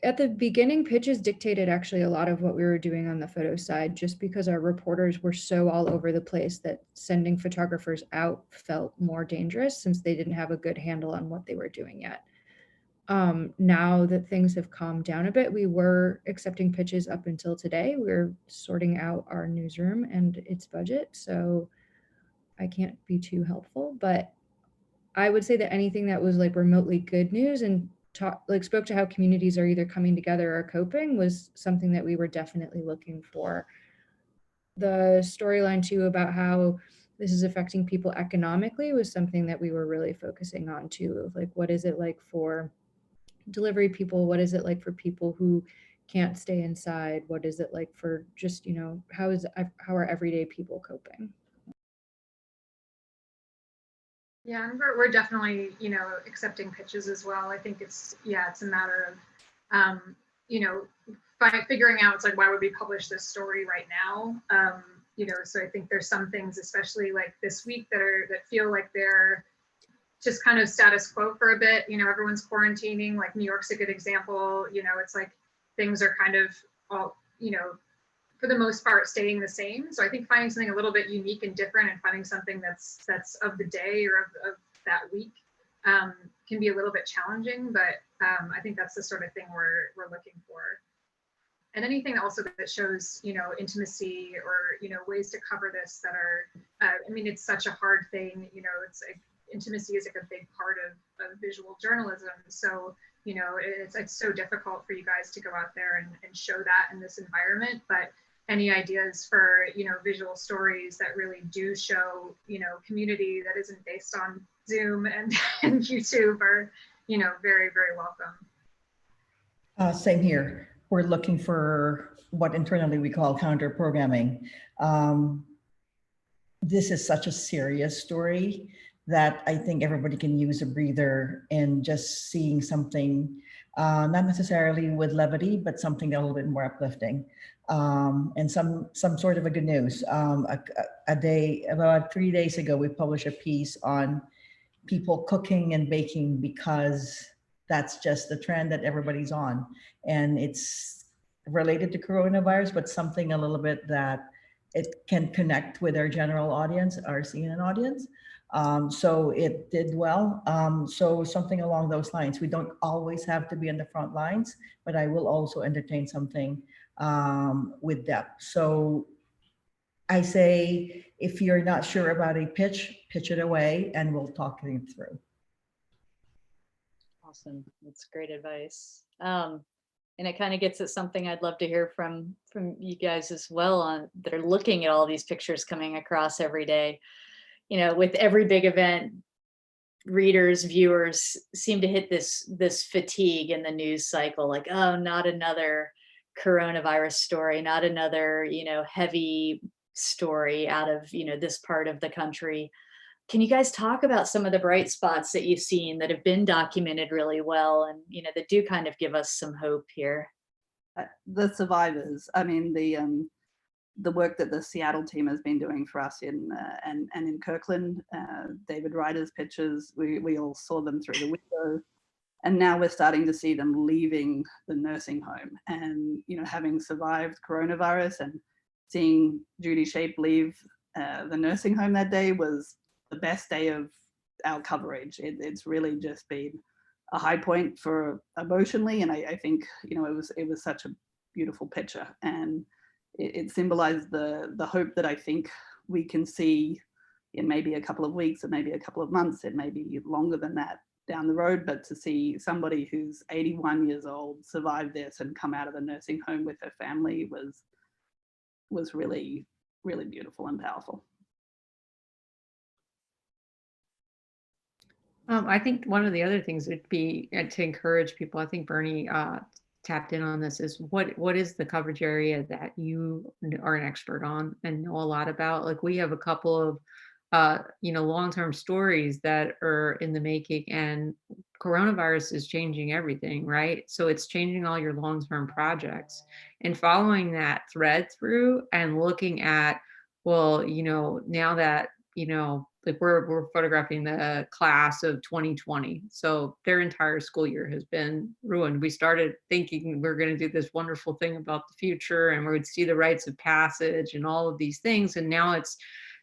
At the beginning, pitches dictated actually a lot of what we were doing on the photo side, just because our reporters were so all over the place that sending photographers out felt more dangerous since they didn't have a good handle on what they were doing yet. Now that things have calmed down a bit, we were accepting pitches up until today. We're sorting out our newsroom and its budget, so I can't be too helpful, but I would say that anything that was like remotely good news and spoke to how communities are either coming together or coping was something that we were definitely looking for. The storyline too about how this is affecting people economically was something that we were really focusing on too, of like, what is it like for delivery people? What is it like for people who can't stay inside? What is it like for just, you know, how are everyday people coping? Yeah, and we're definitely, you know, accepting pitches as well. I think it's a matter of, you know, figuring out, it's like, why would we publish this story right now? You know, so I think there's some things, especially like this week, that feel like they're just kind of status quo for a bit. You know, everyone's quarantining, like New York's a good example. You know, it's like things are kind of all, you know, for the most part staying the same. So I think finding something a little bit unique and different, and finding something that's of the day or of that week can be a little bit challenging, but I think that's the sort of thing we're looking for. And anything also that shows, you know, intimacy or, you know, ways to cover this that are, I mean, it's such a hard thing, you know, it's like, intimacy is like a big part of visual journalism. So, you know, it's so difficult for you guys to go out there and show that in this environment. But any ideas for, you know, visual stories that really do show, you know, community that isn't based on Zoom and YouTube are, you know, very, very welcome. Same here. We're looking for what internally we call counter programming. This is such a serious story that I think everybody can use a breather in just seeing something, not necessarily with levity, but something a little bit more uplifting, and some sort of a good news. About 3 days ago, we published a piece on people cooking and baking because that's just the trend that everybody's on. And it's related to coronavirus, but something a little bit that it can connect with our general audience, our CNN audience. So it did well. So something along those lines. We don't always have to be in the front lines, but I will also entertain something with depth. So I say, if you're not sure about a pitch it away and we'll talk it through. Awesome. That's great advice. And it kind of gets at something I'd love to hear from you guys as well, on that are looking at all these pictures coming across every day. You know, with every big event, readers, viewers seem to hit this fatigue in the news cycle, like, oh, not another coronavirus story, not another, you know, heavy story out of, you know, this part of the country. Can you guys talk about some of the bright spots that you've seen that have been documented really well, and, you know, that do kind of give us some hope here? The survivors. I mean, the work that the Seattle team has been doing for us in and in Kirkland, David Ryder's pictures, we all saw them through the window, and now we're starting to see them leaving the nursing home. And, you know, having survived coronavirus and seeing Judy Shape leave the nursing home that day was the best day of our coverage. It's really just been a high point for emotionally, and I think, you know, it was such a beautiful picture, and it symbolized the hope that I think we can see in maybe a couple of weeks, or maybe a couple of months, it may be longer than that down the road, but to see somebody who's 81 years old survive this and come out of the nursing home with her family was really, really beautiful and powerful. I think one of the other things would be to encourage people, I think Bernie tapped in on this, is what is the coverage area that you are an expert on and know a lot about? Like, we have a couple of you know, long-term stories that are in the making, and coronavirus is changing everything, right? So it's changing all your long-term projects, and following that thread through and looking at, well, you know, now that, you know, like we're photographing the class of 2020. So their entire school year has been ruined. We started thinking we're going to do this wonderful thing about the future, and we would see the rites of passage and all of these things. And now it's,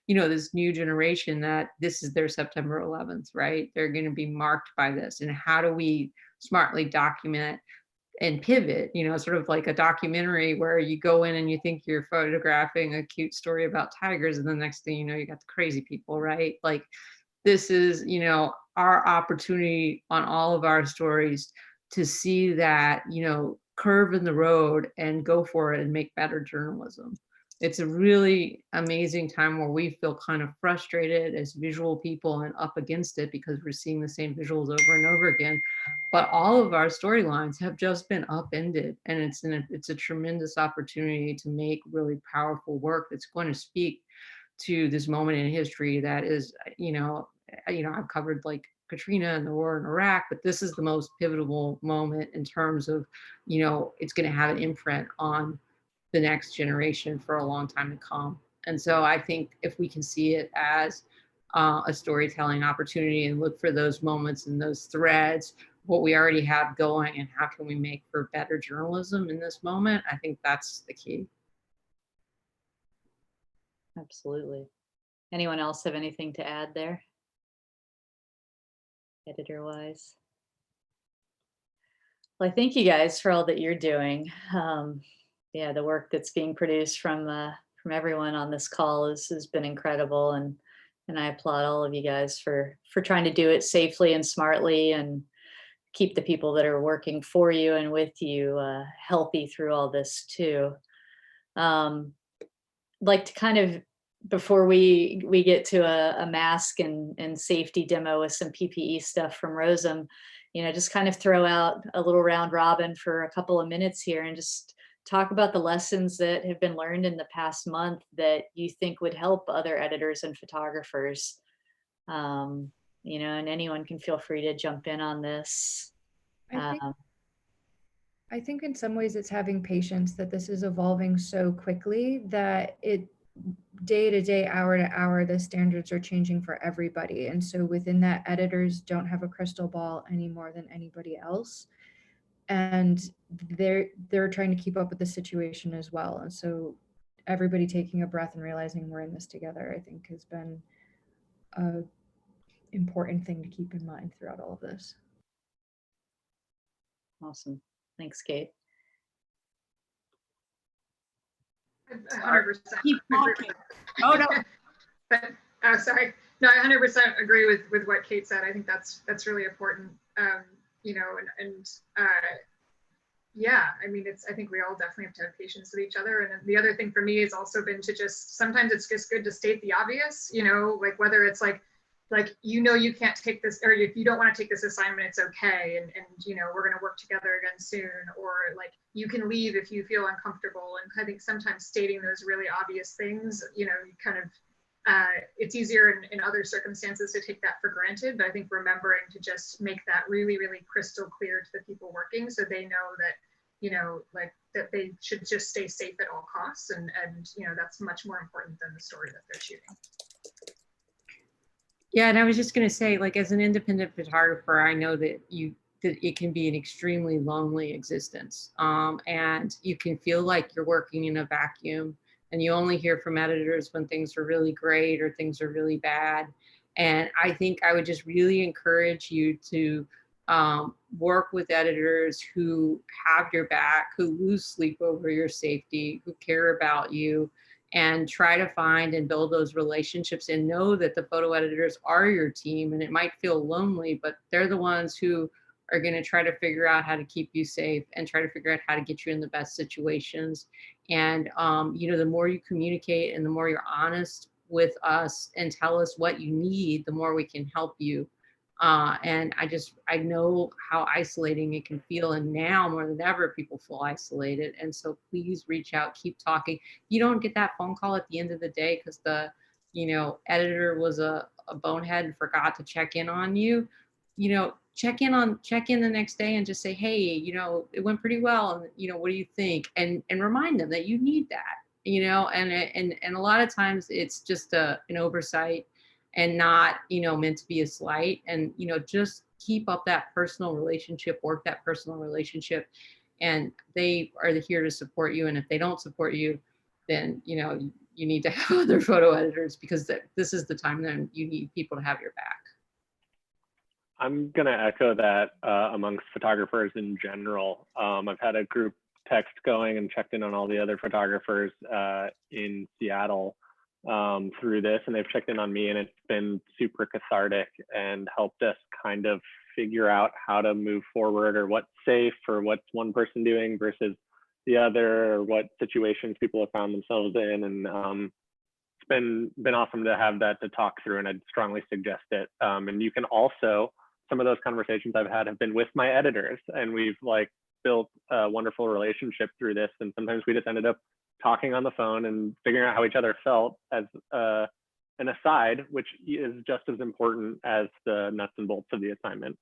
you know, this new generation that this is their September 11th, right? They're going to be marked by this. And how do we smartly document and pivot, you know, sort of like a documentary where you go in and you think you're photographing a cute story about tigers, and the next thing you know, you got the crazy people, right? Like, this is, you know, our opportunity on all of our stories to see that, you know, curve in the road and go for it and make better journalism. It's a really amazing time where we feel kind of frustrated as visual people and up against it because we're seeing the same visuals over and over again. But all of our storylines have just been upended, and it's a tremendous opportunity to make really powerful work that's going to speak to this moment in history that is, you know, I've covered like Katrina and the war in Iraq, but this is the most pivotal moment in terms of, you know, it's going to have an imprint on the next generation for a long time to come. And so I think if we can see it as a storytelling opportunity and look for those moments and those threads, what we already have going, and how can we make for better journalism in this moment, I think that's the key. Absolutely. Anyone else have anything to add there, editor wise? Well, I thank you guys for all that you're doing. Yeah, the work that's being produced from everyone on this call has been incredible, and I applaud all of you guys for trying to do it safely and smartly, and keep the people that are working for you and with you healthy through all this too. Like to kind of, before we get to a mask and safety demo with some PPE stuff from Rosem, you know, just kind of throw out a little round robin for a couple of minutes here and just talk about the lessons that have been learned in the past month that you think would help other editors and photographers. You know, and anyone can feel free to jump in on this. I think in some ways it's having patience that this is evolving so quickly that it day to day, hour to hour, the standards are changing for everybody. And so within that, editors don't have a crystal ball any more than anybody else. And they're trying to keep up with the situation as well. And so everybody taking a breath and realizing we're in this together, I think, has been a important thing to keep in mind throughout all of this. Awesome. Thanks, Kate. 100%. Keep talking. Oh no. But sorry. No, I 100% agree with what Kate said. I think that's really important. You know, and yeah, I mean, I think we all definitely have to have patience with each other. And the other thing for me has also been to just, sometimes it's just good to state the obvious, you know, like whether it's like, you can't take this, or if you don't want to take this assignment, it's okay. And you know, we're going to work together again soon, or like, you can leave if you feel uncomfortable. And I think sometimes stating those really obvious things, you know, you kind of, it's easier in other circumstances to take that for granted, but I think remembering to just make that really, really crystal clear to the people working, so they know that, you know, like that they should just stay safe at all costs, and you know, that's much more important than the story that they're shooting. Yeah, and I was just going to say, like, as an independent photographer, I know that it can be an extremely lonely existence, and you can feel like you're working in a vacuum, and you only hear from editors when things are really great or things are really bad. And I think I would just really encourage you to work with editors who have your back, who lose sleep over your safety, who care about you, and try to find and build those relationships, and know that the photo editors are your team. And it might feel lonely, but they're the ones who are going to try to figure out how to keep you safe and try to figure out how to get you in the best situations. And you know, the more you communicate and the more you're honest with us and tell us what you need, the more we can help you. And I know how isolating it can feel, and now more than ever people feel isolated. And so please reach out, keep talking. You don't get that phone call at the end of the day because the, you know, editor was a bonehead and forgot to check in on you. You know, check in the next day and just say, hey, you know, it went pretty well, and you know, what do you think? And remind them that you need that, you know. And a lot of times it's just an oversight and not, you know, meant to be a slight. And you know, just keep up that personal relationship, work that personal relationship, and they are here to support you. And if they don't support you, then you know, you need to have other photo editors, because this is the time then you need people to have your back. I'm going to echo that amongst photographers in general. I've had a group text going and checked in on all the other photographers in Seattle through this, and they've checked in on me, and it's been super cathartic and helped us kind of figure out how to move forward, or what's safe, or what's one person doing versus the other, or what situations people have found themselves in. And it's been awesome to have that to talk through, and I'd strongly suggest it. And you can also, some of those conversations I've had have been with my editors, and we've like built a wonderful relationship through this. And sometimes we just ended up talking on the phone and figuring out how each other felt as an aside, which is just as important as the nuts and bolts of the assignment.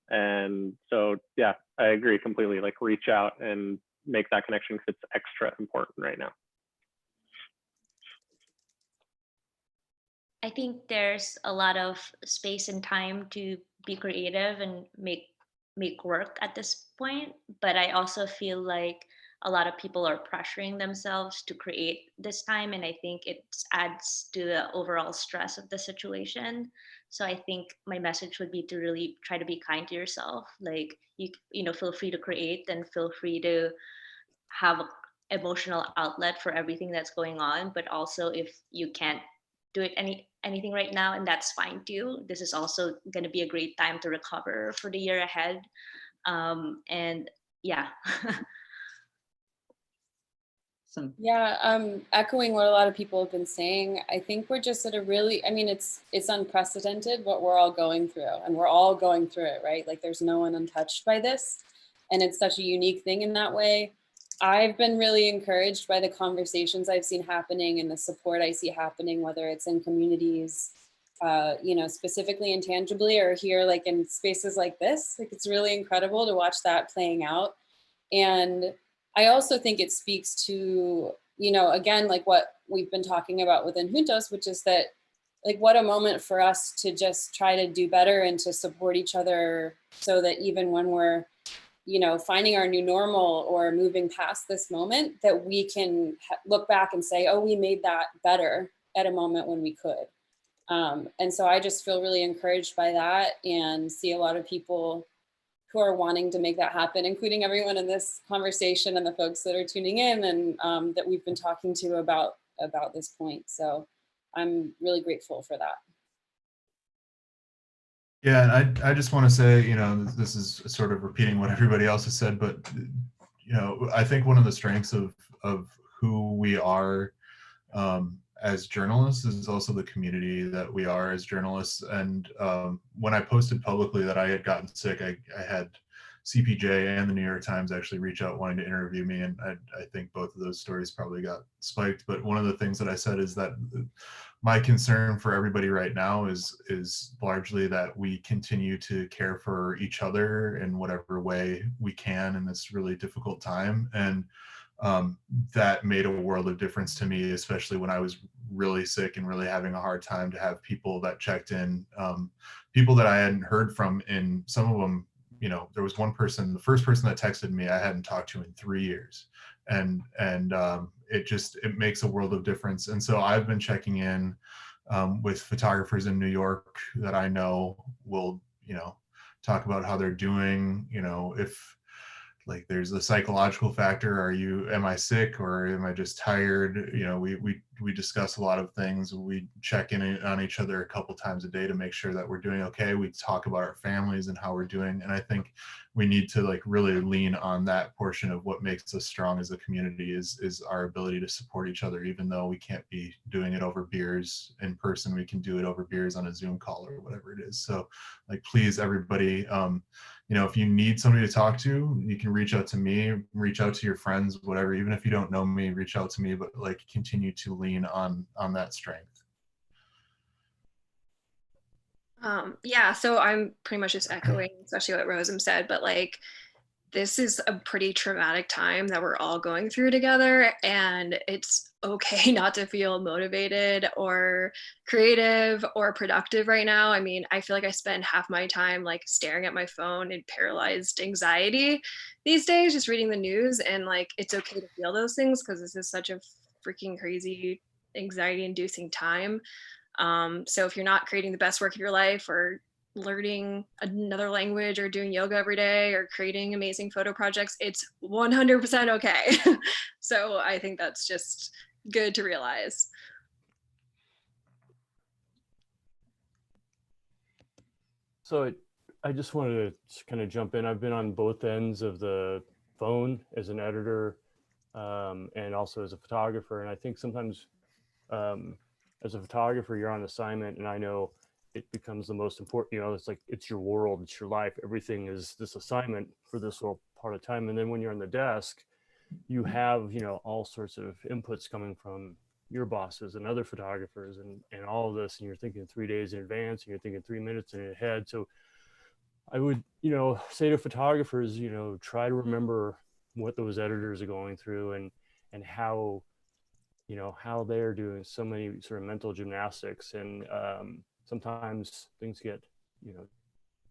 And so, yeah, I agree completely. Like, reach out and make that connection, because it's extra important right now. I think there's a lot of space and time to be creative and make work at this point, but I also feel like a lot of people are pressuring themselves to create this time, and I think it adds to the overall stress of the situation. So I think my message would be to really try to be kind to yourself. Like, you know, feel free to create, and feel free to have an emotional outlet for everything that's going on. But also, if you can't do it anything right now, and that's fine too. This is also going to be a great time to recover for the year ahead. And yeah. Yeah, echoing what a lot of people have been saying, I think we're just at a really, I mean, it's unprecedented what we're all going through, and we're all going through it, right? Like, there's no one untouched by this, and it's such a unique thing in that way. I've been really encouraged by the conversations I've seen happening and the support I see happening, whether it's in communities, you know, specifically and tangibly, or here, like in spaces like this. Like, it's really incredible to watch that playing out. And I also think it speaks to, you know, again, like what we've been talking about within Juntos, which is that, like, what a moment for us to just try to do better and to support each other, so that even when we're, you know, finding our new normal or moving past this moment, that we can look back and say, oh, we made that better at a moment when we could. And so I just feel really encouraged by that, and see a lot of people who are wanting to make that happen, including everyone in this conversation and the folks that are tuning in, and that we've been talking to about this point. So I'm really grateful for that. Yeah, and I just want to say, you know, this is sort of repeating what everybody else has said, but you know, I think one of the strengths of who we are as journalists is also the community that we are as journalists. And when I posted publicly that I had gotten sick, I had CPJ and the New York Times actually reach out wanting to interview me, and I think both of those stories probably got spiked. But one of the things that I said is that my concern for everybody right now is largely that we continue to care for each other in whatever way we can in this really difficult time. And that made a world of difference to me, especially when I was really sick and really having a hard time, to have people that checked in, people that I hadn't heard from. In some of them, you know, there was one person, the first person that texted me, I hadn't talked to in 3 years. And it makes a world of difference. And so I've been checking in with photographers in New York that I know will, you know, talk about how they're doing, you know, if like there's the psychological factor, am I sick or am I just tired? You know, we discuss a lot of things. We check in on each other a couple times a day to make sure that we're doing okay. We talk about our families and how we're doing. And I think we need to like really lean on that portion of what makes us strong as a community is our ability to support each other. Even though we can't be doing it over beers in person, we can do it over beers on a Zoom call or whatever it is. So like, please, everybody, you know, if you need somebody to talk to, you can reach out to me, reach out to your friends, whatever. Even if you don't know me, reach out to me, but like continue to lean on that strength. Yeah, so I'm pretty much just echoing, especially what Rosem said, but like, this is a pretty traumatic time that we're all going through together, and it's okay not to feel motivated or creative or productive right now. I mean, I feel like I spend half my time like staring at my phone in paralyzed anxiety these days, just reading the news. And like, it's okay to feel those things because this is such a freaking crazy anxiety inducing time. So if you're not creating the best work of your life, or learning another language, or doing yoga every day, or creating amazing photo projects, it's 100% okay. So I think that's just good to realize. So I just wanted to kind of jump in. I've been on both ends of the phone as an editor and also as a photographer. And I think sometimes as a photographer, you're on assignment, and I know it becomes the most important, you know, it's like, it's your world, it's your life. Everything is this assignment for this little part of time. And then when you're on the desk, you have, you know, all sorts of inputs coming from your bosses and other photographers and all of this. And you're thinking 3 days in advance, and you're thinking 3 minutes in ahead. So I would, you know, say to photographers, you know, try to remember what those editors are going through and how, you know, how they're doing so many sort of mental gymnastics. And sometimes things get, you know,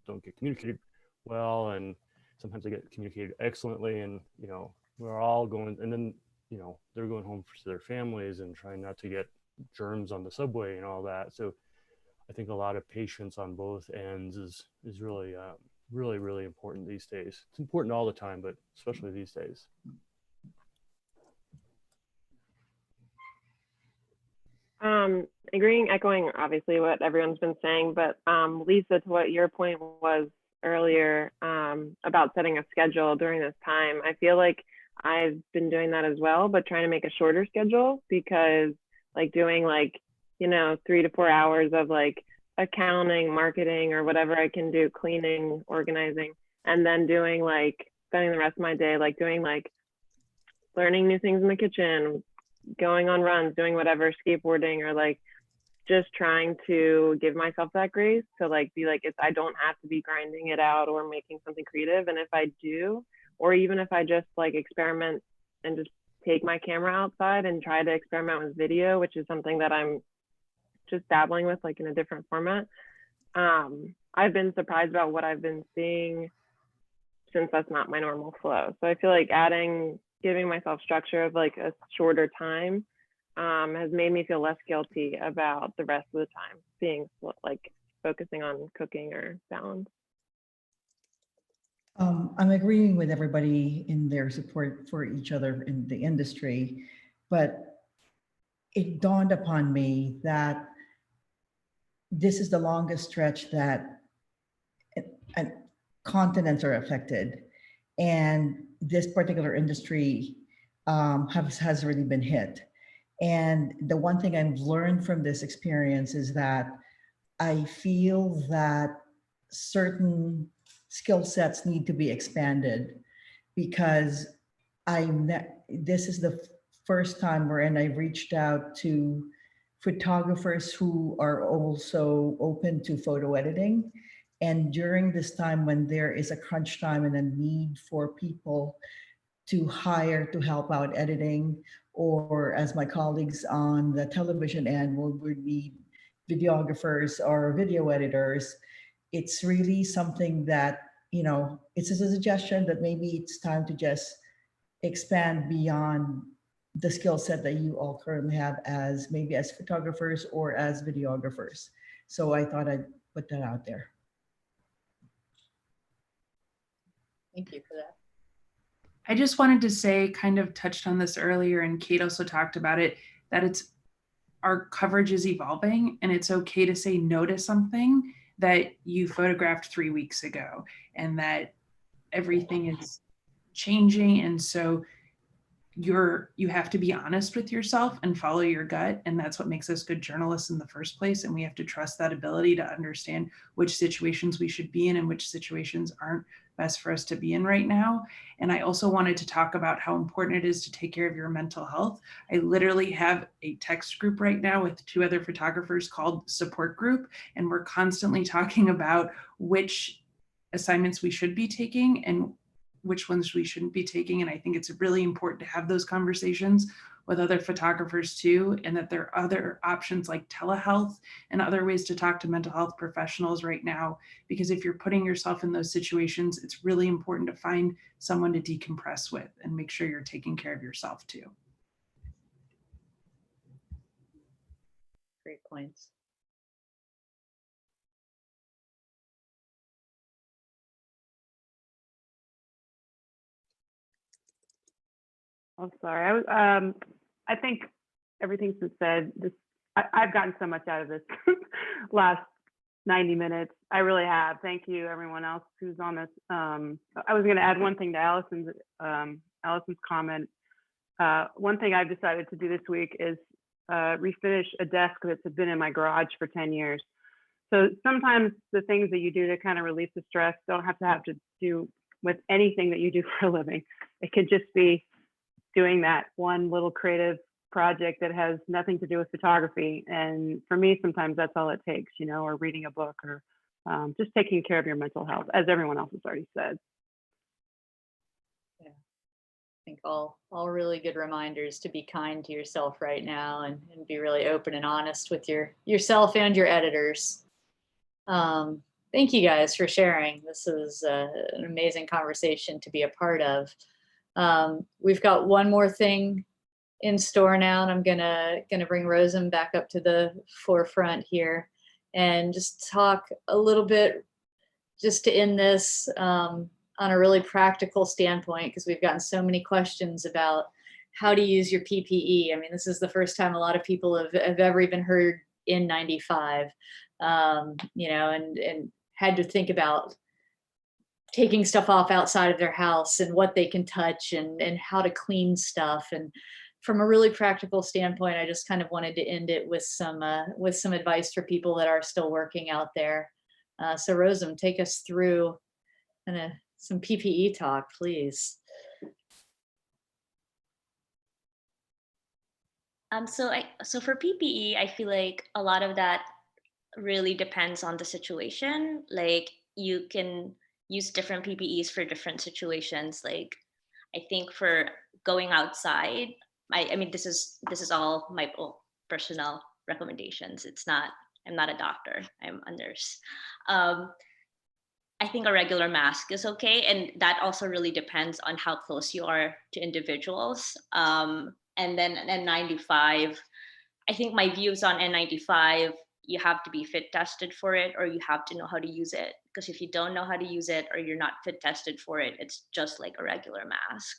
don't get communicated well, and sometimes they get communicated excellently. And, you know, we're all going, and then, you know, they're going home to their families and trying not to get germs on the subway and all that. So I think a lot of patience on both ends is really, really, really important these days. It's important all the time, but especially these days. Agreeing, echoing obviously what everyone's been saying, but Lisa, to what your point was earlier about setting a schedule during this time, I feel like I've been doing that as well, but trying to make a shorter schedule, because like doing like, you know, 3 to 4 hours of like accounting, marketing, or whatever I can do, cleaning, organizing, and then doing like spending the rest of my day like doing like learning new things in the kitchen, going on runs, doing whatever, skateboarding, or like just trying to give myself that grace to like be like, I don't have to be grinding it out or making something creative. And if I do, or even if I just like experiment and just take my camera outside and try to experiment with video, which is something that I'm just dabbling with like in a different format, I've been surprised about what I've been seeing, since that's not my normal flow. So I feel like giving myself structure of like a shorter time has made me feel less guilty about the rest of the time being like focusing on cooking or balance. I'm agreeing with everybody in their support for each other in the industry, but it dawned upon me that this is the longest stretch that and continents are affected. And this particular industry has really been hit. And the one thing I've learned from this experience is that I feel that certain skill sets need to be expanded, because this is the first time wherein I reached out to photographers who are also open to photo editing. And during this time when there is a crunch time and a need for people to hire to help out editing, or as my colleagues on the television end would need videographers or video editors, it's really something that, it's a suggestion that maybe it's time to just expand beyond the skill set that you all currently have as maybe as photographers or as videographers. So I thought I'd put that out there. Thank you for that. I just wanted to say, kind of touched on this earlier, and Kate also talked about it, that our coverage is evolving, and it's okay to say no to something that you photographed 3 weeks ago, and that everything is changing. And so you have to be honest with yourself and follow your gut. And that's what makes us good journalists in the first place. And we have to trust that ability to understand which situations we should be in and which situations aren't best for us to be in right now. And I also wanted to talk about how important it is to take care of your mental health. I literally have a text group right now with 2 other photographers called Support Group, and we're constantly talking about which assignments we should be taking and which ones we shouldn't be taking. And I think it's really important to have those conversations with other photographers too, and that there are other options like telehealth and other ways to talk to mental health professionals right now. Because if you're putting yourself in those situations, it's really important to find someone to decompress with and make sure you're taking care of yourself too. Great points. Oh, sorry. I think everything's been said. I've gotten so much out of this last 90 minutes. I really have. Thank you, everyone else who's on this. I was going to add one thing to Allison's comment. One thing I've decided to do this week is refinish a desk that's been in my garage for 10 years. So sometimes the things that you do to kind of relieve the stress don't have to do with anything that you do for a living. It could just be doing that one little creative project that has nothing to do with photography. And for me, sometimes that's all it takes, or reading a book, or just taking care of your mental health, as everyone else has already said. Yeah, I think all really good reminders to be kind to yourself right now, and be really open and honest with yourself and your editors. Thank you guys for sharing. This is an amazing conversation to be a part of. We've got one more thing in store now, and I'm gonna bring Rosen back up to the forefront here and just talk a little bit, just to end this on a really practical standpoint, because we've gotten so many questions about how to use your PPE. I mean, this is the first time a lot of people have ever even heard N95, and had to think about taking stuff off outside of their house and what they can touch and how to clean stuff. And from a really practical standpoint, I just kind of wanted to end it with some advice for people that are still working out there. So Rosen, take us through some PPE talk, please. So for PPE, I feel like a lot of that really depends on the situation. Like, you can use different PPEs for different situations. Like, I think for going outside, I mean, this is all my personal recommendations. I'm not a doctor, I'm a nurse. I think a regular mask is okay. And that also really depends on how close you are to individuals. And then N95, I think my views on N95, you have to be fit tested for it, or you have to know how to use it. Because if you don't know how to use it, or you're not fit tested for it, it's just like a regular mask.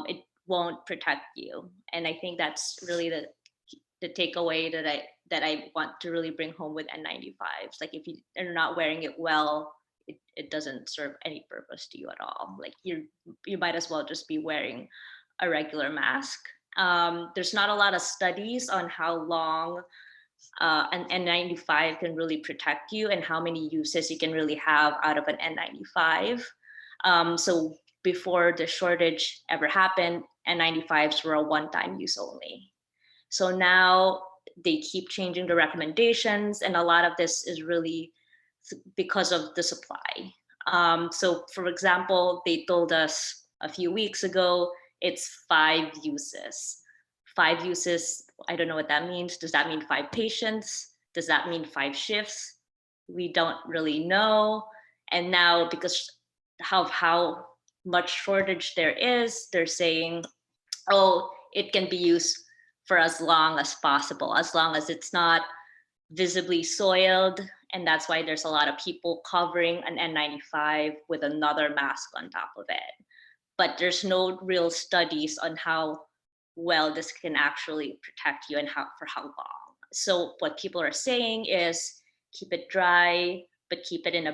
It won't protect you. And I think that's really the takeaway that I want to really bring home with N95s. Like, if you're not wearing it well, it doesn't serve any purpose to you at all. Like you might as well just be wearing a regular mask. There's not a lot of studies on how long an N95 can really protect you and how many uses you can really have out of an N95. So before the shortage ever happened, N95s were a one-time use only. So now they keep changing the recommendations, and a lot of this is really because of the supply. So for example, they told us a few weeks ago, it's 5 uses. 5 uses, I don't know what that means. Does that mean 5 patients? Does that mean 5 shifts? We don't really know. And now because of how much shortage there is, they're saying, oh, it can be used for as long as possible, as long as it's not visibly soiled. And that's why there's a lot of people covering an N95 with another mask on top of it. But there's no real studies on how well this can actually protect you and for how long. So what people are saying is keep it dry, but keep it in a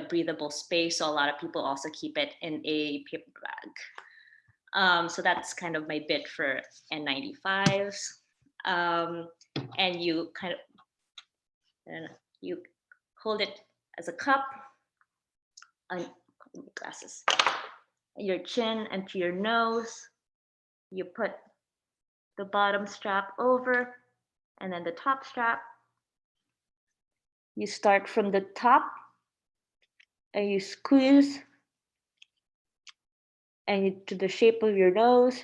breathable space. So a lot of people also keep it in a paper bag. So that's kind of my bit for N95s. And you kind of, you hold it as a cup, glasses, your chin and to your nose. You put the bottom strap over and then the top strap. You start from the top and you squeeze and to the shape of your nose.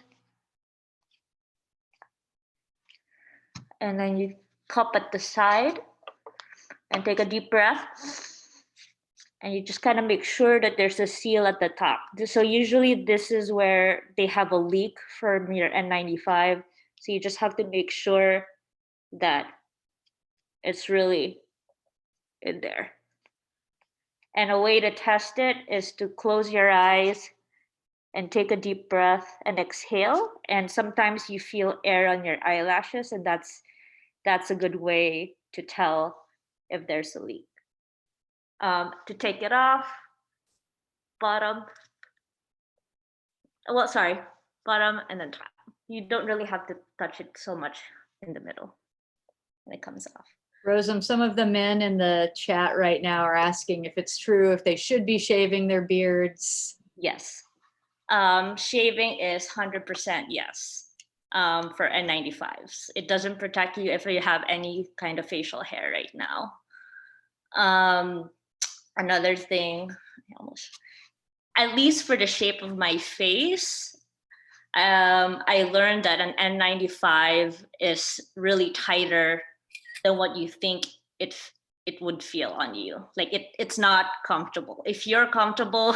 And then you cup at the side and take a deep breath. And you just kind of make sure that there's a seal at the top. So usually this is where they have a leak from your N95. So you just have to make sure that it's really in there. And a way to test it is to close your eyes and take a deep breath and exhale. And sometimes you feel air on your eyelashes, and that's a good way to tell if there's a leak. To take it off, bottom and then top. You don't really have to touch it so much in the middle when it comes off. Rosem, some of the men in the chat right now are asking if it's true, if they should be shaving their beards. Yes. Shaving is 100% yes for N95s. It doesn't protect you if you have any kind of facial hair right now. Another thing, at least for the shape of my face, I learned that an N95 is really tighter than what you think it would feel on you. Like it's not comfortable. If you're comfortable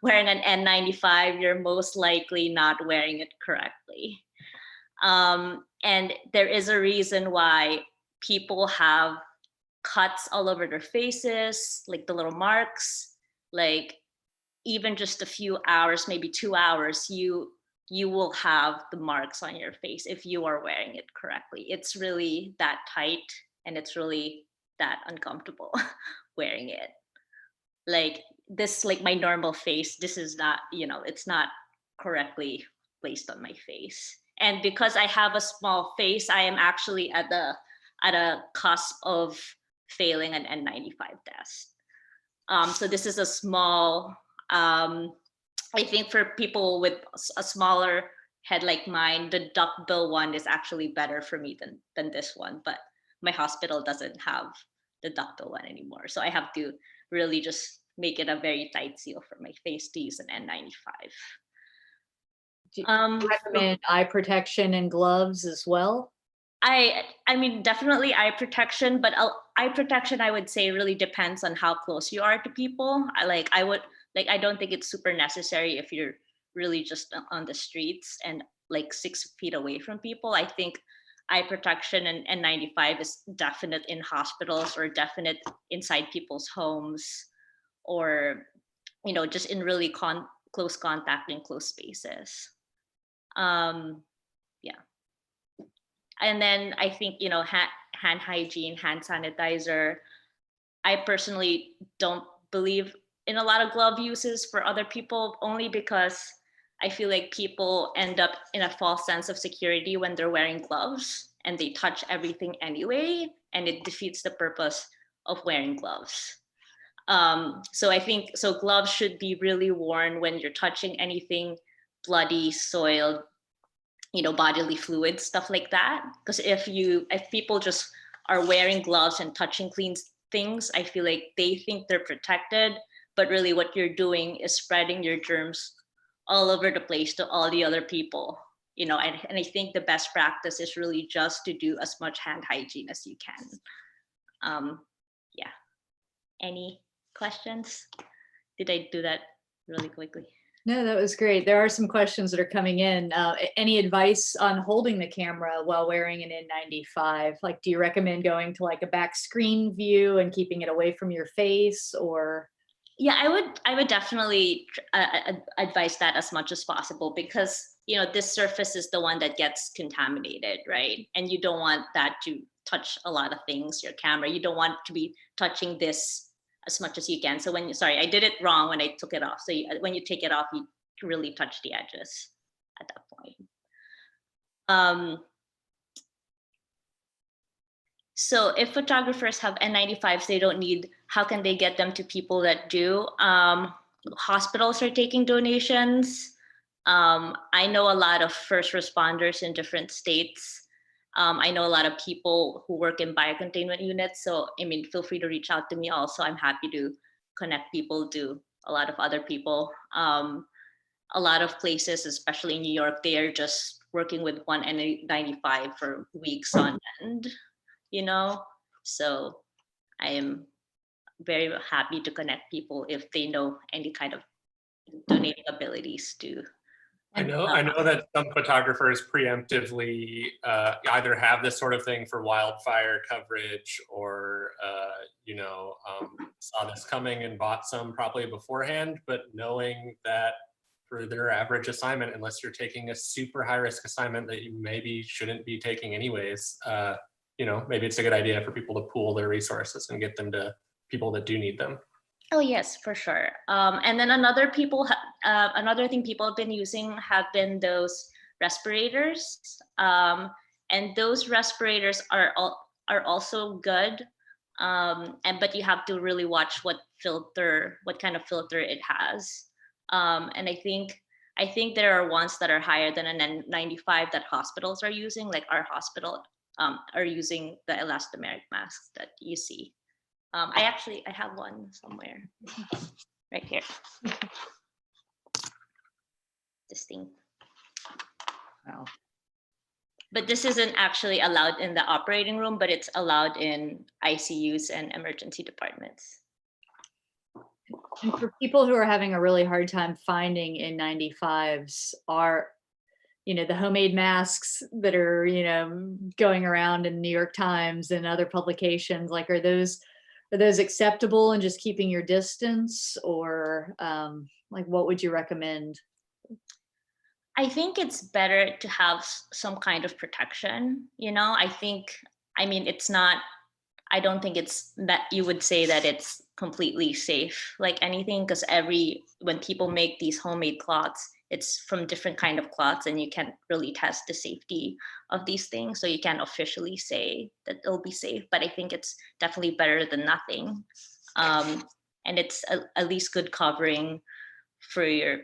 wearing an N95, you're most likely not wearing it correctly. And there is a reason why people have cuts all over their faces, like the little marks, like even just a few hours, maybe 2 hours, you will have the marks on your face if you are wearing it correctly. It's really that tight and it's really that uncomfortable wearing it. Like this, like my normal face, this is not, it's not correctly placed on my face. And because I have a small face, I am actually at a cusp of failing an N95 test. So this is a small, I think for people with a smaller head like mine, the duckbill one is actually better for me than this one, but my hospital doesn't have the duckbill one anymore. So I have to really just make it a very tight seal for my face to use an N95. Do you recommend eye protection and gloves as well? I mean, definitely eye protection, but eye protection, I would say, really depends on how close you are to people. I don't think it's super necessary if you're really just on the streets and like 6 feet away from people. I think eye protection and N95 is definite in hospitals or definite inside people's homes, or just in really close contact in close spaces. Yeah. And then I think, hand hygiene, hand sanitizer. I personally don't believe in a lot of glove uses for other people, only because I feel like people end up in a false sense of security when they're wearing gloves and they touch everything anyway, and it defeats the purpose of wearing gloves. So I think, so gloves should be really worn when you're touching anything bloody, soiled, you know, bodily fluids, stuff like that. Because if people just are wearing gloves and touching clean things, I feel like they think they're protected, but really what you're doing is spreading your germs all over the place to all the other people, you know, and I think the best practice is really just to do as much hand hygiene as you can. Yeah. Any questions? Did I do that really quickly? No, that was great. There are some questions that are coming in. Any advice on holding the camera while wearing an N95? Like, do you recommend going to like a back screen view and keeping it away from your face, or? Yeah, I would definitely advise that as much as possible, because, you know, this surface is the one that gets contaminated, right? And you don't want that to touch a lot of things, your camera. You don't want to be touching this as much as you can. So when sorry, I did it wrong when I took it off. So when you take it off, you really touch the edges at that point. So if photographers have N95s they don't need, how can they get them to people that do? Hospitals are taking donations. I know a lot of first responders in different states. I know a lot of people who work in biocontainment units. So, I mean, feel free to reach out to me also. I'm happy to connect people to a lot of other people. A lot of places, especially in New York, they are just working with one N95 for weeks on end, you know? So I am very happy to connect people if they know any kind of donating abilities to. I know that some photographers preemptively either have this sort of thing for wildfire coverage, or you know, saw this coming and bought some probably beforehand, but knowing that for their average assignment, unless you're taking a super high risk assignment that you maybe shouldn't be taking anyways, you know, maybe it's a good idea for people to pool their resources and get them to people that do need them. Oh yes, for sure. And then another thing people have been using have been those respirators, and those respirators are also good. But you have to really watch what kind of filter it has. And I think there are ones that are higher than an N95 that hospitals are using, like our hospital are using the elastomeric masks that you see. I have one somewhere right here. This thing. Wow. But this isn't actually allowed in the operating room, but it's allowed in ICUs and emergency departments. And for people who are having a really hard time finding N95s, are, you know, the homemade masks that are, you know, going around in New York Times and other publications, like, are those acceptable and just keeping your distance, or like, what would you recommend? I think it's better to have some kind of protection, you know. I don't think it's that you would say that it's completely safe like anything, because when people make these homemade cloths, it's from different kind of cloths, and you can't really test the safety of these things. So you can't officially say that it'll be safe, but I think it's definitely better than nothing. And it's at least good covering for your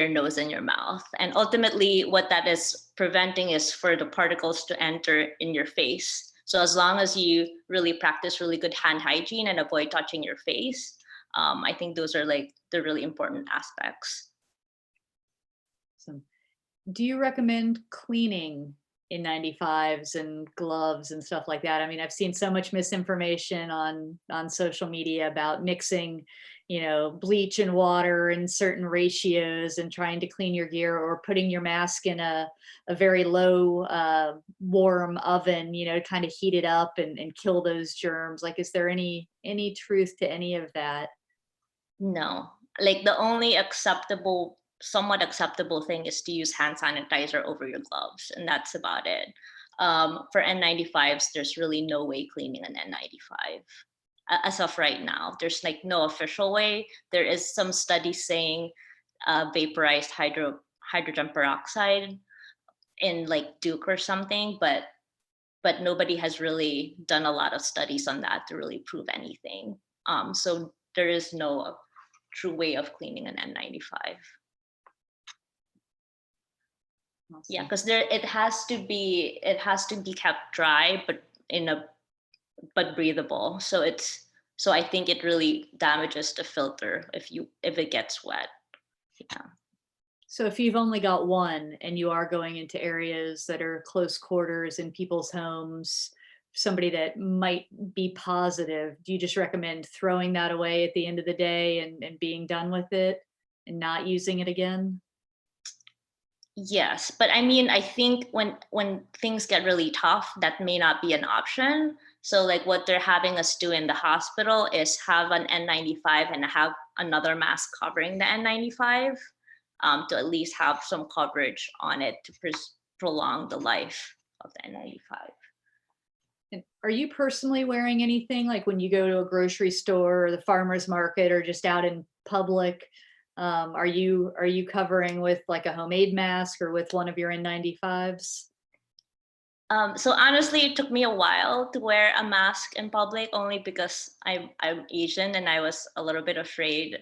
nose and your mouth. And ultimately what that is preventing is for the particles to enter in your face. So as long as you really practice really good hand hygiene and avoid touching your face, I think those are like the really important aspects. Awesome. Do you recommend cleaning N95s and gloves and stuff like that? I mean, I've seen so much misinformation on social media about mixing, you know, bleach and water in certain ratios and trying to clean your gear, or putting your mask in a very low warm oven, you know, to kind of heat it up and kill those germs. Like, is there any truth to any of that? No, like the only somewhat acceptable thing is to use hand sanitizer over your gloves, and that's about it. For N95s, there's really no way cleaning an N95. as of right now. There's like no official way. There is some studies saying vaporized hydrogen peroxide in like Duke or something, but nobody has really done a lot of studies on that to really prove anything. So there is no true way of cleaning an N95. Awesome. Yeah, because it has to be kept dry, but breathable. So I think it really damages the filter if it gets wet. Yeah. So if you've only got one and you are going into areas that are close quarters in people's homes, somebody that might be positive, do you just recommend throwing that away at the end of the day and being done with it and not using it again? Yes, but I mean, I think when things get really tough, that may not be an option. So like what they're having us do in the hospital is have an N95 and have another mask covering the N95 to at least have some coverage on it to prolong the life of the N95. And are you personally wearing anything like when you go to a grocery store or the farmer's market or just out in public? Are you covering with like a homemade mask or with one of your N95s? So honestly, it took me a while to wear a mask in public, only because I'm Asian and I was a little bit afraid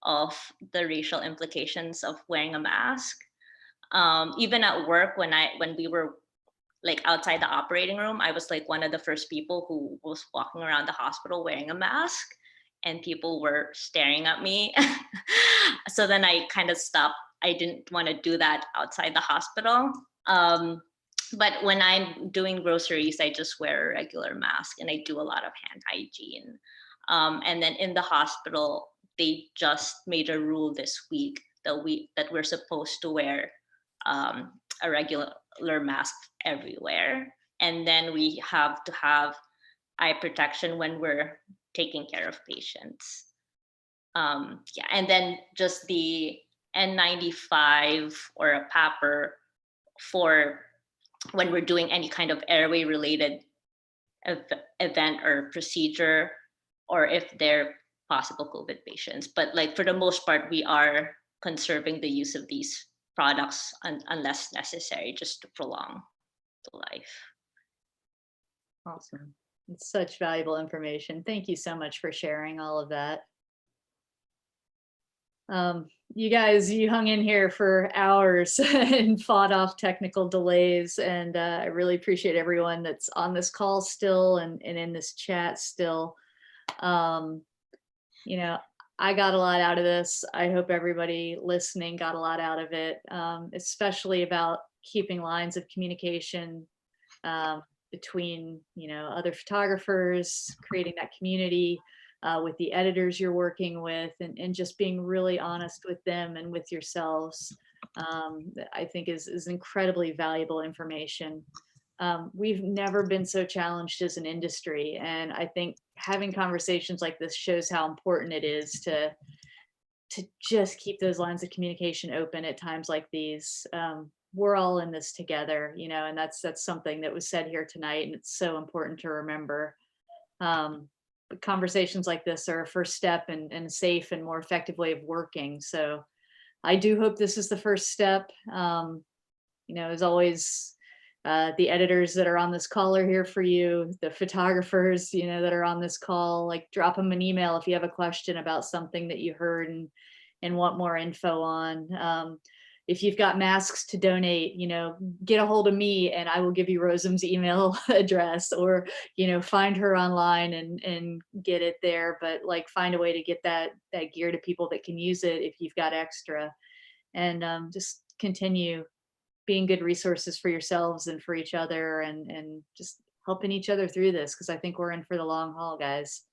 of the racial implications of wearing a mask. Even at work, when we were like outside the operating room, I was like one of the first people who was walking around the hospital wearing a mask, and people were staring at me. So then I kind of stopped. I didn't want to do that outside the hospital. But when I'm doing groceries, I just wear a regular mask and I do a lot of hand hygiene. And then in the hospital, they just made a rule this week that we're supposed to wear a regular mask everywhere. And then we have to have eye protection when we're taking care of patients. Yeah, and then just the N95 or a PAPR for when we're doing any kind of airway related event or procedure, or if they're possible COVID patients. But like for the most part, we are conserving the use of these products unless necessary, just to prolong the life. Awesome. It's such valuable information. Thank you so much for sharing all of that. You guys, you hung in here for hours and fought off technical delays. And I really appreciate everyone that's on this call still and in this chat still. You know, I got a lot out of this. I hope everybody listening got a lot out of it, especially about keeping lines of communication between, other photographers, creating that community with the editors you're working with, and just being really honest with them and with yourselves, I think is incredibly valuable information. We've never been so challenged as an industry, and I think having conversations like this shows how important it is to just keep those lines of communication open at times like these. We're all in this together, and that's something that was said here tonight, and it's so important to remember. Conversations like this are a first step in a safe and more effective way of working. So I do hope this is the first step. As always, the editors that are on this call are here for you. The photographers, that are on this call, like drop them an email if you have a question about something that you heard and want more info on. If you've got masks to donate, get a hold of me and I will give you Rosam's email address, or, find her online and get it there. But like find a way to get that gear to people that can use it if you've got extra, and just continue being good resources for yourselves and for each other, and just helping each other through this, because I think we're in for the long haul, guys.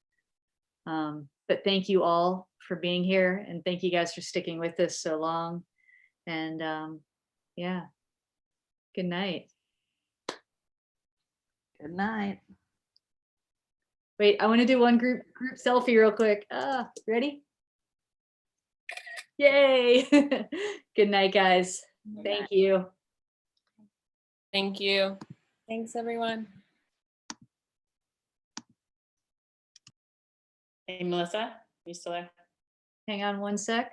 But thank you all for being here, and thank you guys for sticking with us so long. And yeah, good night. Good night. Wait, I want to do one group selfie real quick. Ready? Yay. Good night, guys. Thank you. Thank you. Thanks, everyone. Hey, Melissa, are you still there? Hang on one sec.